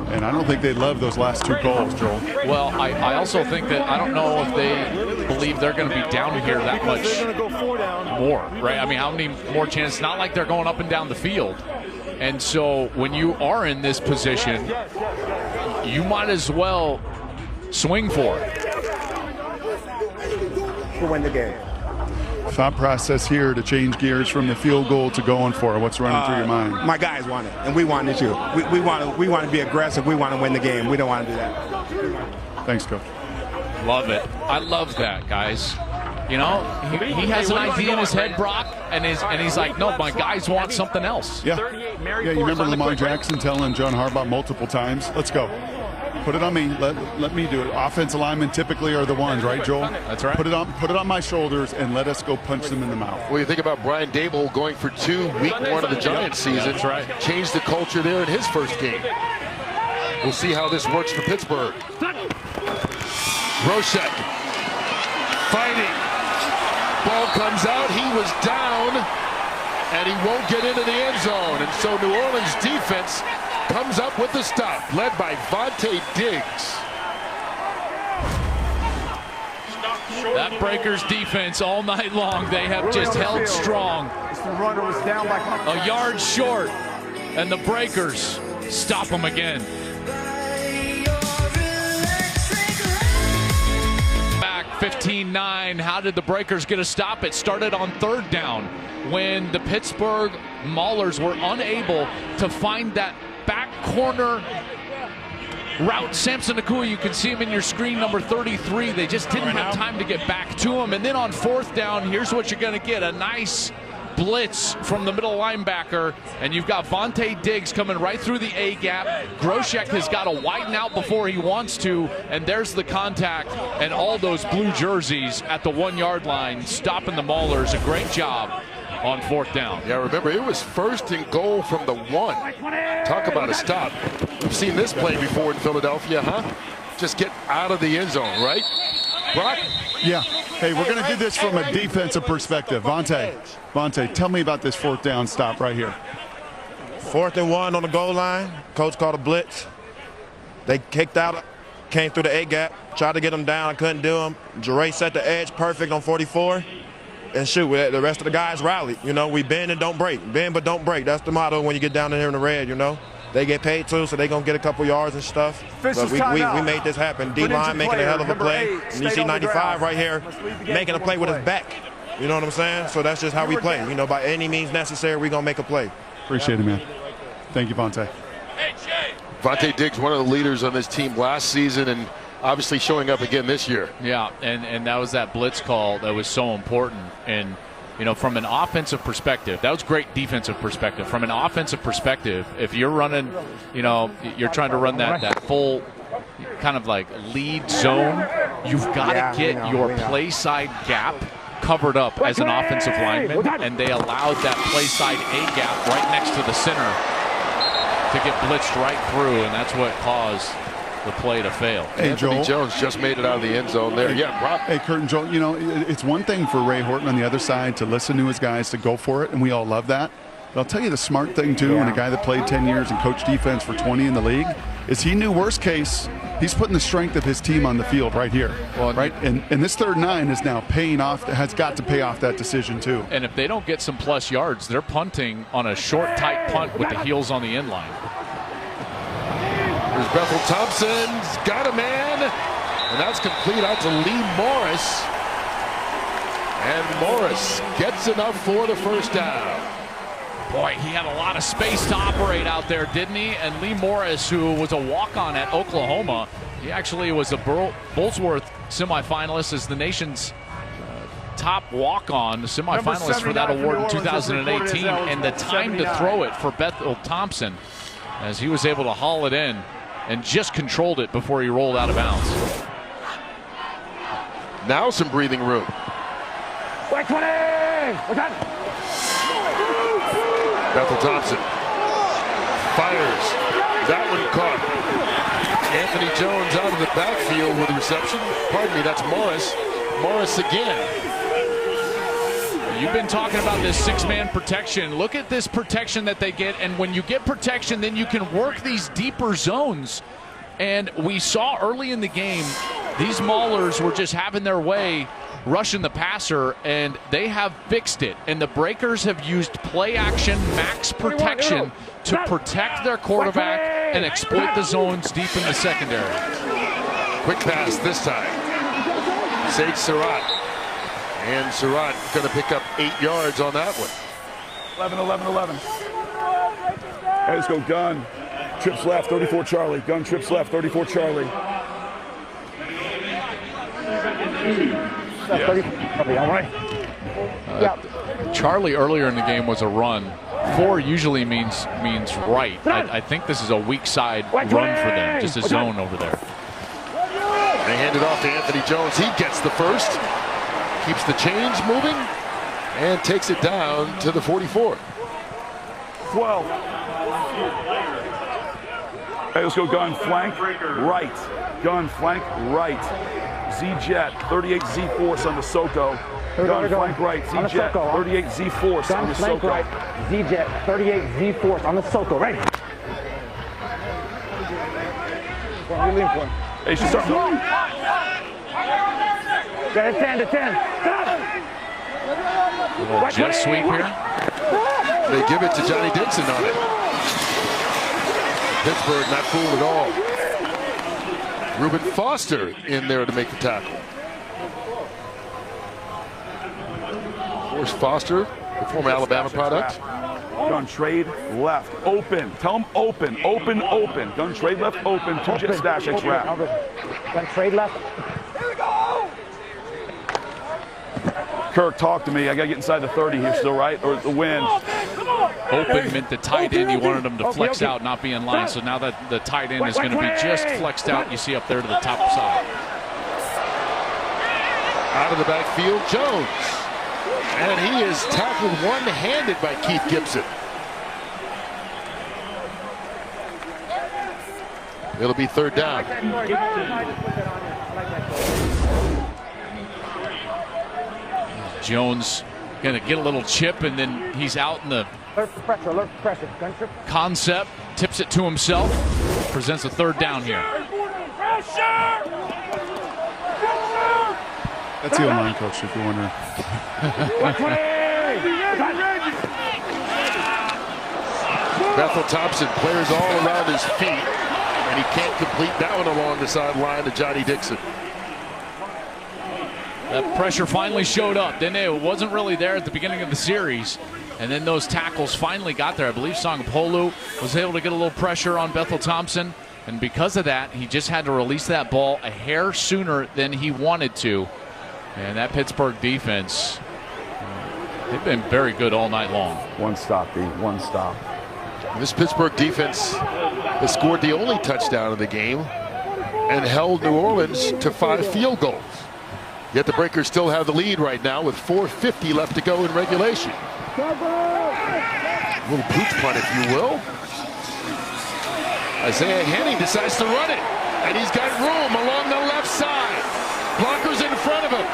B: and I don't think they love those last two goals, Joel.
D: Well, I also think that I don't know if they believe they're going to be down here that much more, right? I mean, how many more chances? It's not like they're going up and down the field. And so when you are in this position, you might as well swing for it.
L: To win the game.
B: Thought process here to change gears from the field goal to going for it. What's running through your mind?
L: My guys want it, and we want it too. We want to be aggressive. We want to win the game. We don't want to do that.
B: Thanks, Coach.
D: Love it. I love that, guys. You know, he has an idea in his head, Brock, and he's like, no, my guys want something else.
B: Yeah, you remember Lamar Jackson telling John Harbaugh multiple times, let's go. Put it on me. Let me do it. Offensive linemen typically are the ones, right, Joel?
D: That's right.
B: Put it on my shoulders and let us go punch them in the mouth.
A: Well, you think about Brian Dable going for 2 week 1 of the Giants season.
D: That's right.
A: Changed the culture there in his first game. We'll see how this works for Pittsburgh. Groshek fighting. Ball comes out. He was down, and he won't get into the end zone. And so New Orleans defense comes up with the stop, led by Vontae Diggs.
D: That Breakers defense all night long, they have just held strong.
I: The runner was down by
D: a yard short, and the Breakers stop them again. Back 15-9. How did the Breakers get a stop? It started on 3rd down when the Pittsburgh Maulers were unable to find that back corner route. Samson Nakua, you can see him in your screen, number 33. They just didn't have time to get back to him. And then on 4th down, here's what you're going to get. A nice blitz from the middle linebacker, and you've got Vontae Diggs coming right through the A-gap. Groshek has got to widen out before he wants to, and there's the contact, and all those blue jerseys at the 1-yard line stopping the Maulers. A great job on 4th down.
A: Yeah, remember, it was 1st and goal from the 1. Talk about a stop. We've seen this play before in Philadelphia, huh? Just get out of the end zone, right? Brock?
B: Yeah. Hey, we're going to do this from a defensive perspective. Vontae, tell me about this 4th down stop right here.
Q: 4th and 1 on the goal line. Coach called a blitz. They kicked out, came through the A-gap, tried to get them down. I couldn't do them. Jarre set the edge perfect on 44. And shoot, the rest of the guys rallied. You know, we bend and don't break. Bend but don't break. That's the motto when you get down in here in the red, you know. They get paid too, so they're going to get a couple yards and stuff. But we made this happen. D-line making a hell of a play. And you see 95 right here making a play with his back. You know what I'm saying? So that's just how we play. You know, by any means necessary, we're going to make a play.
B: Appreciate it, man. Thank you, Vontae.
A: Vontae Diggs, one of the leaders on this team last season, and obviously showing up again this year.
D: Yeah, and that was that blitz call that was so important. And, you know, from an offensive perspective, that was great defensive perspective. From an offensive perspective, if you're running, you know, you're trying to run that full kind of like lead zone, you've got to get your play side gap covered up as an offensive lineman, and they allowed that play side A gap right next to the center to get blitzed right through, and that's what caused the play to fail.
B: Hey,
A: Anthony Jones just made it out of the end zone there. Yeah, Rob.
B: Hey, Kurt and Joel, you know, it's one thing for Ray Horton on the other side to listen to his guys, to go for it, and we all love that. But I'll tell you the smart thing, too, and a guy that played 10 years and coached defense for 20 in the league, is he knew worst case, he's putting the strength of his team on the field right here. Well, right? And this 3rd and 9 is now paying off, has got to pay off that decision, too.
D: And if they don't get some plus yards, they're punting on a short, tight punt with the heels on the end line.
A: There's Bethel Thompson's got a man, and that's complete out to Lee Morris. And Morris gets enough for the 1st down.
D: Boy, he had a lot of space to operate out there, didn't he? And Lee Morris, who was a walk-on at Oklahoma, he actually was a Bolsworth semifinalist as the nation's top walk-on, the semifinalist for that award in 2018. And the time to throw it for Bethel Thompson, as he was able to haul it in and just controlled it before he rolled out of bounds.
A: Now some breathing room.
E: White 20!
A: Bethel Thompson fires. That one caught. Anthony Jones out of the backfield with the reception. Pardon me, that's Morris. Morris again.
D: You've been talking about this 6-man protection. Look at this protection that they get, and when you get protection, then you can work these deeper zones. And we saw early in the game, these Maulers were just having their way rushing the passer, and they have fixed it. And the Breakers have used play action, max protection to protect their quarterback and exploit the zones deep in the secondary.
A: Quick pass this time. Sage Surratt. And Surratt going to pick up 8 yards on that one.
G: 11. Hey, let's go gun. Trips left, 34 Charlie. Gun trips left, 34 Charlie.
D: Charlie earlier in the game was a run. 4 usually means right. I think this is a weak side run for them, just a zone over there.
A: They hand it off to Anthony Jones. He gets the first, keeps the chains moving, and takes it down to the 44.
G: 12. Hey, let's go gun flank right. Gun flank right. Z-Jet, 38 Z-Force on the Soko. Gun flank right, Z-Jet, 38 Z-Force on the Soko.
E: Right, Z-Jet, 38 Z-Force on the Soko. Ready.
G: Hey, you should start.
E: Got a 10 to 10.
D: A little jet sweep here.
A: They give it to Johnny Dixon on it. Pittsburgh not fooled at all. Reuben Foster in there to make the tackle. Forrest Foster, the former Alabama product.
G: Gun trade left, open. Tell him open, open, open. Gun trade left, open. 2 jet stash X wrap.
E: Gun trade left.
G: Kirk, talk to me. I got to get inside the 30 here still, right? Or the wind.
D: Open meant the tight end. You wanted him to flex out, not be in line. So now that the tight end is going to be just flexed out, you see up there to the top side.
A: Out of the backfield, Jones. And he is tackled one-handed by Keith Gibson. It'll be 3rd down.
D: Jones going to get a little chip, and then he's out in the
E: alert pressure. Gun trip.
D: concept, tips it to himself, presents a 3rd down here.
B: That's the O-line coach, if you're wondering.
A: Bethel Thompson, players all around his feet, and he can't complete that one along the sideline to Johnny Dixon.
D: That pressure finally showed up, didn't it? It wasn't really there at the beginning of the series. And then those tackles finally got there. I believe Songapolu was able to get a little pressure on Bethel Thompson. And because of that, he just had to release that ball a hair sooner than he wanted to. And that Pittsburgh defense, they've been very good all night long.
G: One stop, D. One stop.
A: This Pittsburgh defense has scored the only touchdown of the game and held New Orleans to 5 field goals. Yet the Breakers still have the lead right now with 4:50 left to go in regulation. A little pooch punt, if you will. Isaiah Henning decides to run it, and he's got room along the left side. Blockers in front of him.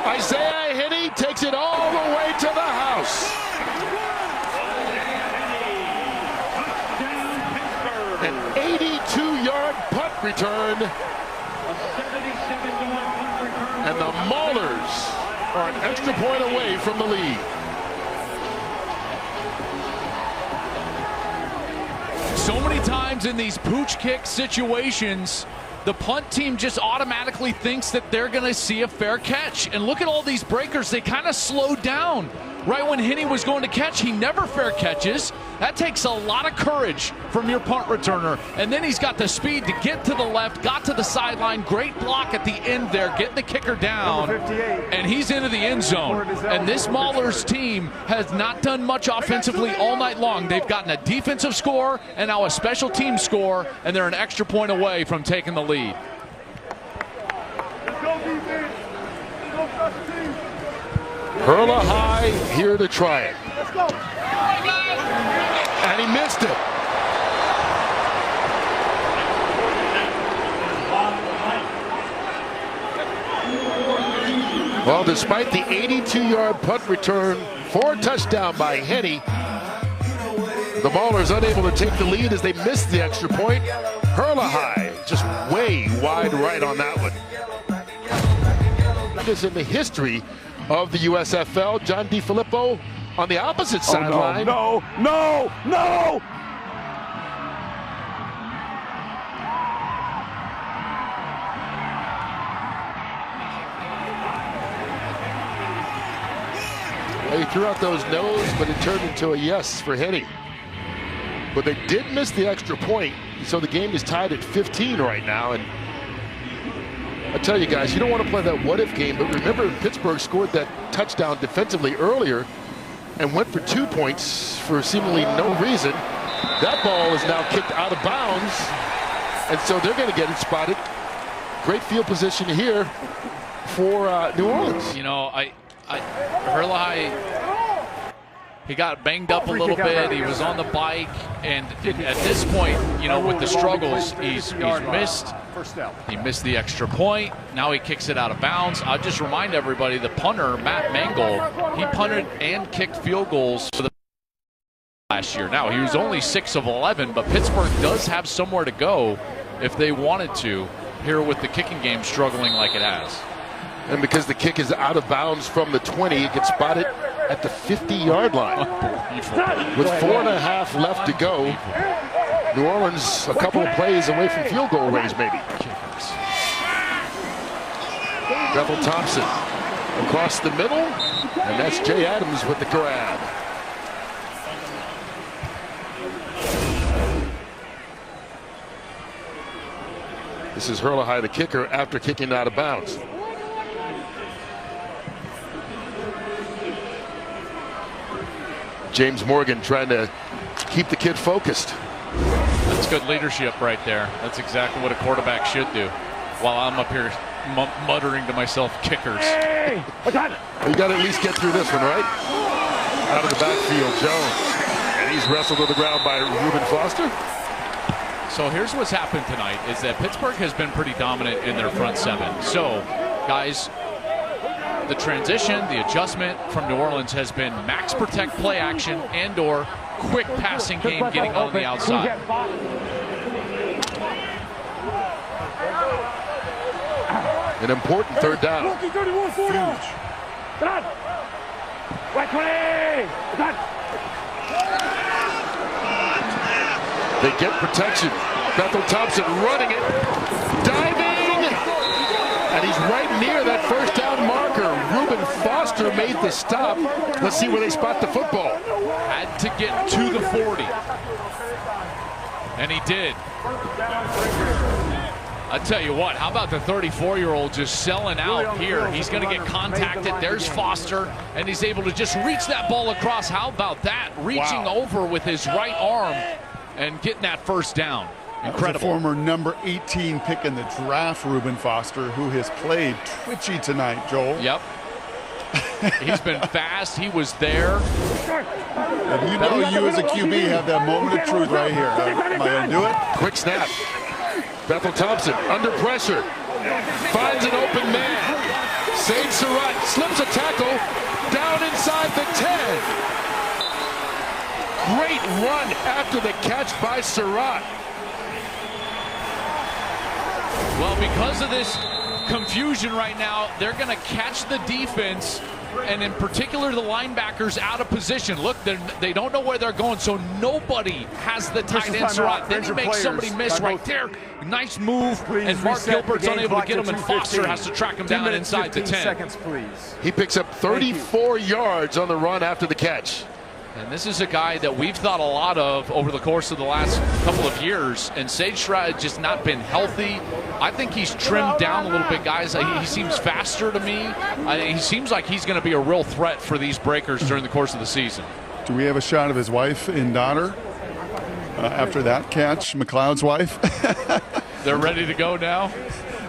A: Isaiah Henning takes it all the way to the house. An 82-yard punt return. And the Maulers are an extra point away from the lead.
D: So many times in these pooch kick situations, the punt team just automatically thinks that they're going to see a fair catch. And look at all these breakers. They kind of slowed down. Right when Henny was going to catch, he never fair catches. That takes a lot of courage from your punt returner. And then he's got the speed to get to the left, got to the sideline. Great block at the end there, getting the kicker down. And he's into the end zone. And this Maulers team has not done much offensively all night long. They've gotten a defensive score and now a special team score, and they're an extra point away from taking the lead.
A: Hurla High here to try it. And he missed it. Well, despite the 82-yard punt return for a touchdown by Henny, the Maulers unable to take the lead as they missed the extra point. Hurla High just way wide right on that one. That is in the history of the USFL. John DiFilippo on the opposite sideline.
G: No, no, no!
A: He threw out those no's, but it turned into a yes for Henny. But they did miss the extra point, so the game is tied at 15 right now. And I tell you guys, you don't want to play that what-if game, but remember Pittsburgh scored that touchdown defensively earlier and went for 2 points for seemingly no reason. That ball is now kicked out of bounds, and so they're going to get it spotted. Great field position here for New Orleans.
D: You know, Hurla High, he got banged up a little bit. He was on the bike, and at this point, you know, with the struggles, he's missed. He missed the extra point. Now he kicks it out of bounds. I'll just remind everybody, the punter, Matt Mangold, he punted and kicked field goals for the last year. Now, he was only 6 of 11, but Pittsburgh does have somewhere to go if they wanted to here with the kicking game struggling like it has.
A: And because the kick is out of bounds from the 20, it gets spotted at the 50-yard line. With 4.5 left to go, New Orleans a couple of plays away from field goal range, maybe. Bethel Thompson across the middle. And that's Jay Adams with the grab. This is Herlihy, the kicker, after kicking out of bounds. James Morgan trying to keep the kid focused.
D: That's good leadership right there. That's exactly what a quarterback should do. While I'm up here muttering to myself, kickers.
E: Hey,
A: you got to at least get through this one, right? Out of the backfield, Jones. And he's wrestled to the ground by Reuben Foster.
D: So here's what's happened tonight is that Pittsburgh has been pretty dominant in their front seven. So, guys, the transition, the adjustment from New Orleans has been max protect play action and or quick passing game getting on the outside.
A: An important third down.
E: Huge.
A: They get protection. Bethel Thompson running it, diving, and he's right near that first down marker. Reuben Foster made the stop. Let's see where they spot the football.
D: Had to get to the 40, and he did. I tell you what, how about the 34-year-old just selling out here? He's going to get contacted. There's Foster, and he's able to just reach that ball across. How about that? Reaching over with his right arm and getting that first down. Incredible.
B: The former number 18 pick in the draft, Reuben Foster, who has played twitchy tonight, Joel.
D: Yep. He's been fast. He was there.
B: And you know you as a QB have that moment of truth right here. Am I going to do it?
A: Quick snap. Bethel Thompson under pressure. Finds an open man. Sade Surratt slips a tackle down inside the 10. Great run after the catch by Surratt.
D: Well, because of this confusion right now, they're going to catch the defense, and in particular the linebackers out of position. Look, they don't know where they're going, so nobody has the tight end Surratt. Then he makes somebody miss right there. Nice move, and Mark Gilbert's unable to get him, and Foster has to track him down inside the 10.
I: Seconds, please.
A: He picks up 34 yards on the run after the catch.
D: And this is a guy that we've thought a lot of over the course of the last couple of years, and Sage Surratt has just not been healthy. I think he's trimmed down a little bit, guys. He seems faster to me. He seems like he's going to be a real threat for these breakers during the course of the season.
B: Do we have a shot of his wife and daughter after that catch, McLeod's wife?
D: They're ready to go now?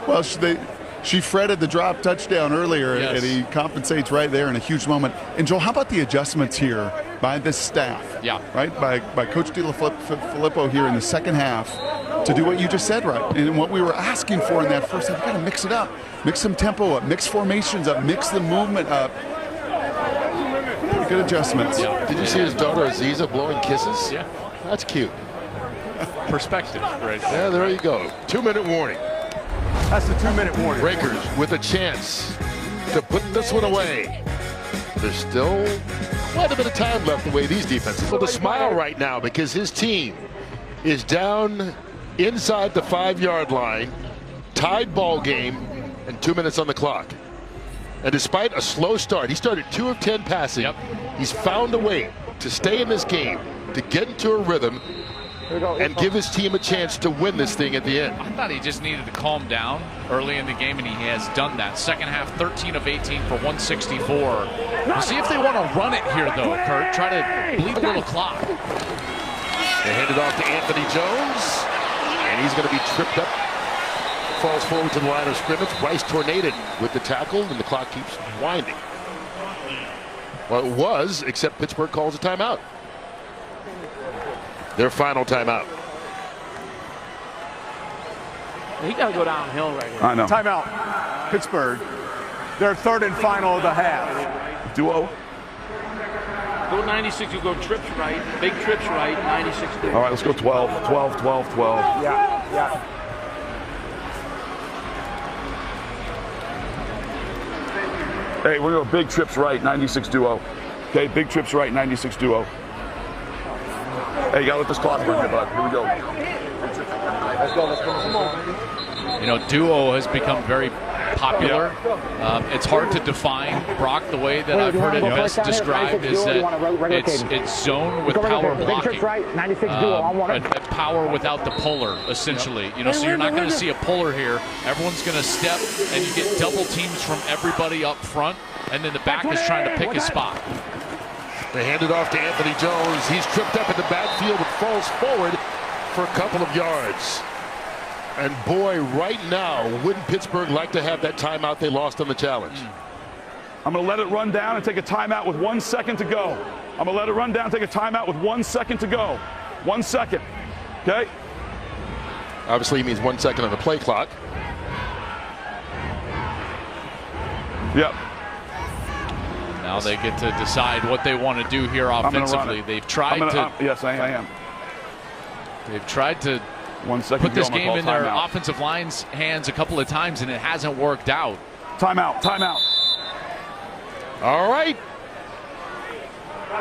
B: Well, she fretted the drop touchdown earlier,
D: yes.
B: And he compensates right there in a huge moment. And Joel, how about the adjustments here by this staff?
D: Yeah.
B: Right? By Coach DeFilippo here in the second half to do what you just said, right? And what we were asking for in that first half, you got to mix it up. Mix some tempo up, mix formations up, mix the movement up. Pretty good adjustments.
A: Yeah. Did you see his daughter Aziza blowing kisses?
D: Yeah.
A: That's cute.
D: Perspective, right?
A: Yeah, there you go. 2-minute warning.
I: That's the 2-minute warning.
A: Breakers with a chance to put this one away. There's still quite a bit of time left the way these defenses. Able to smile right now because his team is down inside the 5-yard line, tied ball game, and 2 minutes on the clock. And despite a slow start, he started 2 of 10 passing.
D: Yep.
A: He's found a way to stay in this game, to get into a rhythm, and give his team a chance to win this thing at the end.
D: I thought he just needed to calm down early in the game, and he has done that. Second half, 13 of 18 for 164. We'll see if they want to run it here, though, Kurt. Try to bleed a little clock.
A: They hand it off to Anthony Jones, and he's going to be tripped up. Falls forward to the line of scrimmage. Bryce tornaded with the tackle, and the clock keeps winding. Well, it was, except Pittsburgh calls a timeout. Their final timeout.
P: He got to go downhill right here.
G: I know.
I: Timeout. Pittsburgh. Their third and final of the half.
G: Duo.
P: Go 96, you go trips right, big trips right, 96
G: All right, let's go 12, 12, 12, 12.
I: Yeah.
G: Hey, we're going to go big trips right, 96 duo. Okay, big trips right, 96 duo. Hey, you got to let this clock run here, bud. Here we go.
I: Let's go. Come on.
D: You know, duo has become very popular. It's hard to define, Brock. The way that I've heard it best described is that it's zone with power blocking. And power without the puller, essentially. You know, so you're not going to see a puller here. Everyone's going to step, and you get double teams from everybody up front, and then the back is trying to pick his spot.
A: They hand it off to Anthony Jones. He's tripped up in the backfield and falls forward for a couple of yards. And boy, right now, wouldn't Pittsburgh like to have that timeout they lost on the challenge?
G: I'm going to let it run down and take a timeout with 1 second to go. I'm going to let it run down and take a timeout with 1 second to go. 1 second. Okay?
A: Obviously, he means 1 second on the play clock.
G: Yep.
D: Now they get to decide what they want to do here offensively. They've tried to.
G: Yes, I am.
D: They've tried to put this game in their offensive line's hands a couple of times, and it hasn't worked out.
G: Timeout. Timeout.
A: All right.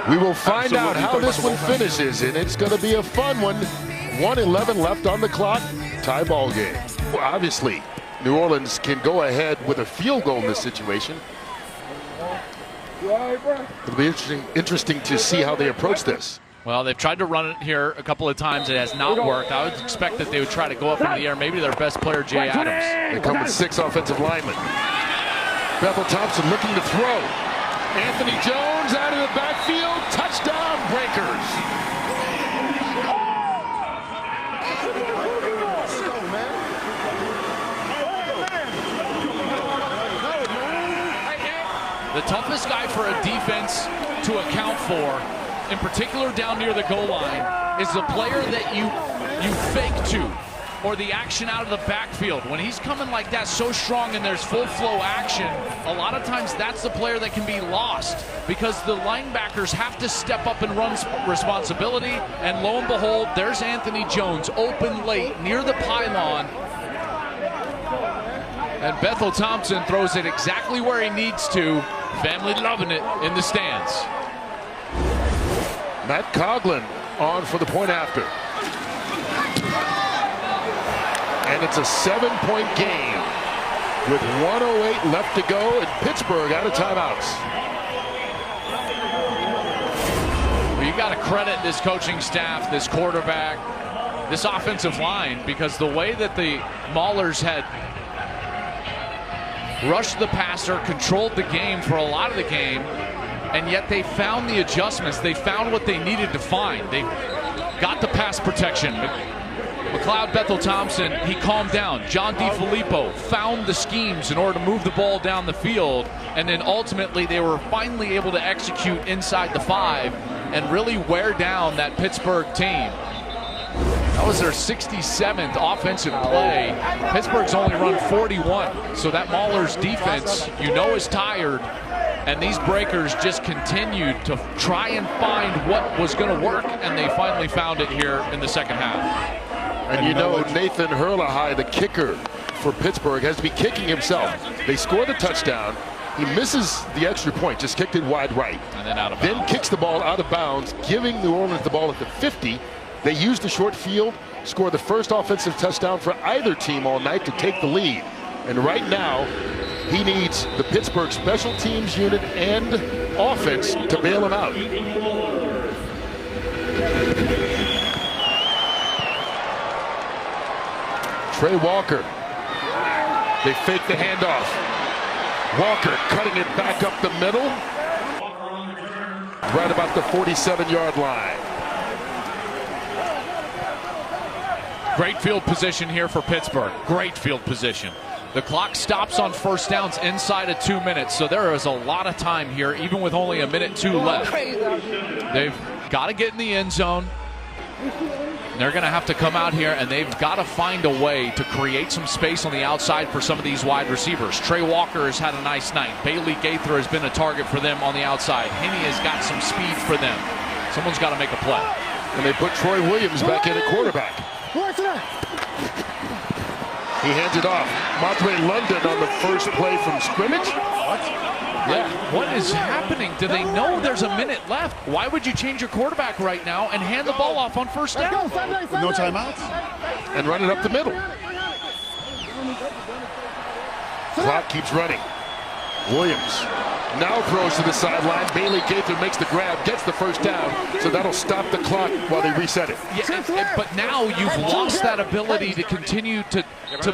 A: We will find out how this one finishes, and it's going to be a fun one. 1:11 left on the clock. Tie ball game. Well, obviously, New Orleans can go ahead with a field goal in this situation. It'll be interesting to see how they approach this.
D: Well, they've tried to run it here a couple of times. It has not worked. I would expect that they would try to go up in the air. Maybe their best player, Jay Adams.
A: They come with 6 offensive linemen. Bethel Thompson looking to throw. Anthony Jones out of the backfield. Touchdown, Breakers.
D: The toughest guy for a defense to account for, in particular down near the goal line, is the player that you fake to, or the action out of the backfield. When he's coming like that so strong and there's full flow action, a lot of times that's the player that can be lost because the linebackers have to step up and run responsibility. And lo and behold, there's Anthony Jones open late near the pylon. And Bethel Thompson throws it exactly where he needs to. Family loving it in the stands.
A: Matt Coughlin on for the point after. And it's a 7-point game with 1:08 left to go, and Pittsburgh out of timeouts.
D: Well, you got to credit this coaching staff, this quarterback, this offensive line, because the way that the Maulers had rushed the passer, controlled the game for a lot of the game, and yet they found the adjustments. They found what they needed to find. They got the pass protection. McLeod Bethel Thompson, he calmed down. John DiFilippo found the schemes in order to move the ball down the field, and then ultimately they were finally able to execute inside the 5 and really wear down that Pittsburgh team. That was their 67th offensive play. Pittsburgh's only run 41. So that Maulers defense, you know, is tired. And these Breakers just continued to try and find what was going to work. And they finally found it here in the second half.
A: And you know, Nathan Hurlahai, the kicker for Pittsburgh, has to be kicking himself. They score the touchdown. He misses the extra point, just kicked it wide right.
D: And then out of bounds.
A: Then kicks the ball out of bounds, giving New Orleans the ball at the 50. They use the short field, score the first offensive touchdown for either team all night to take the lead. And right now, he needs the Pittsburgh special teams unit and offense to bail him out. Trey Walker. They fake the handoff. Walker cutting it back up the middle. Right about the 47-yard line.
D: Great field position here for Pittsburgh. Great field position. The clock stops on first downs inside of 2 minutes, so there is a lot of time here, even with only 1:02 left. They've got to get in the end zone. They're going to have to come out here, and they've got to find a way to create some space on the outside for some of these wide receivers. Trey Walker has had a nice night. Bailey Gaither has been a target for them on the outside. Henney has got some speed for them. Someone's got to make a play.
A: And they put Troy Williams back in at quarterback. He hands it off. Montre London on the first play from scrimmage.
D: Yeah, what is happening? Do they know there's a minute left? Why would you change your quarterback right now and hand the ball off on first down?
B: No timeouts?
A: And run it up the middle. Clock keeps running. Williams now throws to the sideline. Bailey Gaither makes the grab, gets the first down, so that'll stop the clock while they reset it.
D: Yeah, but now you've lost that ability to continue to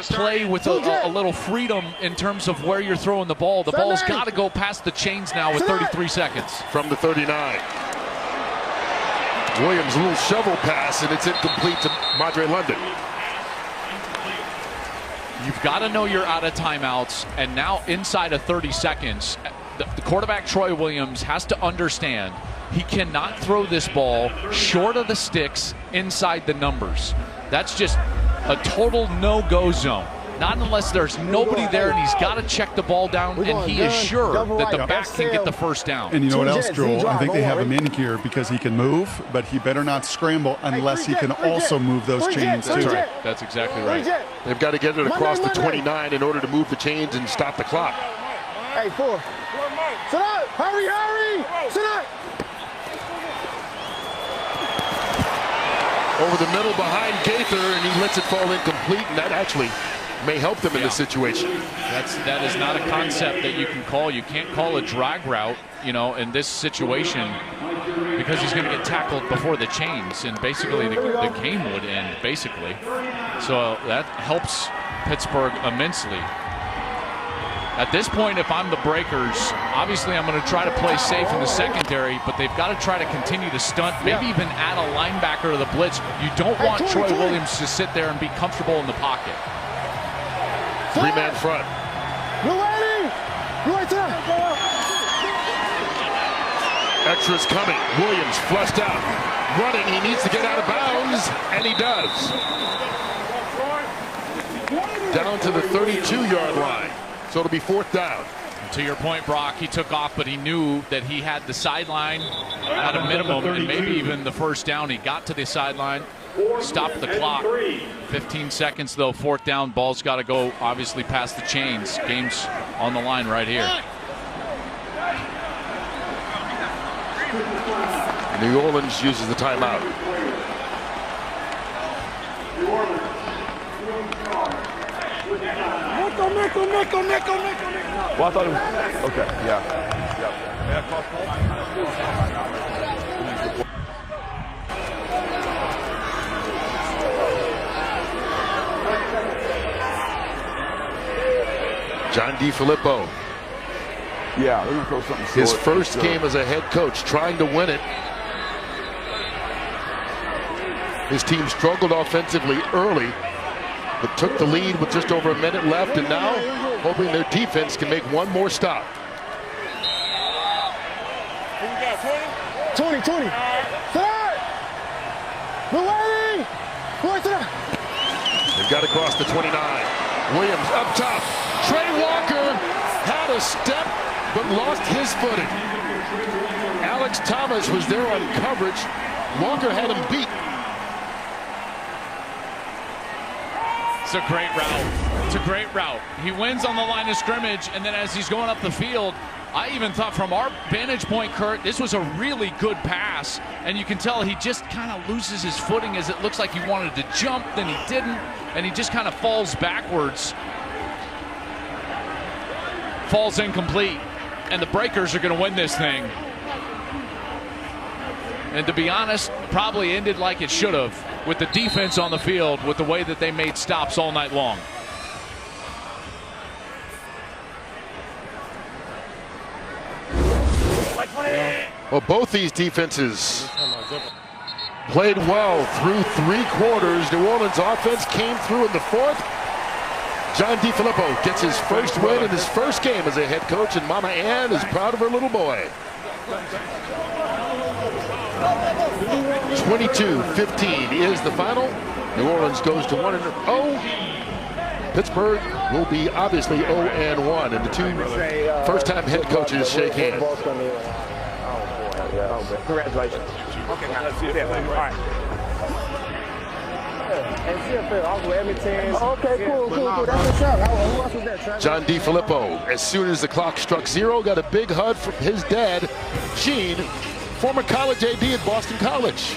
D: play with a little freedom in terms of where you're throwing the ball. The ball's got to go past the chains now with 33 seconds.
A: From the 39. Williams, a little shovel pass, and it's incomplete to Madre London.
D: You've got to know you're out of timeouts, and now inside of 30 seconds, the quarterback, Troy Williams, has to understand he cannot throw this ball short of the sticks inside the numbers. That's just a total no-go zone. Not unless there's nobody there and he's got to check the ball down and he is sure that the back can get the first down.
B: And you know what else, Joel? I think they have him in here because he can move, but he better not scramble unless he can also move those chains too.
D: That's right. That's exactly right.
A: They've got to get it across the 29 in order to move the chains and stop the clock.
E: Hey, 4. Sit up! Hurry! Sit up!
A: Over the middle behind Gaither, and he lets it fall incomplete, and that actually may help them in this situation.
D: That is not a concept that you can call. You can't call a drag route, you know, in this situation because he's going to get tackled before the chains, and basically the game would end, basically. So that helps Pittsburgh immensely. At this point, if I'm the Breakers, obviously I'm going to try to play safe in the secondary, but they've got to try to continue to stunt, maybe even add a linebacker to the blitz. You don't want Troy Williams to sit there and be comfortable in the pocket.
A: Three-man front. Extra's coming. Williams flushed out. Running, he needs to get out of bounds, and he does. Down to the 32-yard line. So it'll be 4th down.
D: To your point, Brock, he took off, but he knew that he had the sideline at a minimum and maybe even the first down. He got to the sideline, stopped the clock. 15 seconds, though, 4th down. Ball's got to go, obviously, past the chains. Game's on the line right here.
A: New Orleans uses the timeout.
G: Well, I thought it was, okay, yeah.
A: John DiFilippo.
G: Yeah, they're going to throw something short.
A: His first game as a head coach, trying to win it. His team struggled offensively early, but took the lead with just over a minute left, and now hoping their defense can make one more stop.
E: 20. Sit up!
A: They've got to cross the 29. Williams up top. Trey Walker had a step, but lost his footing. Alex Thomas was there on coverage. Walker had him beat.
D: It's a great route. It's a great route. He wins on the line of scrimmage, and then as he's going up the field, I even thought from our vantage point, Kurt, this was a really good pass, and you can tell he just kind of loses his footing as it looks like he wanted to jump, then he didn't, and he just kind of falls backwards. Falls incomplete, and the Breakers are going to win this thing. And to be honest, probably ended like it should have, with the defense on the field, with the way that they made stops all night long.
A: Well, both these defenses played well through 3 quarters. New Orleans offense came through in the 4th. John DiFilippo gets his first win in his first game as a head coach, and Mama Ann is proud of her little boy. 22-15 is the final. New Orleans goes to 1-0. Pittsburgh will be obviously 0-1, and the two first-time head coaches shake hands.
E: Congratulations. Okay, all right. Okay, cool. That's a shot. Who else was that, Travis?
A: John DiFilippo, as soon as the clock struck 0, got a big hug from his dad, Gene, former college AD at Boston College.